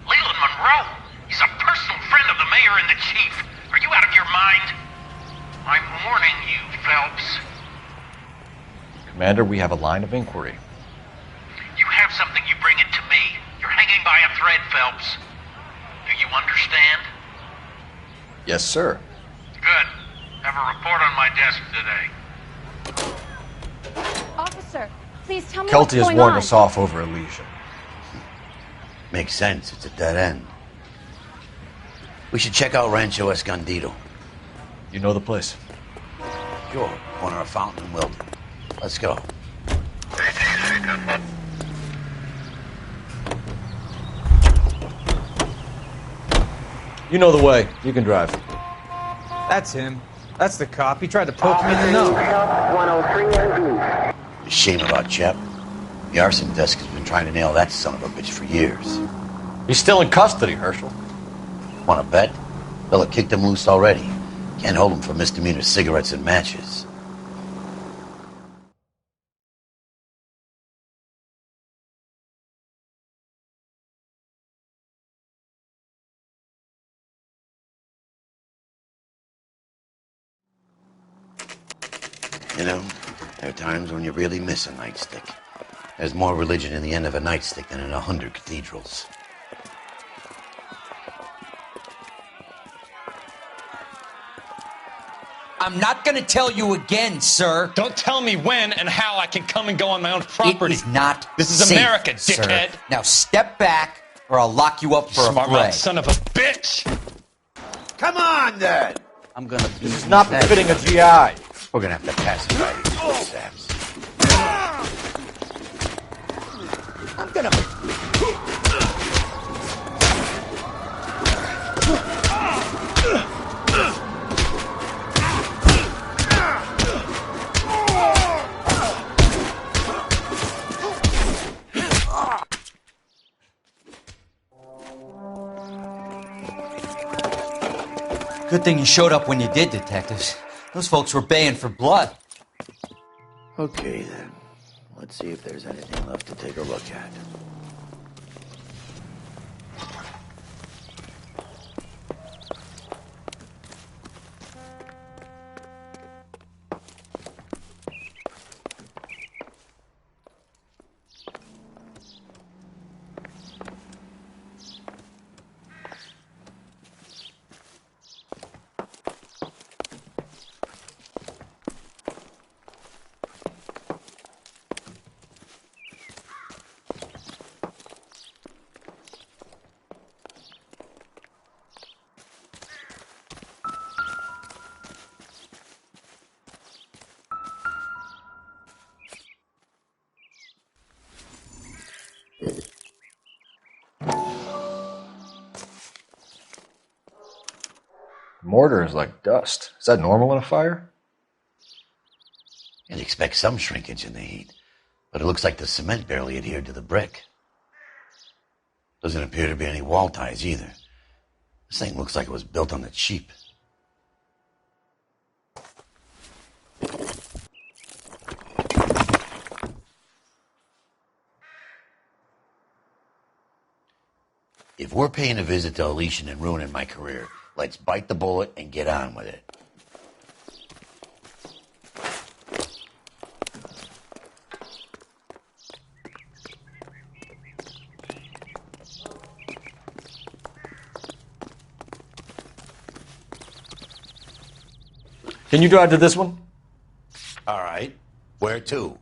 Leland Monroe. He's a personal friend of the mayor and the chief. Are you out of your mind? I'm warning you, Phelps. Commander, we have a line of inquiry. You have something, you bring it to me. You're hanging by a thread, Phelps. Do you understand? Yes, sir. Good. Have a report on my desk today. Officer, please tell me what's Kelty has going warned on. us off over Elysian. Makes sense. It's a dead end. We should check out Rancho Escondido. You know the place? Sure. Corner of Fountain and Wilton. Let's go. You know the way. You can drive. That's him. That's the cop. He tried to poke me in the nose. Shame about Chep. The arson desk has been trying to nail that son of a bitch for years. He's still in custody, Herschel. Want to bet? Fella kicked him loose already. Can't hold him for misdemeanor cigarettes and matches. You know, there are times when you really miss a nightstick. There's more religion in the end of a nightstick than in 100 cathedrals. I'm not gonna tell you again, sir. Don't tell me when and how I can come and go on my own property. It is not This is safe, America, sir. dickhead. Now step back, or I'll lock you up for a Smart fray. mouth son of a bitch. Come on, then. I'm gonna. This is not befitting a GI. We're gonna have to pacify these poor saps. I'm gonna. Good thing you showed up when you did, detectives. Those folks were baying for blood. Okay, then. Let's see if there's anything left to take a look at. mortar is like dust. Is that normal in a fire? You'd expect some shrinkage in the heat, but it looks like the cement barely adhered to the brick. Doesn't appear to be any wall ties either. This thing looks like it was built on the cheap. If we're paying a visit to Elysian and ruining my career, let's bite the bullet and get on with it. Can you drive to this one? All right. Where to?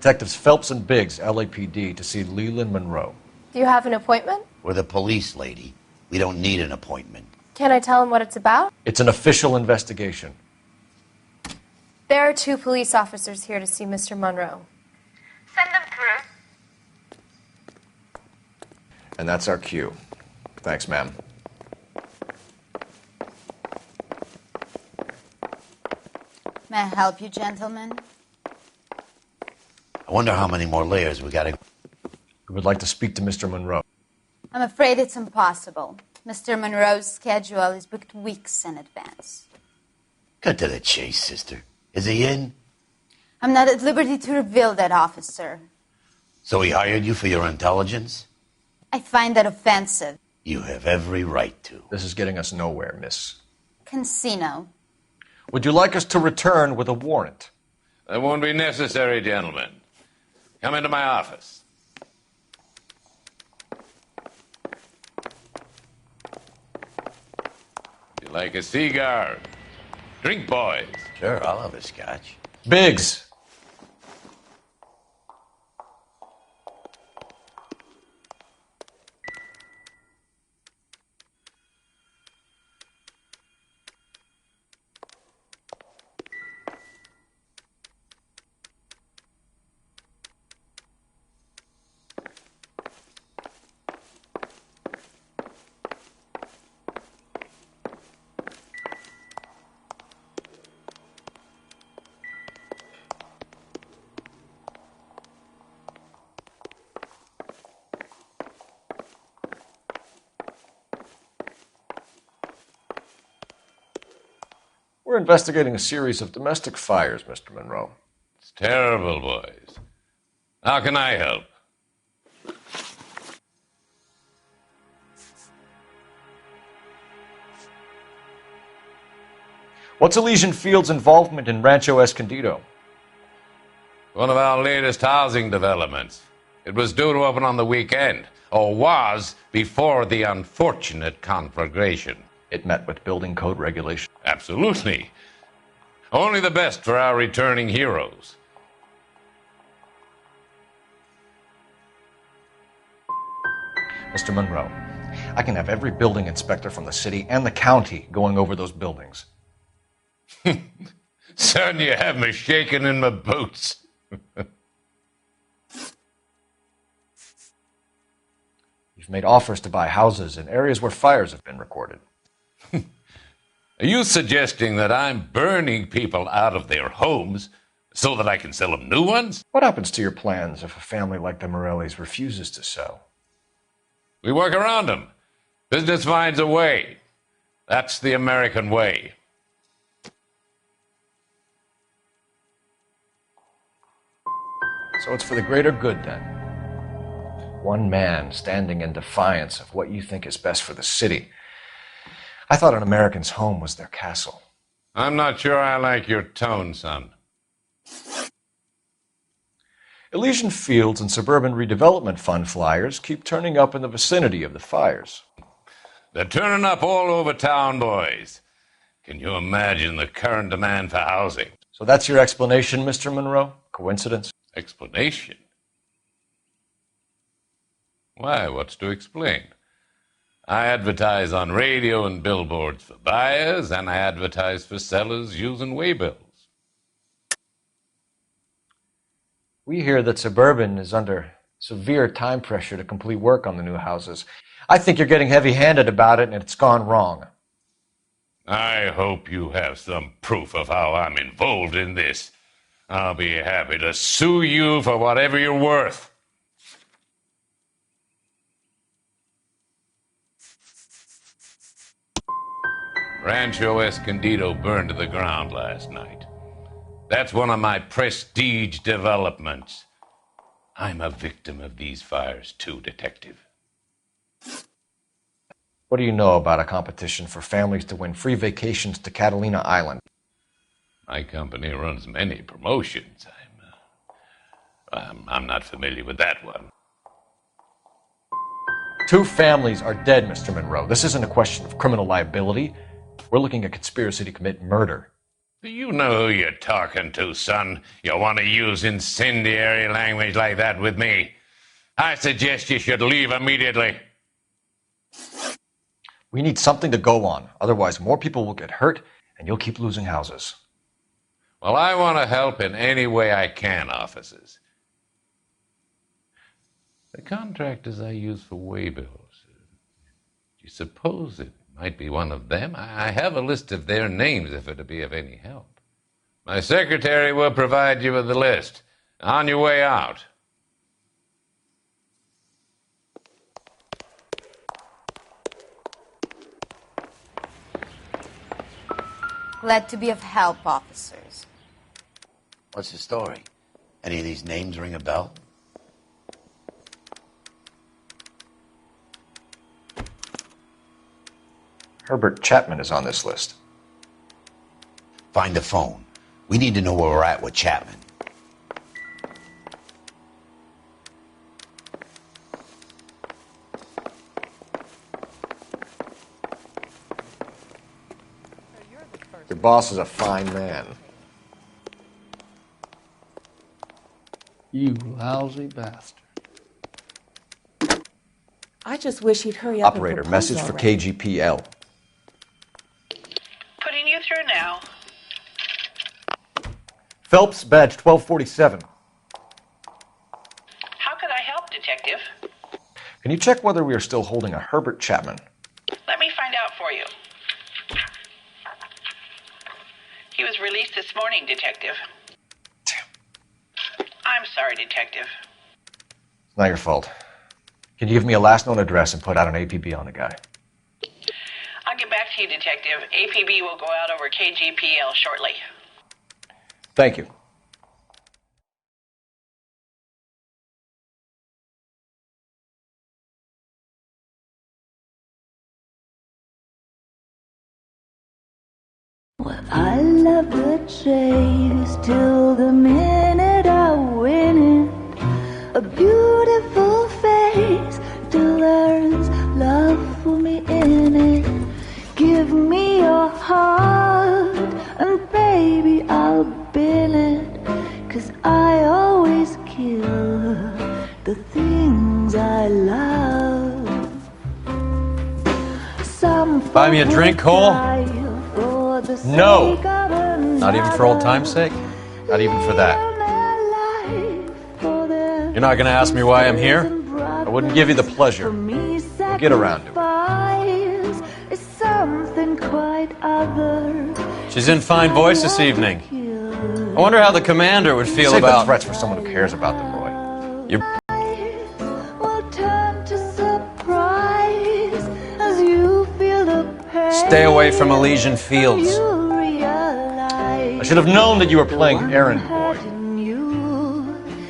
Detectives Phelps and Biggs, LAPD, to see Leland Monroe. Do you have an appointment? We're the police, lady. We don't need an appointment. Can I tell him what it's about? It's an official investigation. There are 2 police officers here to see Mr. Monroe. Send them through. And that's our cue. Thanks, ma'am. May I help you, gentlemen? I wonder how many more layers we gotta... We would like to speak to Mr. Monroe. I'm afraid it's impossible. Mr. Monroe's schedule is booked weeks in advance. Cut to the chase, sister. Is he in? I'm not at liberty to reveal that, officer. So he hired you for your intelligence? I find that offensive. You have every right to. This is getting us nowhere, miss. Casino. Would you like us to return with a warrant? That won't be necessary, gentlemen. Come into my office. You like a cigar? Drink, boys. Sure, I'll have a scotch. Biggs! We're investigating a series of domestic fires, Mr. Monroe. It's terrible, boys. How can I help? What's Elysian Field's involvement in Rancho Escondido? One of our latest housing developments. It was due to open on the weekend, or was before the unfortunate conflagration. It met with building code regulations. Absolutely. Only the best for our returning heroes. Mr. Monroe, I can have every building inspector from the city and the county going over those buildings. Son, you have me shaking in my boots. You've made offers to buy houses in areas where fires have been recorded. Are you suggesting that I'm burning people out of their homes so that I can sell them new ones? What happens to your plans if a family like the Morellis refuses to sell? We work around them. Business finds a way. That's the American way. So it's for the greater good, then. One man standing in defiance of what you think is best for the city. I thought an American's home was their castle. I'm not sure I like your tone, son. Elysian Fields and Suburban Redevelopment Fund flyers keep turning up in the vicinity of the fires. They're turning up all over town, boys. Can you imagine the current demand for housing? So that's your explanation, Mr. Monroe? Coincidence? Explanation? Why, what's to explain? I advertise on radio and billboards for buyers, and I advertise for sellers using waybills. We hear that Suburban is under severe time pressure to complete work on the new houses. I think you're getting heavy-handed about it, and it's gone wrong. I hope you have some proof of how I'm involved in this. I'll be happy to sue you for whatever you're worth. Rancho Escondido burned to the ground last night. That's one of my prestige developments. I'm a victim of these fires too, Detective. What do you know about a competition for families to win free vacations to Catalina Island? My company runs many promotions. I'm not familiar with that one. 2 families are dead, Mr. Monroe. This isn't a question of criminal liability. We're looking at conspiracy to commit murder. Do you know who you're talking to, son? You want to use incendiary language like that with me? I suggest you should leave immediately. We need something to go on. Otherwise, more people will get hurt, and you'll keep losing houses. Well, I want to help in any way I can, officers. The contractors I use for waybills, do you suppose it might be one of them? I have a list of their names if it'd be of any help. My secretary will provide you with the list. On your way out. Glad to be of help, officers. What's the story? Any of these names ring a bell? Herbert Chapman is on this list. Find the phone. We need to know where we're at with Chapman. Your boss is a fine man. You lousy bastard. I just wish he'd hurry up. Operator, and message for already. KGPL. Putting you through now. Phelps, badge 1247. How could I help, Detective? Can you check whether we are still holding a Herbert Chapman? Let me find out for you. He was released this morning, Detective. I'm sorry, Detective. It's not your fault. Can you give me a last known address and put out an APB on the guy? I'll get back to you, Detective. APB will go out over KGPL shortly. Thank you. Well, I love the chase till the minute I win it. A beautiful face till there's love for me in it. Give me your heart and baby I'll bill it. 'Cause I always kill the things I love. Some Buy me a drink, Cole? No! Not even for old time's sake? Not even for that. You're not going to ask me why I'm here? I wouldn't give you the pleasure. We'll get around to it. Something quite other. She's in fine voice this evening. I wonder how the commander would feel Save about... the threats for someone who cares about them, Roy. Will turn to surprise as you feel the pain. Stay away from Elysian Fields. I should have known that you were playing errand boy.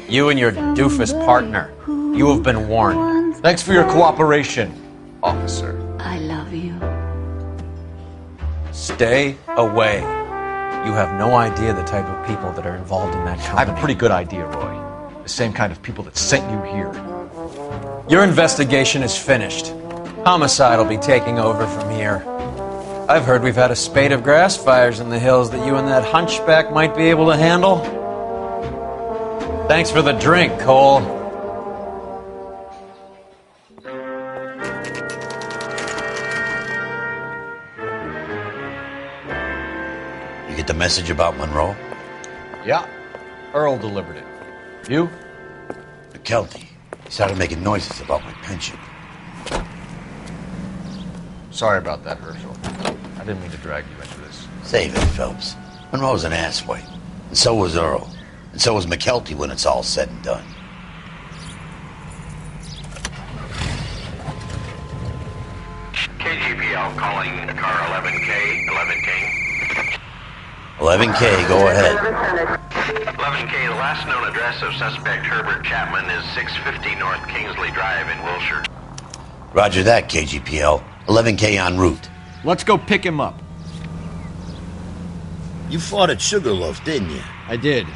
You and your doofus partner. Who You have been warned. Thanks for your cooperation, officer. I love you. Stay away. You have no idea the type of people that are involved in that company. I have a pretty good idea, Roy. The same kind of people that sent you here. Your investigation is finished. Homicide will be taking over from here. I've heard we've had a spate of grass fires in the hills that you and that hunchback might be able to handle. Thanks for the drink, Cole. You get the message about Monroe? Yeah. Earl delivered it. You? McKelty. He started making noises about my pension. Sorry about that, Herschel. I didn't mean to drag you into this. Save it, Phelps. Monroe's an asswipe. And so was Earl. And so was McKelty when it's all said and done. KGPL calling car 11K, 11K. 11K, go ahead. 11K, the last known address of suspect Herbert Chapman is 650 North Kingsley Drive in Wilshire. Roger that, KGPL. 11K en route. Let's go pick him up. You fought at Sugarloaf, didn't you? I did.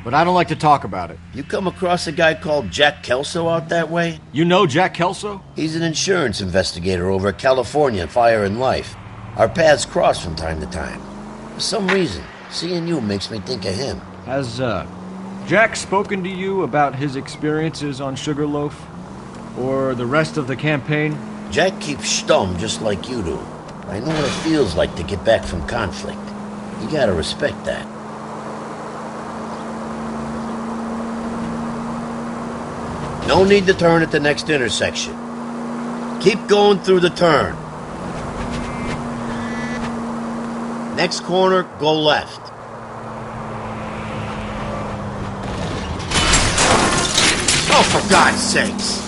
But I don't like to talk about it. You come across a guy called Jack Kelso out that way? You know Jack Kelso? He's an insurance investigator over at California Fire and Life. Our paths cross from time to time. For some reason, seeing you makes me think of him. Has, Jack spoken to you about his experiences on Sugarloaf? Or the rest of the campaign? Jack keeps stum just like you do. I know what it feels like to get back from conflict. You gotta respect that. No need to turn at the next intersection. Keep going through the turn. Next corner, go left. Oh, for God's sakes!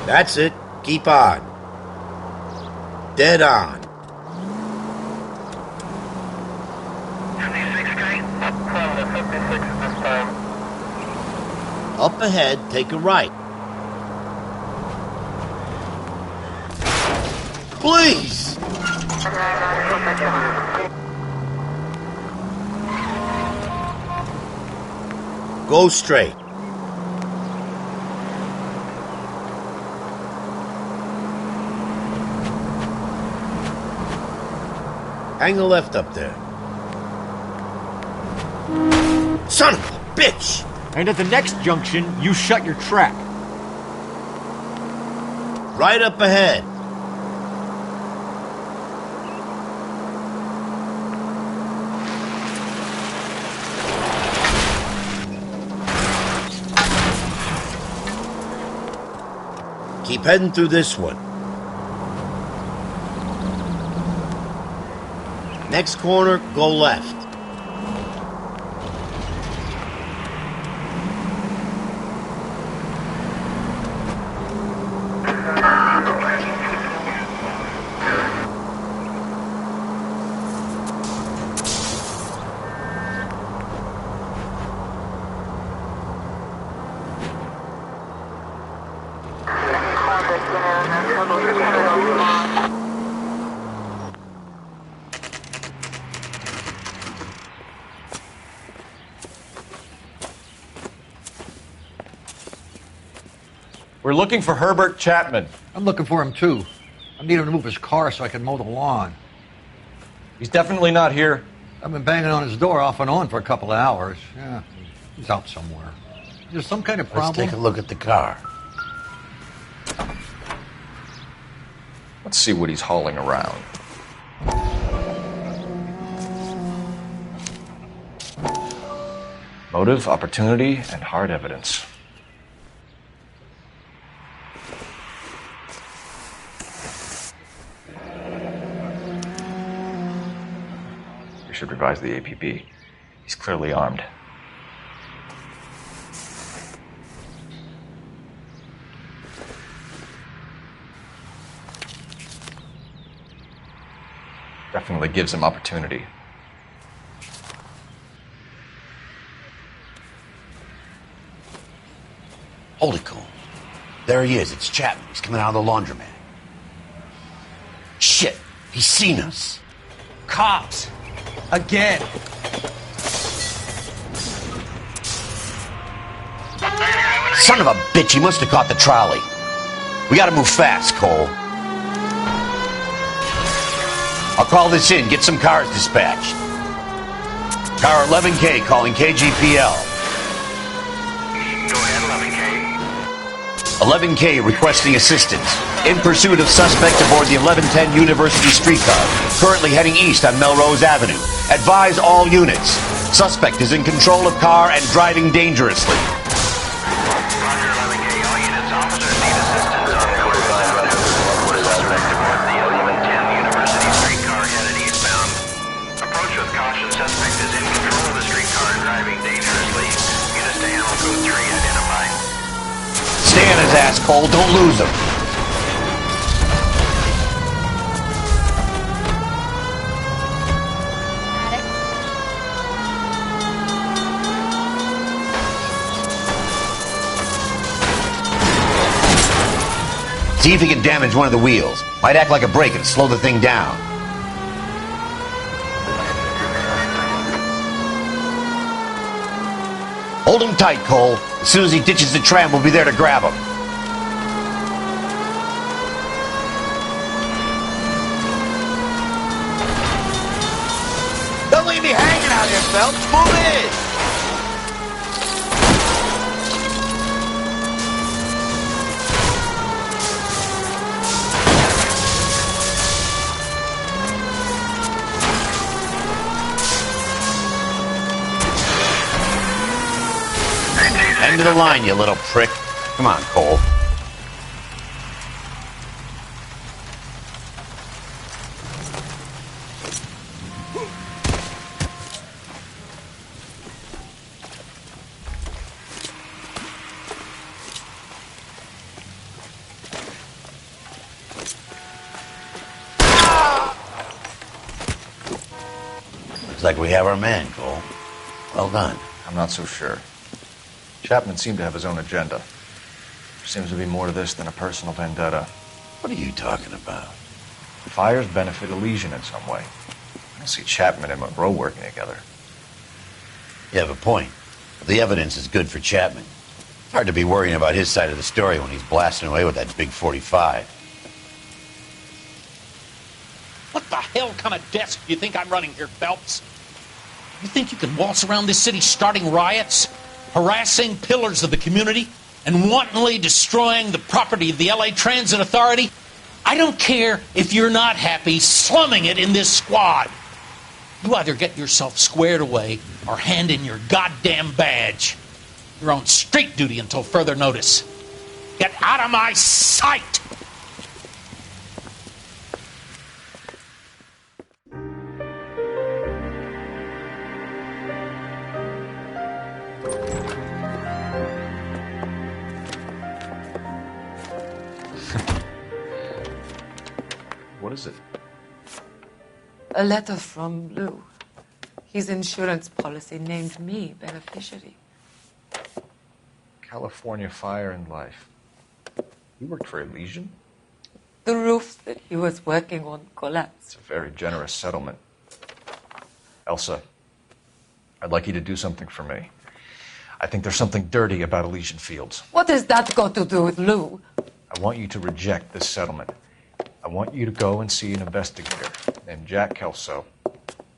That's it. Keep on. Dead on. Up ahead, take a right. Please! Go straight. Hang a left up there. Son of a bitch! And at the next junction, you shut your trap. Right up ahead. Keep heading through this one. Next corner, go left. We're looking for Herbert Chapman. I'm looking for him, too. I need him to move his car so I can mow the lawn. He's definitely not here. I've been banging on his door off and on for a couple of hours. Yeah, he's out somewhere. Is there some kind of problem? Let's take a look at the car. Let's see what he's hauling around. Motive, opportunity, and hard evidence. We should revise the APB. He's clearly armed. Definitely gives him opportunity. Hold it, Cole. There he is. It's Chapman. He's coming out of the laundromat. Shit. He's seen us. Cops. Again. Son of a bitch. He must have caught the trolley. We gotta move fast, Cole. I'll call this in. Get some cars dispatched. Car 11K calling KGPL. Go ahead, 11K. 11K requesting assistance. In pursuit of suspect aboard the 1110 University streetcar. Currently heading east on Melrose Avenue. Advise all units. Suspect is in control of car and driving dangerously. Roger, 11K. All units, officers need assistance on Melrose Avenue. Suspect aboard the 1110 University streetcar headed eastbound. Approach with caution. Suspect is in control of the streetcar and driving dangerously. Units to handle code 3 identified. Stay on his ass, Cole. Don't lose him. See if he can damage one of the wheels. Might act like a brake and slow the thing down. Hold him tight, Cole. As soon as he ditches the tram, we'll be there to grab him. Don't leave me hanging out here, Phelps. Move in. End of the line, you little prick. Come on, Cole. Looks like we have our man, Cole. Well done. I'm not so sure. Chapman seemed to have his own agenda. There seems to be more to this than a personal vendetta. What are you talking about? Fires benefit Elysian in some way. I don't see Chapman and Monroe working together. You have a point. The evidence is good for Chapman. It's hard to be worrying about his side of the story when he's blasting away with that big 45. What the hell kind of desk do you think I'm running here, Phelps? You think you can waltz around this city starting riots, harassing pillars of the community, and wantonly destroying the property of the L.A. Transit Authority? I don't care if you're not happy slumming it in this squad. You either get yourself squared away or hand in your goddamn badge. You're on street duty until further notice. Get out of my sight! What is it? A letter from Lou. His insurance policy named me beneficiary. California Fire and Life. You worked for Elysian? The roof that he was working on collapsed. It's a very generous settlement. Elsa, I'd like you to do something for me. I think there's something dirty about Elysian Fields. What has that got to do with Lou? I want you to reject this settlement. I want you to go and see an investigator named Jack Kelso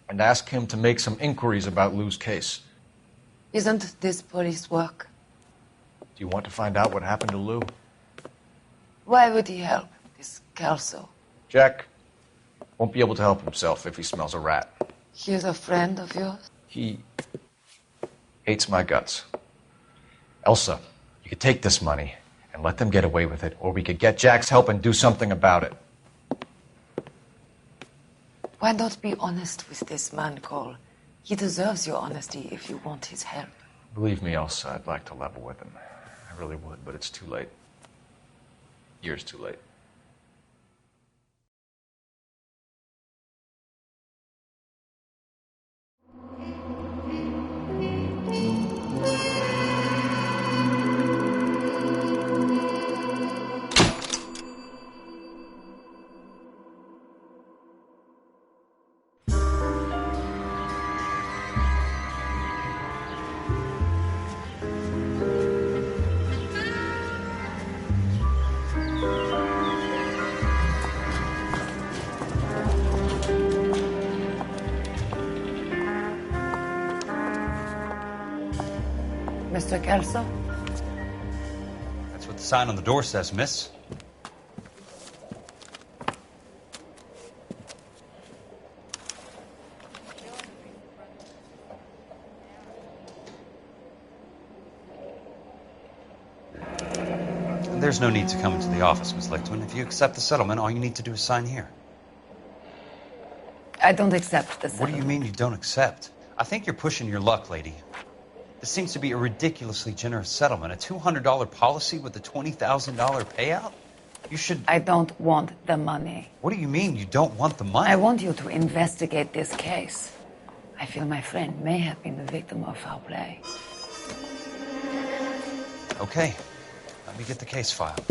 and ask him to make some inquiries about Lou's case. Isn't this police work? Do you want to find out what happened to Lou? Why would he help, this Kelso? Jack won't be able to help himself if he smells a rat. He's a friend of yours? He hates my guts. Elsa, you could take this money and let them get away with it, or we could get Jack's help and do something about it. Why not be honest with this man, Cole? He deserves your honesty if you want his help. Believe me, Elsa, I'd like to level with him. I really would, but it's too late. Years too late. Mr. Kelso? That's what the sign on the door says, miss. There's no need to come into the office, Miss Lichtman. If you accept the settlement, all you need to do is sign here. I don't accept the settlement. What do you mean you don't accept? I think you're pushing your luck, lady. This seems to be a ridiculously generous settlement. A $200 policy with a $20,000 payout? You should... I don't want the money. What do you mean you don't want the money? I want you to investigate this case. I feel my friend may have been the victim of foul play. Okay. Let me get the case file.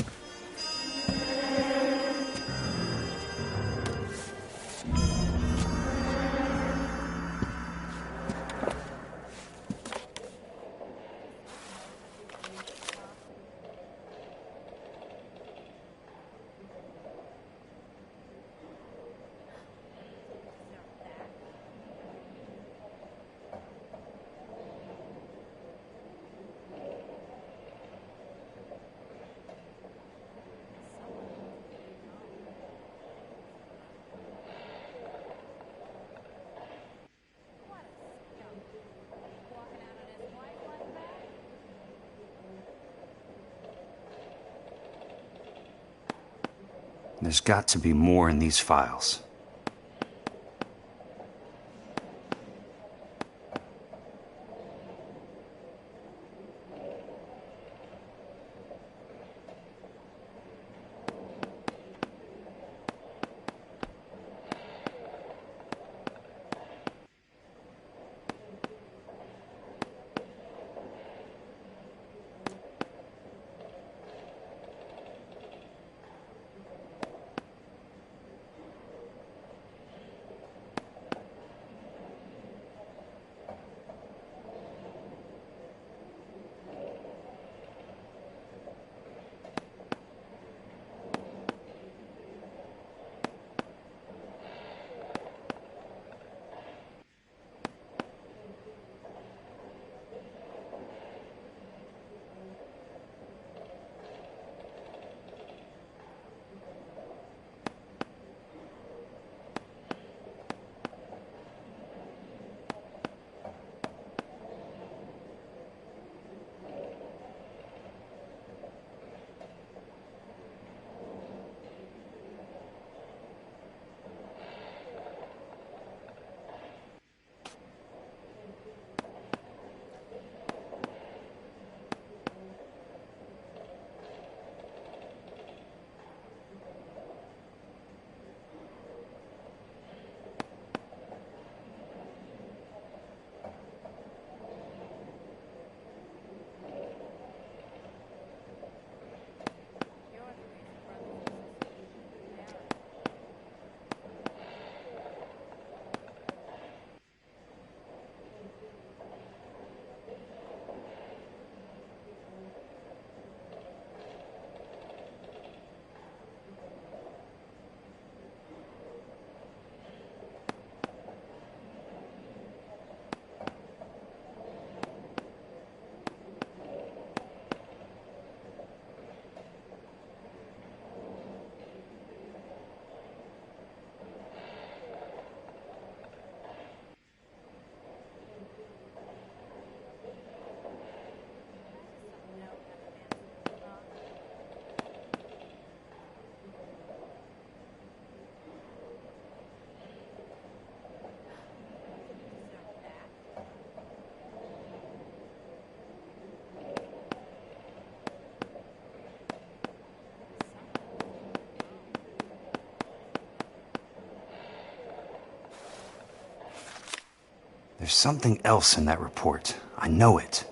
There's got to be more in these files. There's something else in that report. I know it.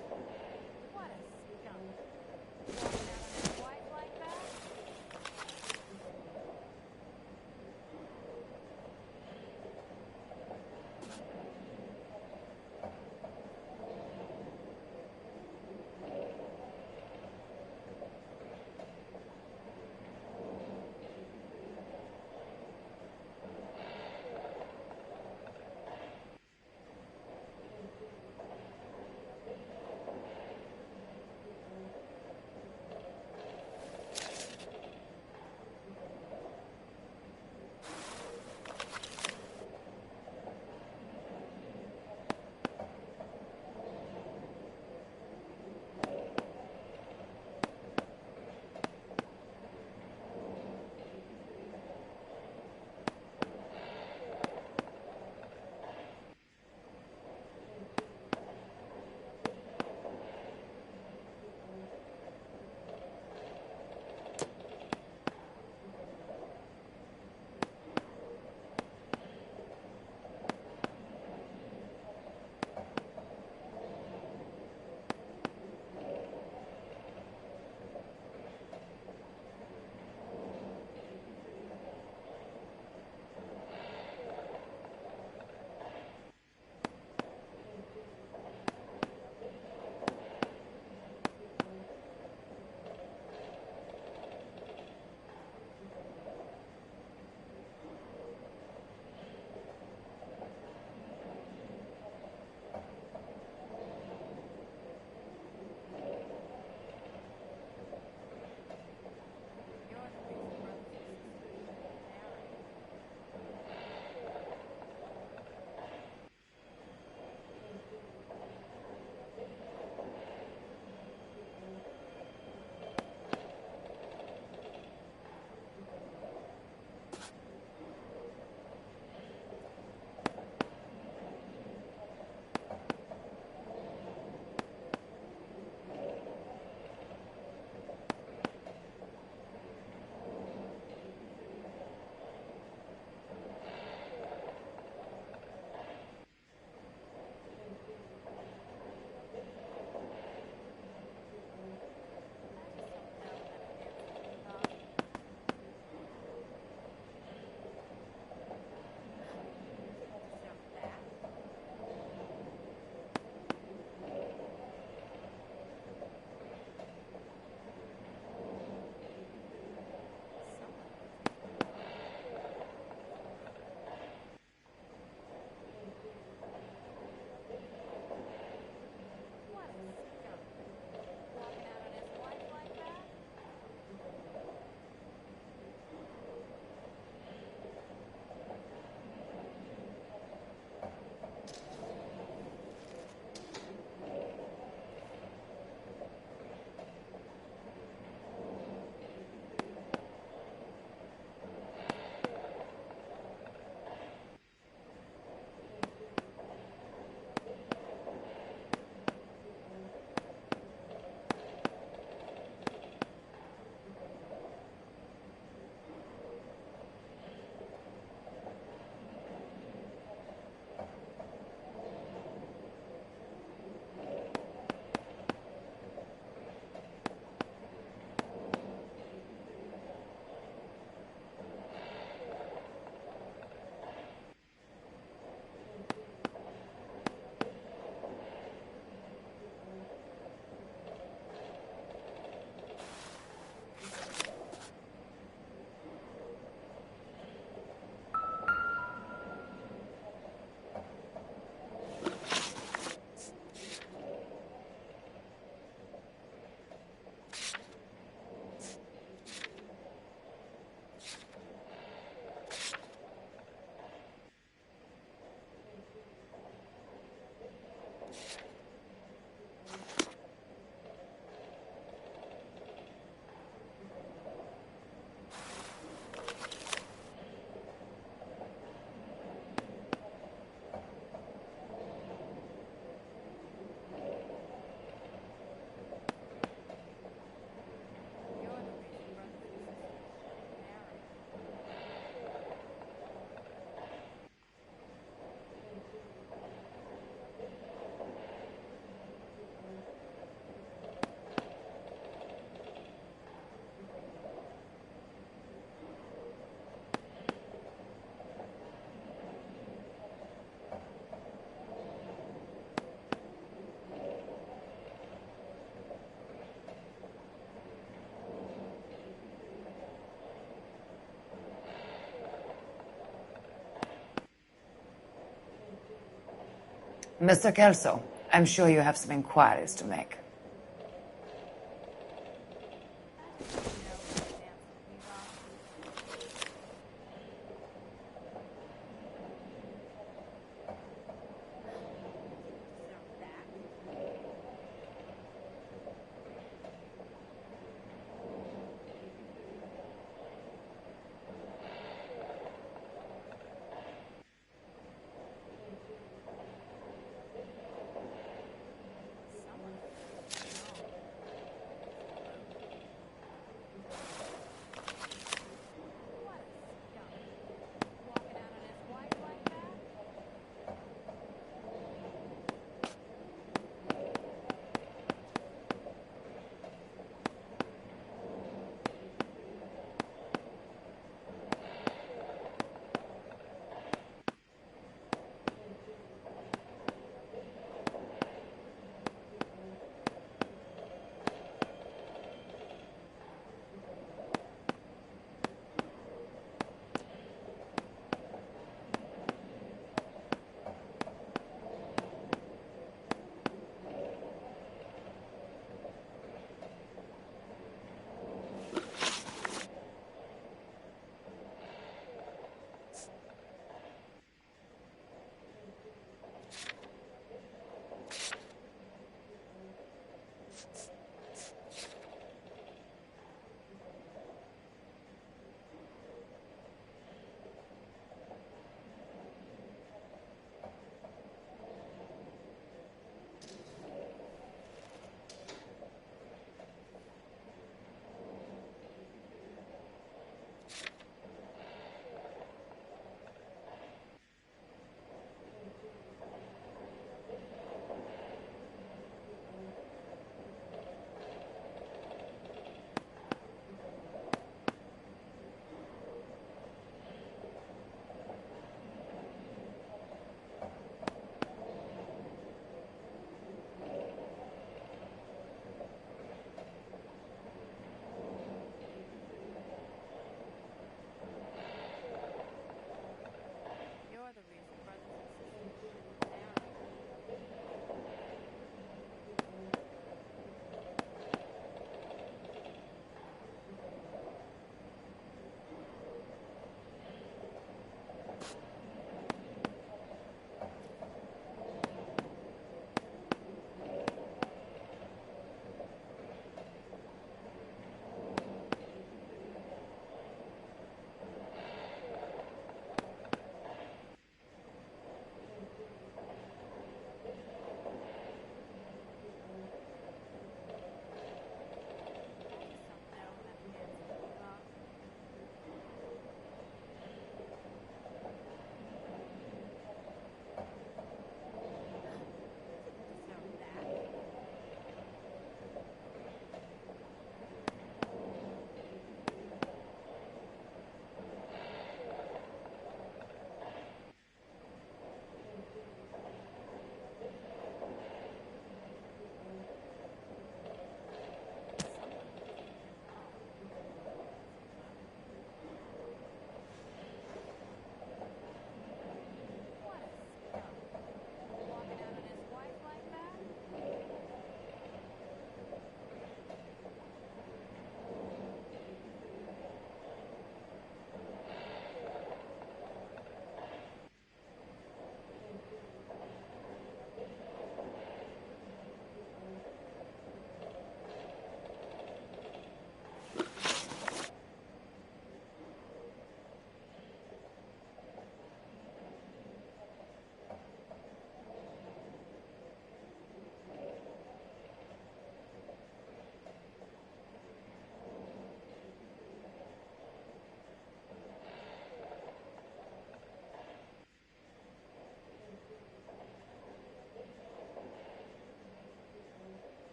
Mr. Kelso, I'm sure you have some inquiries to make.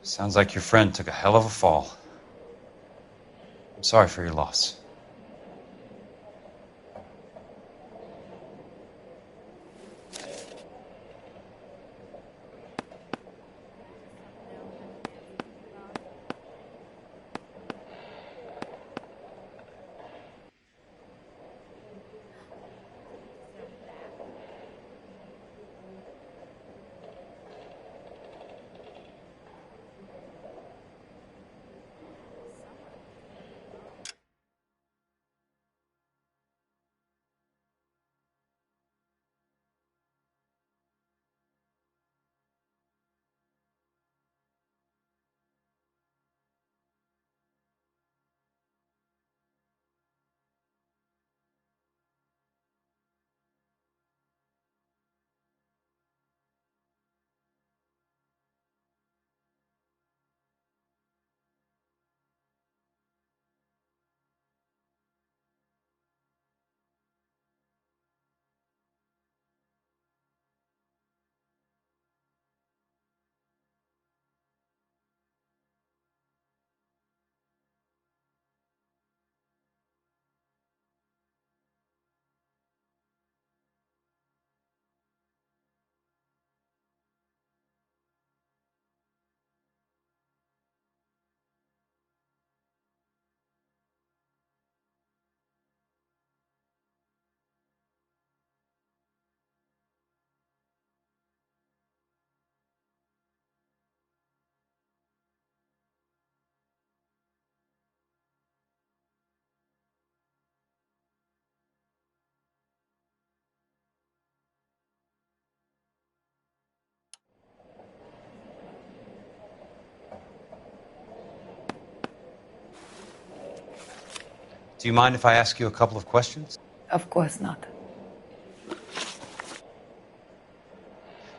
Sounds like your friend took a hell of a fall. I'm sorry for your loss. Do you mind if I ask you a couple of questions? Of course not.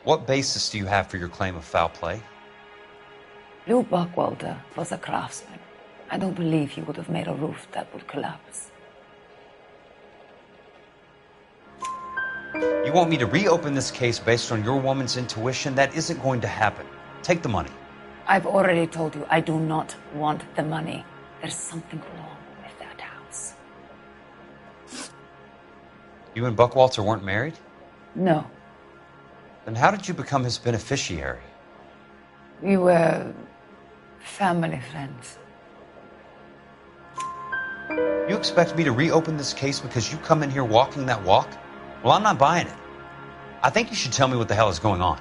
What basis do you have for your claim of foul play? Lou Buckwalter was a craftsman. I don't believe he would have made a roof that would collapse. You want me to reopen this case based on your woman's intuition? That isn't going to happen. Take the money. I've already told you I do not want the money. There's something wrong with that house. You and Buckwalter weren't married? No. Then how did you become his beneficiary? We were family friends. You expect me to reopen this case because you come in here walking that walk? Well, I'm not buying it. I think you should tell me what the hell is going on.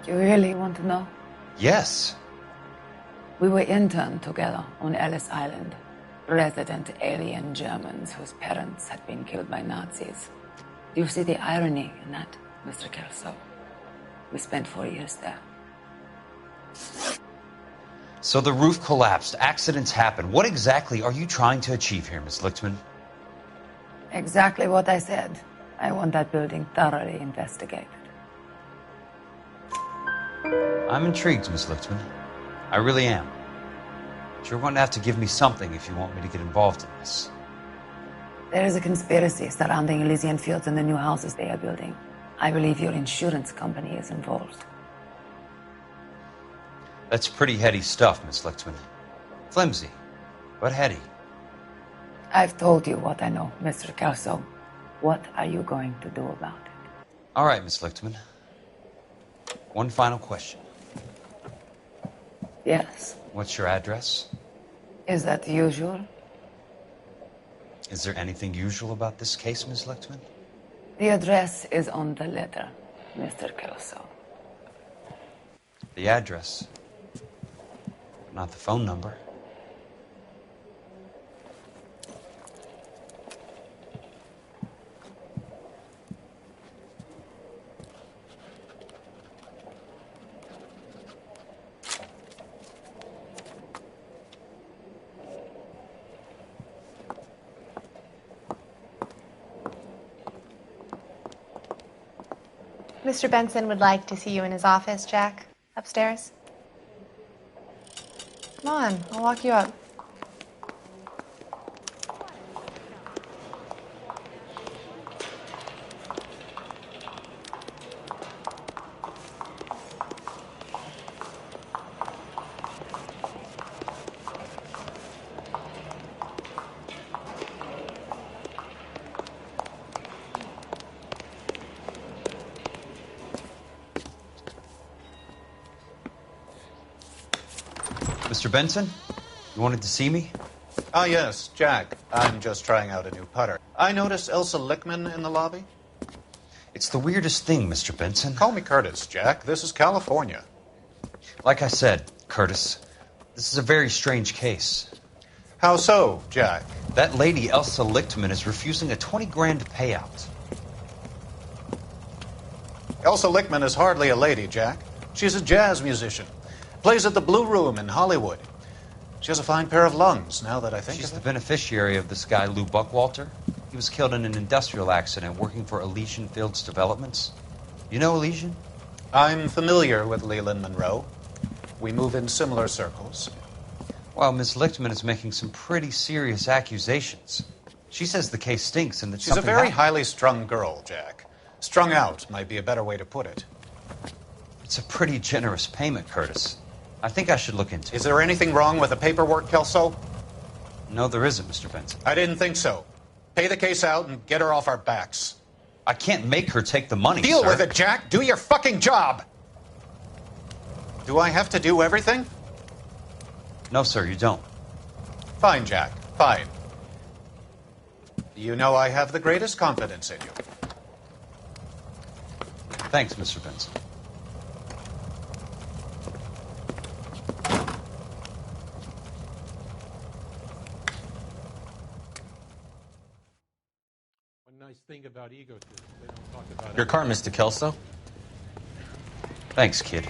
You really want to know? Yes. We were interned together on Ellis Island. Resident alien Germans whose parents had been killed by Nazis. Do you see the irony in that, Mr. Kelso? We spent 4 years there. So the roof collapsed. Accidents happen. What exactly are you trying to achieve here, Miss Lichtman? Exactly what I said. I want that building thoroughly investigated. I'm intrigued, Miss Lichtman. I really am. But you're going to have to give me something if you want me to get involved in this. There is a conspiracy surrounding Elysian Fields and the new houses they are building. I believe your insurance company is involved. That's pretty heady stuff, Miss Lichtman. Flimsy, but heady. I've told you what I know, Mr. Kelso. What are you going to do about it? All right, Miss Lichtman. One final question. Yes. What's your address? Is that usual? Is there anything usual about this case, Miss Lichtman? The address is on the letter, Mr. Kelso. The address, but not the phone number. Mr. Benson would like to see you in his office, Jack. Upstairs. Come on, I'll walk you up. Mr. Benson, you wanted to see me? Ah, yes, Jack. I'm just trying out a new putter. I noticed Elsa Lickman in the lobby. It's the weirdest thing, Mr. Benson. Call me Curtis, Jack. This is California. Like I said, Curtis, this is a very strange case. How so, Jack? That lady, Elsa Lichtman, is refusing a 20 grand payout. Elsa Lickman is hardly a lady, Jack. She's a jazz musician. Plays at the Blue Room in Hollywood. She has a fine pair of lungs, now that I think She's of it. the beneficiary of this guy, Lou Buckwalter. He was killed in an industrial accident working for Elysian Fields Developments. You know Elysian? I'm familiar with Leland Monroe. We move in similar circles. Well, Miss Lichtman is making some pretty serious accusations. She says the case stinks and that She's a something very happened. highly strung girl, Jack. Strung out might be a better way to put it. It's a pretty generous payment, Curtis. I think I should look into it. Is there anything wrong with the paperwork, Kelso? No, there isn't, Mr. Benson. I didn't think so. Pay the case out and get her off our backs. I can't make her take the money, Deal sir. with it, Jack. Do your fucking job. Do I have to do everything? No, sir, you don't. Fine, Jack. Fine. You know I have the greatest confidence in you. Thanks, Mr. Benson. One nice thing about egotism, they don't talk about Your car, Mr. Kelso. Thanks, kid.